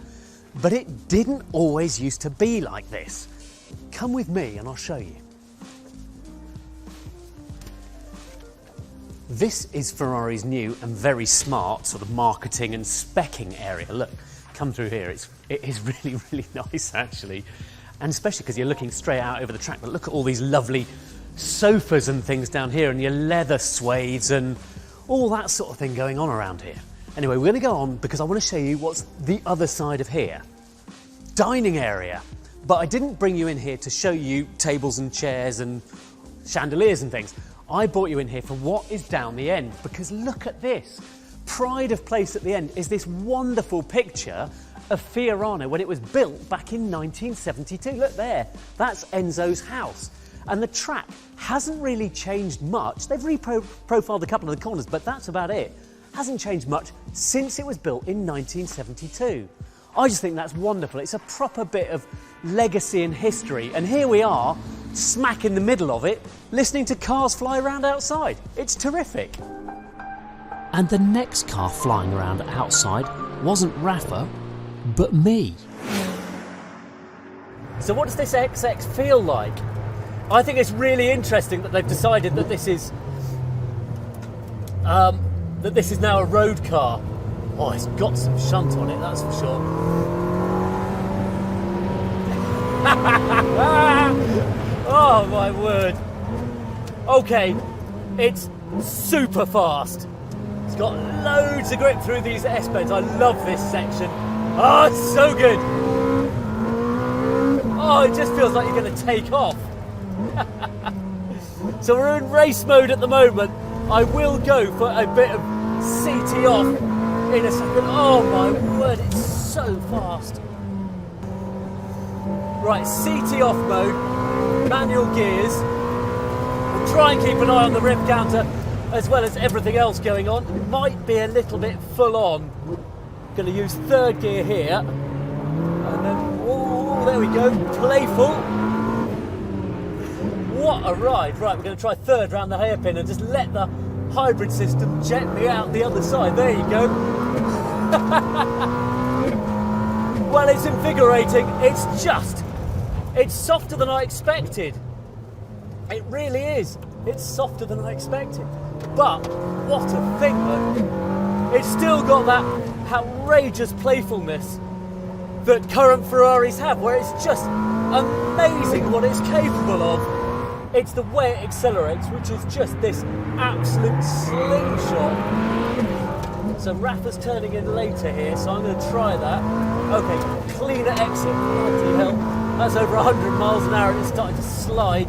But it didn't always used to be like this. Come with me and I'll show you. This is Ferrari's new and very smart sort of marketing and speccing area. Look, come through here. It is really, really nice actually. And especially because you're looking straight out over the track. But look at all these lovely sofas and things down here, and your leather suedes and all that sort of thing going on around here. Anyway, we're going to go on because I want to show you what's the other side of here. Dining area. But I didn't bring you in here to show you tables and chairs and chandeliers and things. I brought you in here for what is down the end, because look at this. Pride of place at the end is this wonderful picture of Fiorano when it was built back in 1972. Look there, that's Enzo's house. And the track hasn't really changed much. They've reprofiled a couple of the corners, but that's about it. Hasn't changed much since it was built in 1972. I just think that's wonderful. It's a proper bit of legacy and history. And here we are, smack in the middle of it, listening to cars fly around outside. It's terrific. And the next car flying around outside wasn't Rafa, but me. So what does this XX feel like? I think it's really interesting that they've decided that this is now a road car. Oh, it's got some shunt on it, that's for sure. Oh my word. Okay, it's super fast. It's got loads of grip through these S-bends. I love this section. Oh, it's so good. Oh, it just feels like you're going to take off. So we're in race mode at the moment. I will go for a bit of CT off in a second. Oh my word, it's so fast. Right, CT off mode, manual gears. We'll try and keep an eye on the rev counter as well as everything else going on. It might be a little bit full on. Going to use third gear here. And then, oh, there we go, playful. What a ride. Right, we're going to try third round the hairpin and just let the hybrid system jet me out the other side. There you go. Well, it's invigorating. It's softer than I expected. It really is. It's softer than I expected. But what a thing, though. It's still got that outrageous playfulness that current Ferraris have, where it's just amazing what it's capable of. It's the way it accelerates, which is just this absolute slingshot. So Rafa's turning in later here, so I'm going to try that. Okay, cleaner exit, bloody hell. That's over 100 miles an hour and it's starting to slide.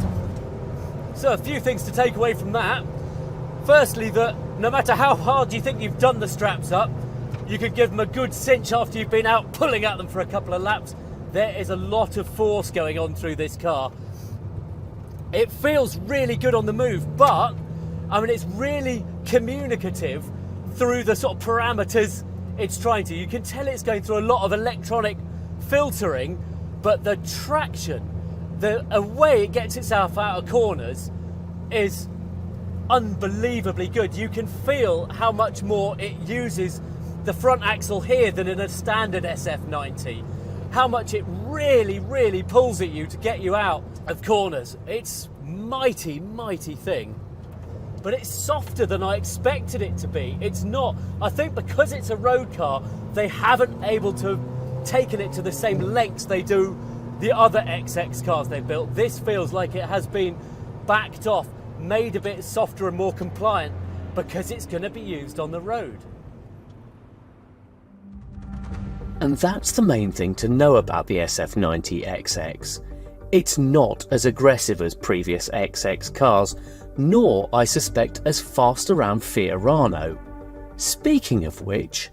So a few things to take away from that. Firstly, that no matter how hard you think you've done the straps up, you could give them a good cinch after you've been out pulling at them for a couple of laps. There is a lot of force going on through this car. It feels really good on the move, but I mean, it's really communicative through the sort of parameters it's trying to. You can tell it's going through a lot of electronic filtering, but the traction, the way it gets itself out of corners is unbelievably good. You can feel how much more it uses the front axle here than in a standard SF90. How much it really, really pulls at you to get you out of corners. It's mighty, mighty thing. But it's softer than I expected it to be. It's not. I think because it's a road car, they haven't able to taken it to the same lengths they do the other XX cars they've built. This feels like it has been backed off, made a bit softer and more compliant because it's going to be used on the road. And that's the main thing to know about the SF90 XX. It's not as aggressive as previous XX cars, nor, I suspect, as fast around Fiorano. Speaking of which...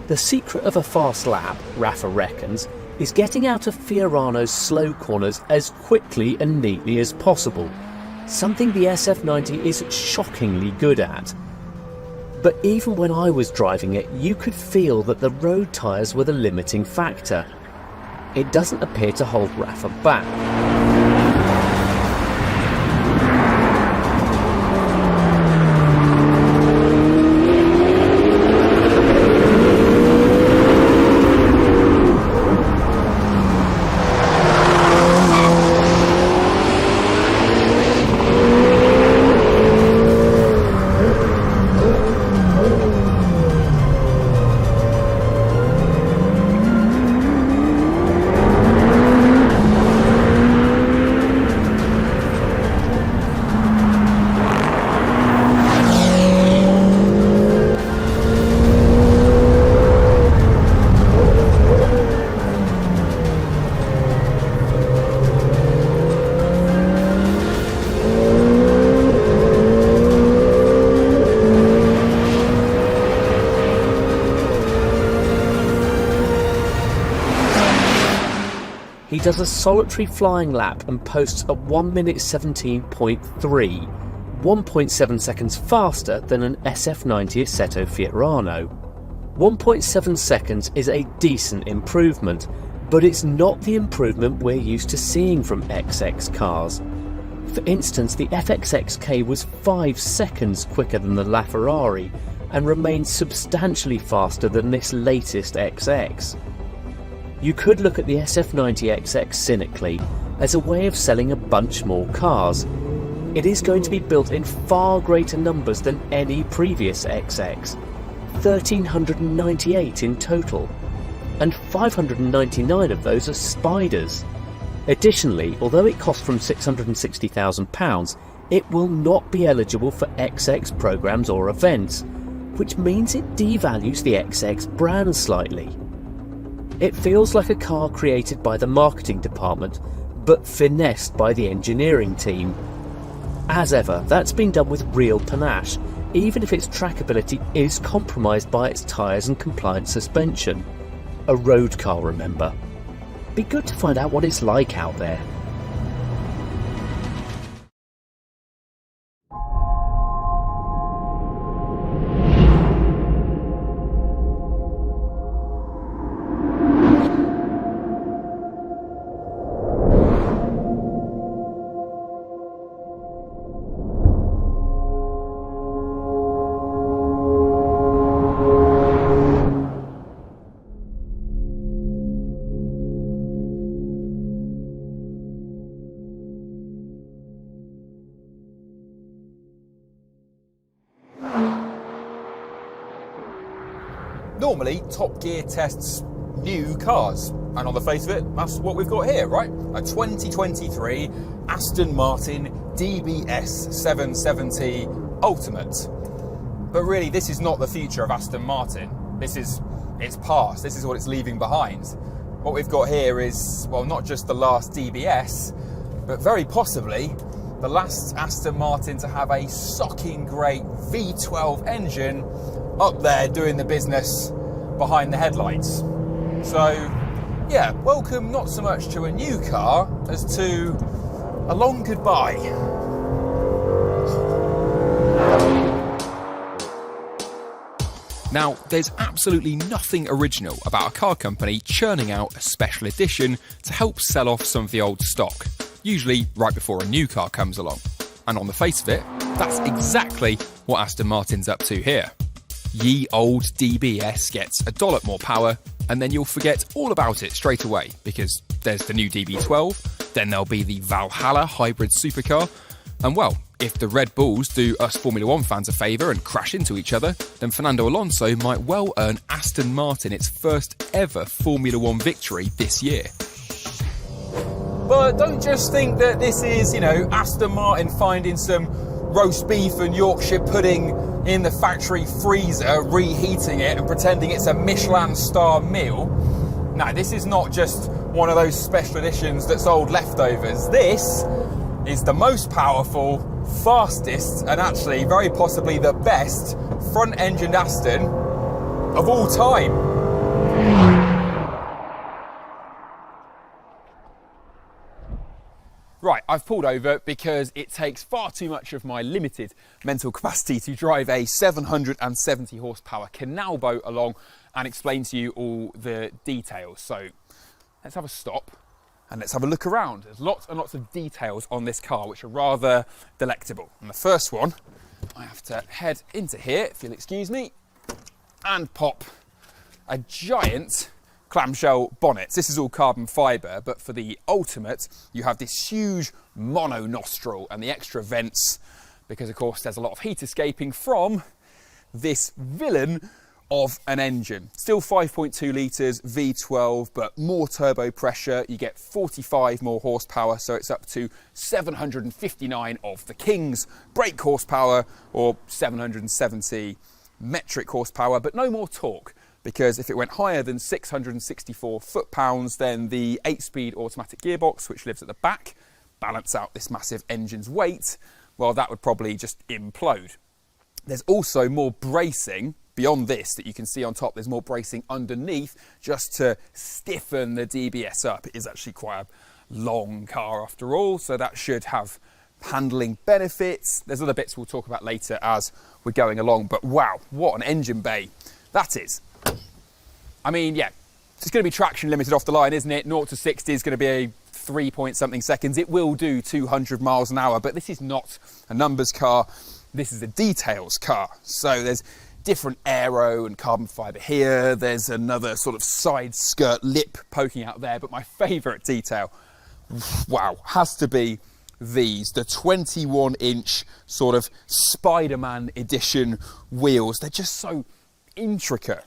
The secret of a fast lap, Rafa reckons, is getting out of Fiorano's slow corners as quickly and neatly as possible. Something the SF90 is shockingly good at. But even when I was driving it, you could feel that the road tyres were the limiting factor. It doesn't appear to hold Rafa back. does a solitary flying lap and posts a 1 minute 17.3, 1.7 seconds faster than an SF90 Assetto Fiorano. 1.7 seconds is a decent improvement, but it's not the improvement we're used to seeing from XX cars. For instance, the FXXK was 5 seconds quicker than the LaFerrari and remains substantially faster than this latest XX. You could look at the SF90 XX cynically as a way of selling a bunch more cars. It is going to be built in far greater numbers than any previous XX, 1,398 in total, and 599 of those are Spiders. Additionally, although it costs from £660,000, it will not be eligible for XX programs or events, which means it devalues the XX brand slightly. It feels like a car created by the marketing department, but finessed by the engineering team. As ever, that's been done with real panache, even if its trackability is compromised by its tyres and compliant suspension. A road car, remember. Be good to find out what it's like out there. Normally, Top Gear tests new cars, and on the face of it, that's what we've got here, right? A 2023 Aston Martin DBS 770 Ultimate. But really, this is not the future of Aston Martin. This is its past. This is what it's leaving behind. What we've got here is, well, not just the last DBS, but very possibly the last Aston Martin to have a socking great V12 engine up there doing the business behind the headlights. So yeah, welcome not so much to a new car as to a long goodbye. Now, there's absolutely nothing original about a car company churning out a special edition to help sell off some of the old stock, usually right before a new car comes along. And on the face of it, that's exactly what Aston Martin's up to here. Ye old DBS gets a dollop more power, and then you'll forget all about it straight away, because there's the new DB12, then there'll be the Valhalla hybrid supercar, and well, if the Red Bulls do us Formula 1 fans a favour and crash into each other, then Fernando Alonso might well earn Aston Martin its first ever Formula 1 victory this year. But don't just think that this is, Aston Martin finding some roast beef and Yorkshire pudding in the factory freezer, reheating it and pretending it's a Michelin star meal. No, this is not just one of those special editions that's old leftovers. This is the most powerful, fastest, and actually very possibly the best front-engined Aston of all time. Right, I've pulled over because it takes far too much of my limited mental capacity to drive a 770 horsepower canal boat along and explain to you all the details. So let's have a stop and let's have a look around. There's lots and lots of details on this car which are rather delectable. And the first one, I have to head into here, if you'll excuse me, and pop a giant clamshell bonnets. This is all carbon fibre, but for the Ultimate, you have this huge mono nostril and the extra vents, because of course there's a lot of heat escaping from this villain of an engine. Still 5.2 litres V12, but more turbo pressure. You get 45 more horsepower, so it's up to 759 of the King's brake horsepower, or 770 metric horsepower, but no more torque. Because if it went higher than 664 foot-pounds, then the 8-speed automatic gearbox, which lives at the back, balance out this massive engine's weight, well, that would probably just implode. There's also more bracing beyond this that you can see on top. There's more bracing underneath just to stiffen the DBS up. It is actually quite a long car after all, so that should have handling benefits. There's other bits we'll talk about later as we're going along, but wow, what an engine bay that is. I mean, yeah, it's going to be traction limited off the line, isn't it? 0 to 60 is going to be a 3-point-something seconds. It will do 200 miles an hour, but this is not a numbers car. This is a details car. So there's different aero and carbon fibre here. There's another sort of side skirt lip poking out there. But my favourite detail, wow, has to be these, the 21-inch sort of Spider-Man edition wheels. They're just so intricate.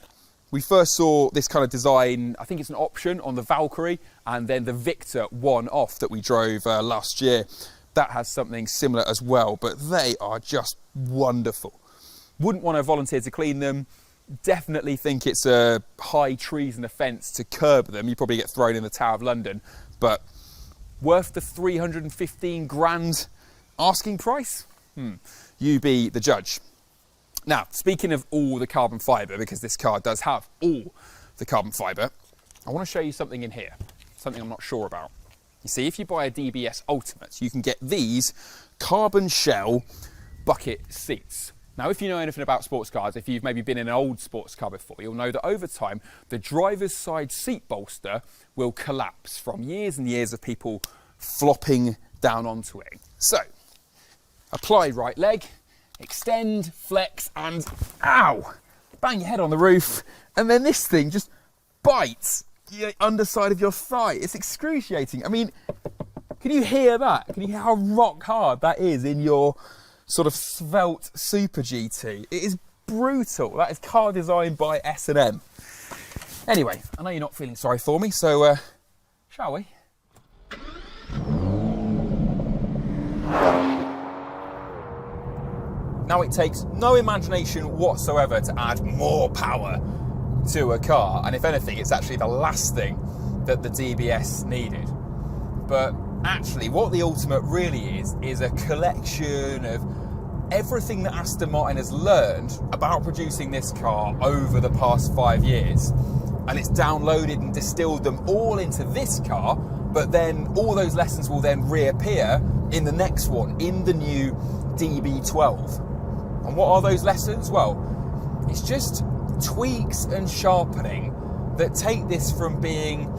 We first saw this kind of design, I think it's an option on the Valkyrie, and then the Victor one-off that we drove last year. That has something similar as well, but they are just wonderful. Wouldn't want to volunteer to clean them. Definitely think it's a high treason offence to curb them. You probably get thrown in the Tower of London, but worth the 315 grand asking price? You be the judge. Now, speaking of all the carbon fibre, because this car does have all the carbon fibre, I want to show you something in here, something I'm not sure about. You see, if you buy a DBS Ultimate, you can get these carbon shell bucket seats. Now, if you know anything about sports cars, if you've maybe been in an old sports car before, you'll know that over time, the driver's side seat bolster will collapse from years and years of people flopping down onto it. So, apply right leg, extend, flex, and ow, bang your head on the roof, and then this thing just bites the underside of your thigh. It's excruciating. I mean, can you hear that? Can you hear how rock hard that is in your sort of svelte Super GT? It is brutal. That is car designed by S&M. Anyway, I know you're not feeling sorry for me, so shall we? Now, it takes no imagination whatsoever to add more power to a car, and if anything, it's actually the last thing that the DBS needed. But actually, what the Ultimate really is a collection of everything that Aston Martin has learned about producing this car over the past 5 years. And it's downloaded and distilled them all into this car, but then all those lessons will then reappear in the next one, in the new DB12. And what are those lessons? Well, it's just tweaks and sharpening that take this from being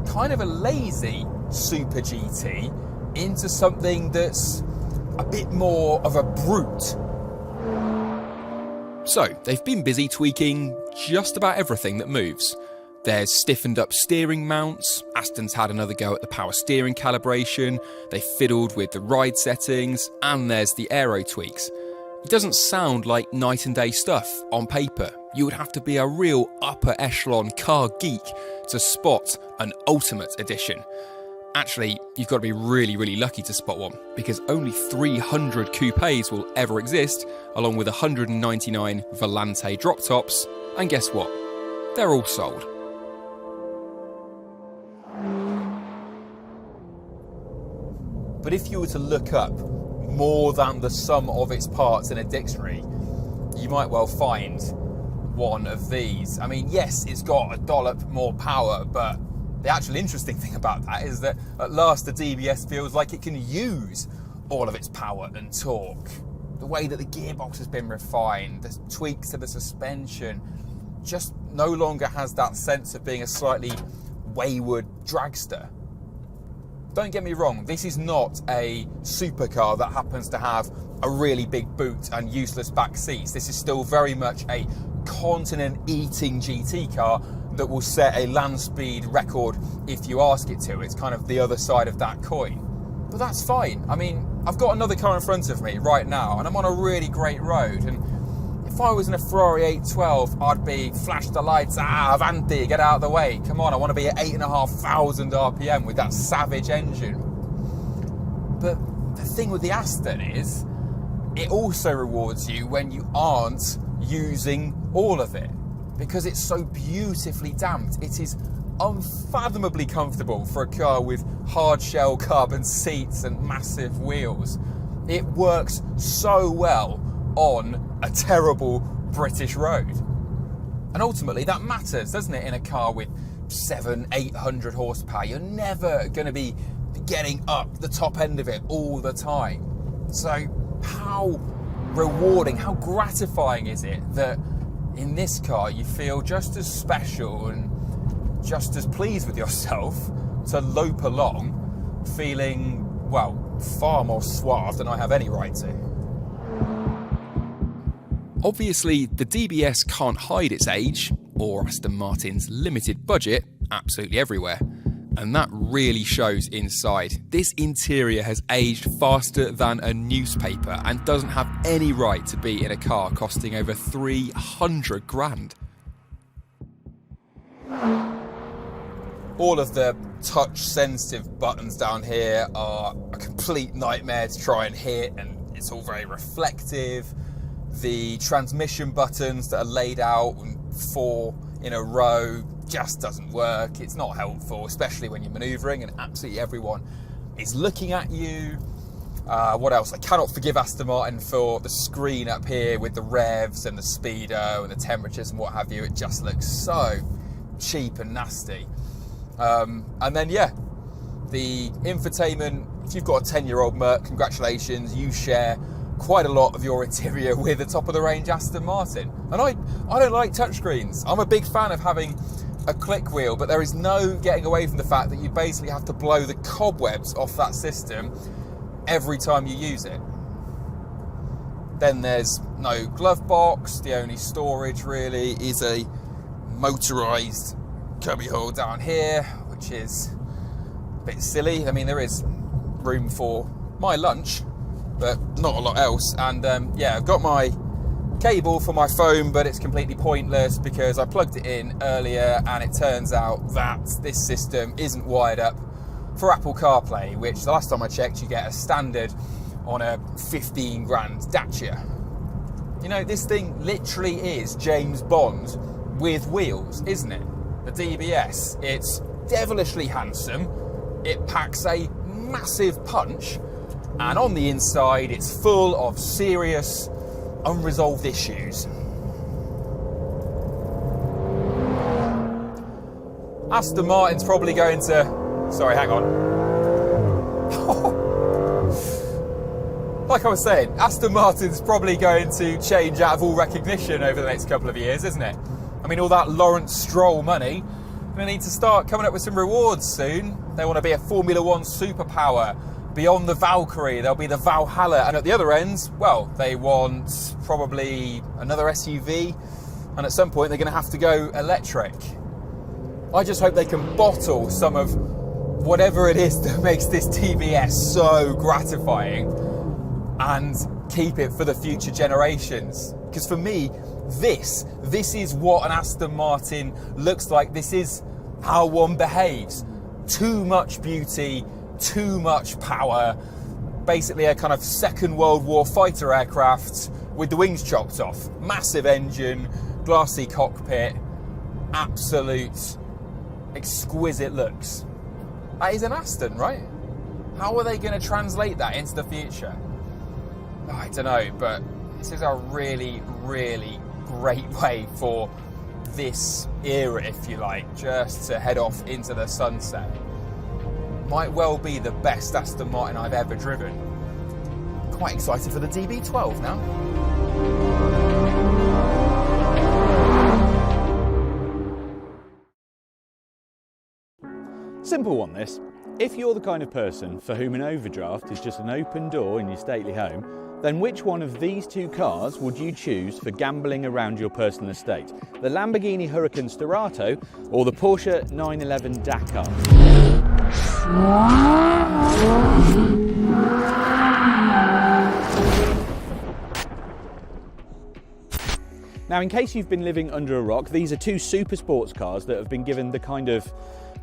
kind of a lazy Super GT into something that's a bit more of a brute. So, they've been busy tweaking just about everything that moves. There's stiffened up steering mounts, Aston's had another go at the power steering calibration, they fiddled with the ride settings, and there's the aero tweaks. It doesn't sound like night and day stuff on paper. You would have to be a real upper echelon car geek to spot an Ultimate Edition. Actually, you've got to be really, really lucky to spot one, because only 300 coupes will ever exist, along with 199 Volante drop tops, and guess what? They're all sold. But if you were to look up more than the sum of its parts in a dictionary, you might well find one of these. I mean, yes, it's got a dollop more power, but the actual interesting thing about that is that at last the DBS feels like it can use all of its power and torque. The way that the gearbox has been refined, the tweaks to the suspension, just no longer has that sense of being a slightly wayward dragster. Don't get me wrong, this is not a supercar that happens to have a really big boot and useless back seats. This is still very much a continent-eating GT car that will set a land speed record if you ask it to. It's kind of the other side of that coin. But that's fine. I mean, I've got another car in front of me right now, and I'm on a really great road. And if I was in a Ferrari 812, I'd be flash the lights, avanti, get out of the way. Come on, I want to be at 8,500 RPM with that savage engine. But the thing with the Aston is, it also rewards you when you aren't using all of it, because it's so beautifully damped. It is unfathomably comfortable for a car with hard shell carbon seats and massive wheels. It works so well on a terrible British road. And ultimately that matters, doesn't it, in a car with 700-800 horsepower. You're never going to be getting up the top end of it all the time. So how rewarding, how gratifying is it that in this car you feel just as special and just as pleased with yourself to lope along feeling, well, far more suave than I have any right to. Obviously, the DBS can't hide its age, or Aston Martin's limited budget, absolutely everywhere. And that really shows inside. This interior has aged faster than a newspaper and doesn't have any right to be in a car costing over 300 grand. All of the touch-sensitive buttons down here are a complete nightmare to try and hit, and it's all very reflective. The transmission buttons that are laid out 4 in a row just doesn't work. It's not helpful, especially when you're manoeuvring and absolutely everyone is looking at you. What else? I cannot forgive Aston Martin for the screen up here with the revs and the speedo and the temperatures and what have you. It just looks so cheap and nasty. And then, yeah, the infotainment. If you've got a 10-year-old Merc, congratulations, you share quite a lot of your interior with the top-of-the-range Aston Martin. And I don't like touchscreens. I'm a big fan of having a click wheel, but there is no getting away from the fact that you basically have to blow the cobwebs off that system every time you use it. Then there's no glove box. The only storage really is a motorised cubbyhole down here, which is a bit silly. I mean, there is room for my lunch, but not a lot else. And yeah, I've got my cable for my phone, but it's completely pointless because I plugged it in earlier and it turns out that this system isn't wired up for Apple CarPlay, which the last time I checked you get as standard on a 15 grand Dacia. You know, this thing literally is James Bond with wheels, isn't it? The DBS, it's devilishly handsome, it packs a massive punch, and on the inside it's full of serious unresolved issues. Aston Martin's probably going to... Sorry, hang on. Like I was saying, Aston Martin's probably going to change out of all recognition over the next couple of years, isn't it? I mean, all that Lawrence Stroll money, going to need to start coming up with some rewards soon. They want to be a Formula One superpower. Beyond the Valkyrie, there'll be the Valhalla, and at the other end, well, they want probably another SUV, and at some point they're going to have to go electric. I just hope they can bottle some of whatever it is that makes this DBS so gratifying and keep it for the future generations. Because for me, this is what an Aston Martin looks like. This is how one behaves. Too much beauty, too much power, basically a kind of Second World War fighter aircraft with the wings chopped off. Massive engine, glassy cockpit, absolute exquisite looks. That is an Aston, right? How are they going to translate that into the future? I don't know, but this is a really, really great way for this era, if you like, just to head off into the sunset. Might well be the best Aston Martin I've ever driven. Quite excited for the DB12 now. Simple one, this. If you're the kind of person for whom an overdraft is just an open door in your stately home, then which one of these two cars would you choose for gambling around your personal estate? The Lamborghini Huracán Sterrato or the Porsche 911 Dakar? Now, in case you've been living under a rock, these are two super sports cars that have been given the kind of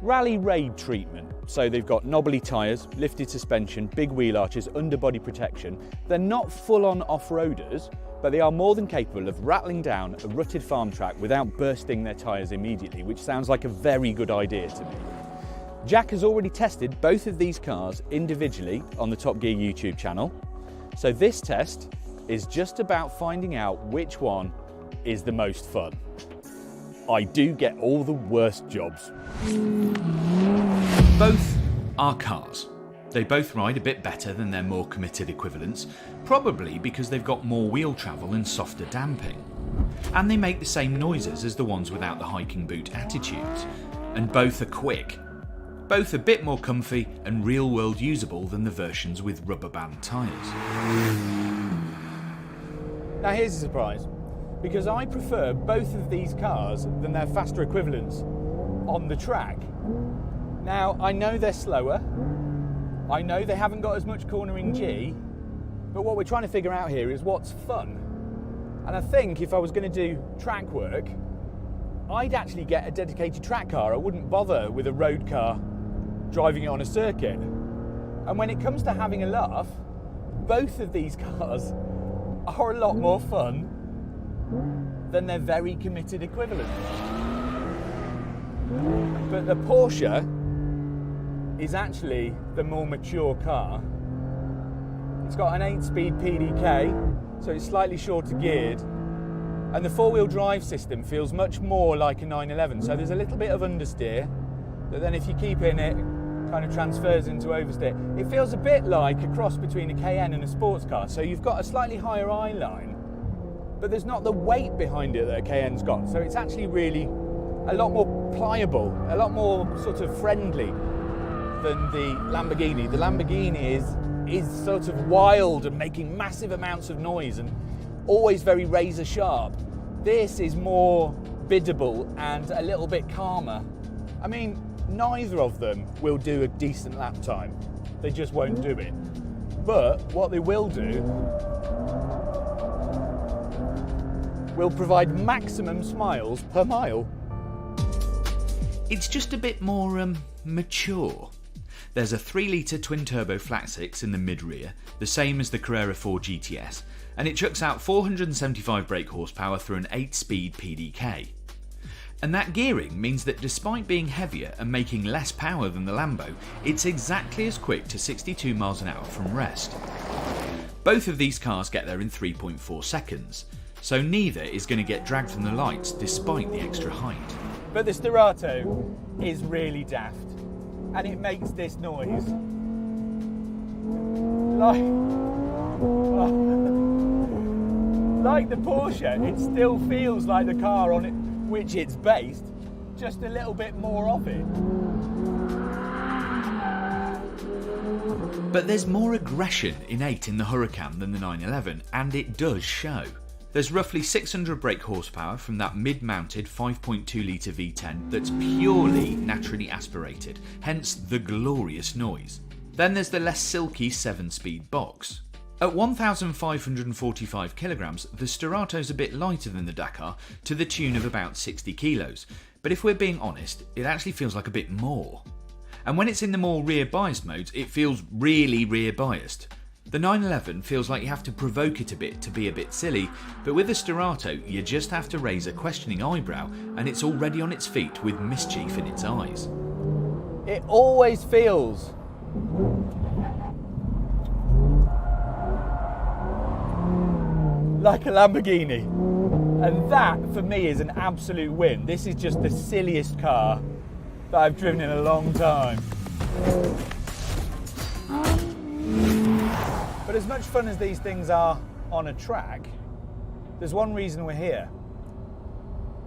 rally raid treatment. So they've got knobbly tyres, lifted suspension, big wheel arches, underbody protection. They're not full-on off-roaders, but they are more than capable of rattling down a rutted farm track without bursting their tyres immediately, which sounds like a very good idea to me. Jack has already tested both of these cars individually on the Top Gear YouTube channel. So this test is just about finding out which one is the most fun. I do get all the worst jobs. Both are cars. They both ride a bit better than their more committed equivalents, probably because they've got more wheel travel and softer damping. And they make the same noises as the ones without the hiking boot attitudes. And both are quick. Both a bit more comfy and real-world usable than the versions with rubber band tyres. Now here's a surprise, because I prefer both of these cars than their faster equivalents on the track. Now, I know they're slower, I know they haven't got as much cornering G, but what we're trying to figure out here is what's fun. And I think if I was going to do track work, I'd actually get a dedicated track car. I wouldn't bother with a road car driving it on a circuit. And when it comes to having a laugh, both of these cars are a lot more fun than their very committed equivalents. But the Porsche is actually the more mature car. It's got an 8-speed PDK, so it's slightly shorter geared, and the four-wheel drive system feels much more like a 911, so there's a little bit of understeer, but then if you keep in it, kind of transfers into oversteer. It feels a bit like a cross between a Cayenne and a sports car, so you've got a slightly higher eye line, but there's not the weight behind it that a Cayenne's got, so it's actually really a lot more pliable, a lot more sort of friendly than the Lamborghini. The Lamborghini is sort of wild and making massive amounts of noise and always very razor sharp. This is more biddable and a little bit calmer. I mean, neither of them will do a decent lap time. They just won't do it. But what they will do will provide maximum smiles per mile. It's just a bit more mature. There's a 3-litre twin-turbo flat six in the mid-rear, the same as the Carrera 4 GTS, and it chucks out 475 brake horsepower through an 8-speed PDK. And that gearing means that despite being heavier and making less power than the Lambo, it's exactly as quick to 62 miles an hour from rest. Both of these cars get there in 3.4 seconds, so neither is going to get dragged from the lights despite the extra height. But the Sterrato is really daft, and it makes this noise like the Porsche. It still feels like the car on it which it's based, just a little bit more of it. But there's more aggression innate in the Huracán than the 911, and it does show. There's roughly 600 brake horsepower from that mid-mounted 5.2 litre V10 that's purely naturally aspirated, hence the glorious noise. Then there's the less silky 7-speed box. At 1,545 kilograms, the Sterrato's a bit lighter than the Dakar, to the tune of about 60 kilos, but if we're being honest, it actually feels like a bit more. And when it's in the more rear-biased modes, it feels really rear-biased. The 911 feels like you have to provoke it a bit to be a bit silly, but with the Sterrato, you just have to raise a questioning eyebrow, and it's already on its feet with mischief in its eyes. It always feels like a Lamborghini, and that for me is an absolute win. This is just the silliest car that I've driven in a long time. But as much fun as these things are on a track, there's one reason we're here,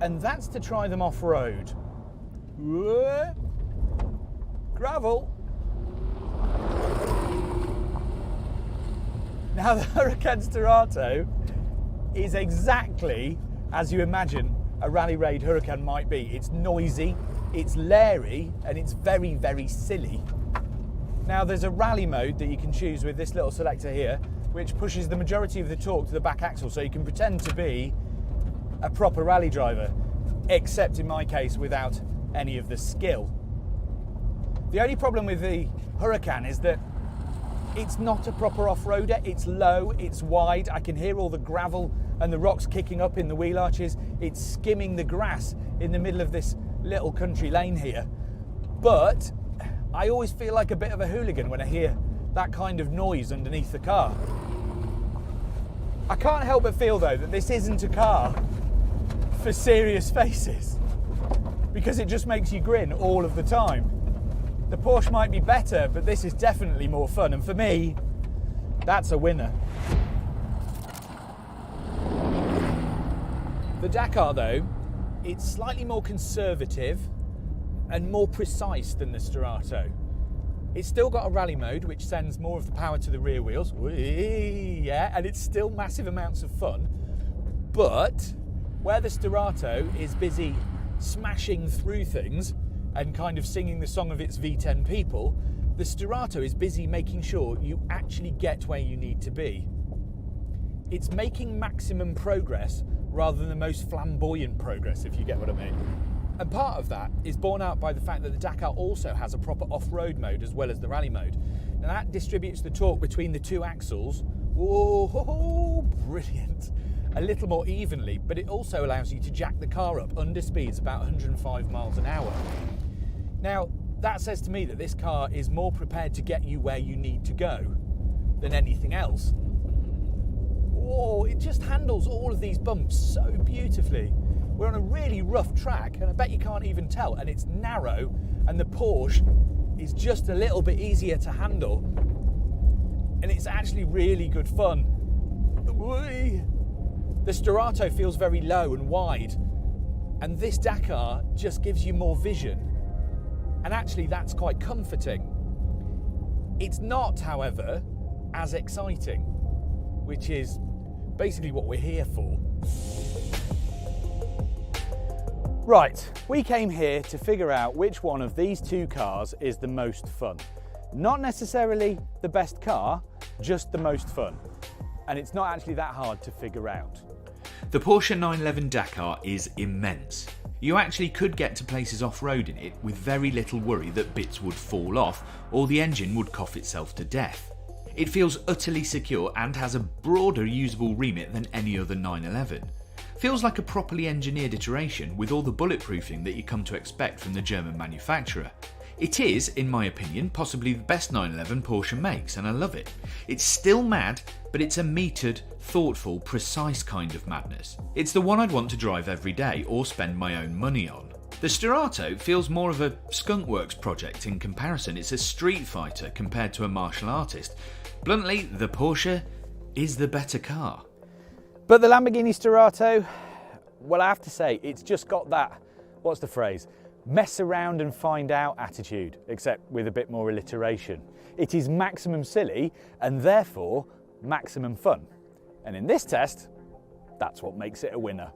and that's to try them off-road. Gravel. Now the Huracán Sterrato is exactly as you imagine a rally raid Huracán might be. It's noisy, it's leery, and it's very, very silly. Now there's a rally mode that you can choose with this little selector here, which pushes the majority of the torque to the back axle, so you can pretend to be a proper rally driver, except in my case without any of the skill. The only problem with the Huracán is that it's not a proper off-roader. It's low, it's wide, I can hear all the gravel and the rocks kicking up in the wheel arches. It's skimming the grass in the middle of this little country lane here. But I always feel like a bit of a hooligan when I hear that kind of noise underneath the car. I can't help but feel though that this isn't a car for serious faces, because it just makes you grin all of the time. The Porsche might be better, but this is definitely more fun, and for me, that's a winner. The Dakar though, it's slightly more conservative and more precise than the Sterrato. It's still got a rally mode which sends more of the power to the rear wheels, yeah, and it's still massive amounts of fun, but where the Sterrato is busy smashing through things and kind of singing the song of its V10 people, the Sterrato is busy making sure you actually get where you need to be. It's making maximum progress rather than the most flamboyant progress, if you get what I mean. And part of that is borne out by the fact that the Dakar also has a proper off-road mode as well as the rally mode. And that distributes the torque between the two axles, whoa, brilliant, a little more evenly, but it also allows you to jack the car up under speeds about 105 miles an hour. Now, that says to me that this car is more prepared to get you where you need to go than anything else. Whoa, it just handles all of these bumps so beautifully. We're on a really rough track, and I bet you can't even tell, and it's narrow, and the Porsche is just a little bit easier to handle, and it's actually really good fun. The Sterrato feels very low and wide, and this Dakar just gives you more vision, and actually that's quite comforting. It's not, however, as exciting, which is basically what we're here for. Right, we came here to figure out which one of these two cars is the most fun. Not necessarily the best car, just the most fun. And it's not actually that hard to figure out. The Porsche 911 Dakar is immense. You actually could get to places off-road in it with very little worry that bits would fall off or the engine would cough itself to death. It feels utterly secure and has a broader usable remit than any other 911. Feels like a properly engineered iteration with all the bulletproofing that you come to expect from the German manufacturer. It is, in my opinion, possibly the best 911 Porsche makes, and I love it. It's still mad, but it's a metered, thoughtful, precise kind of madness. It's the one I'd want to drive every day or spend my own money on. The Sterrato feels more of a skunkworks project in comparison. It's a street fighter compared to a martial artist. Bluntly, the Porsche is the better car. But the Lamborghini Sterrato, well, I have to say, it's just got that, what's the phrase, mess around and find out attitude, except with a bit more alliteration. It is maximum silly and therefore maximum fun. And in this test, that's what makes it a winner.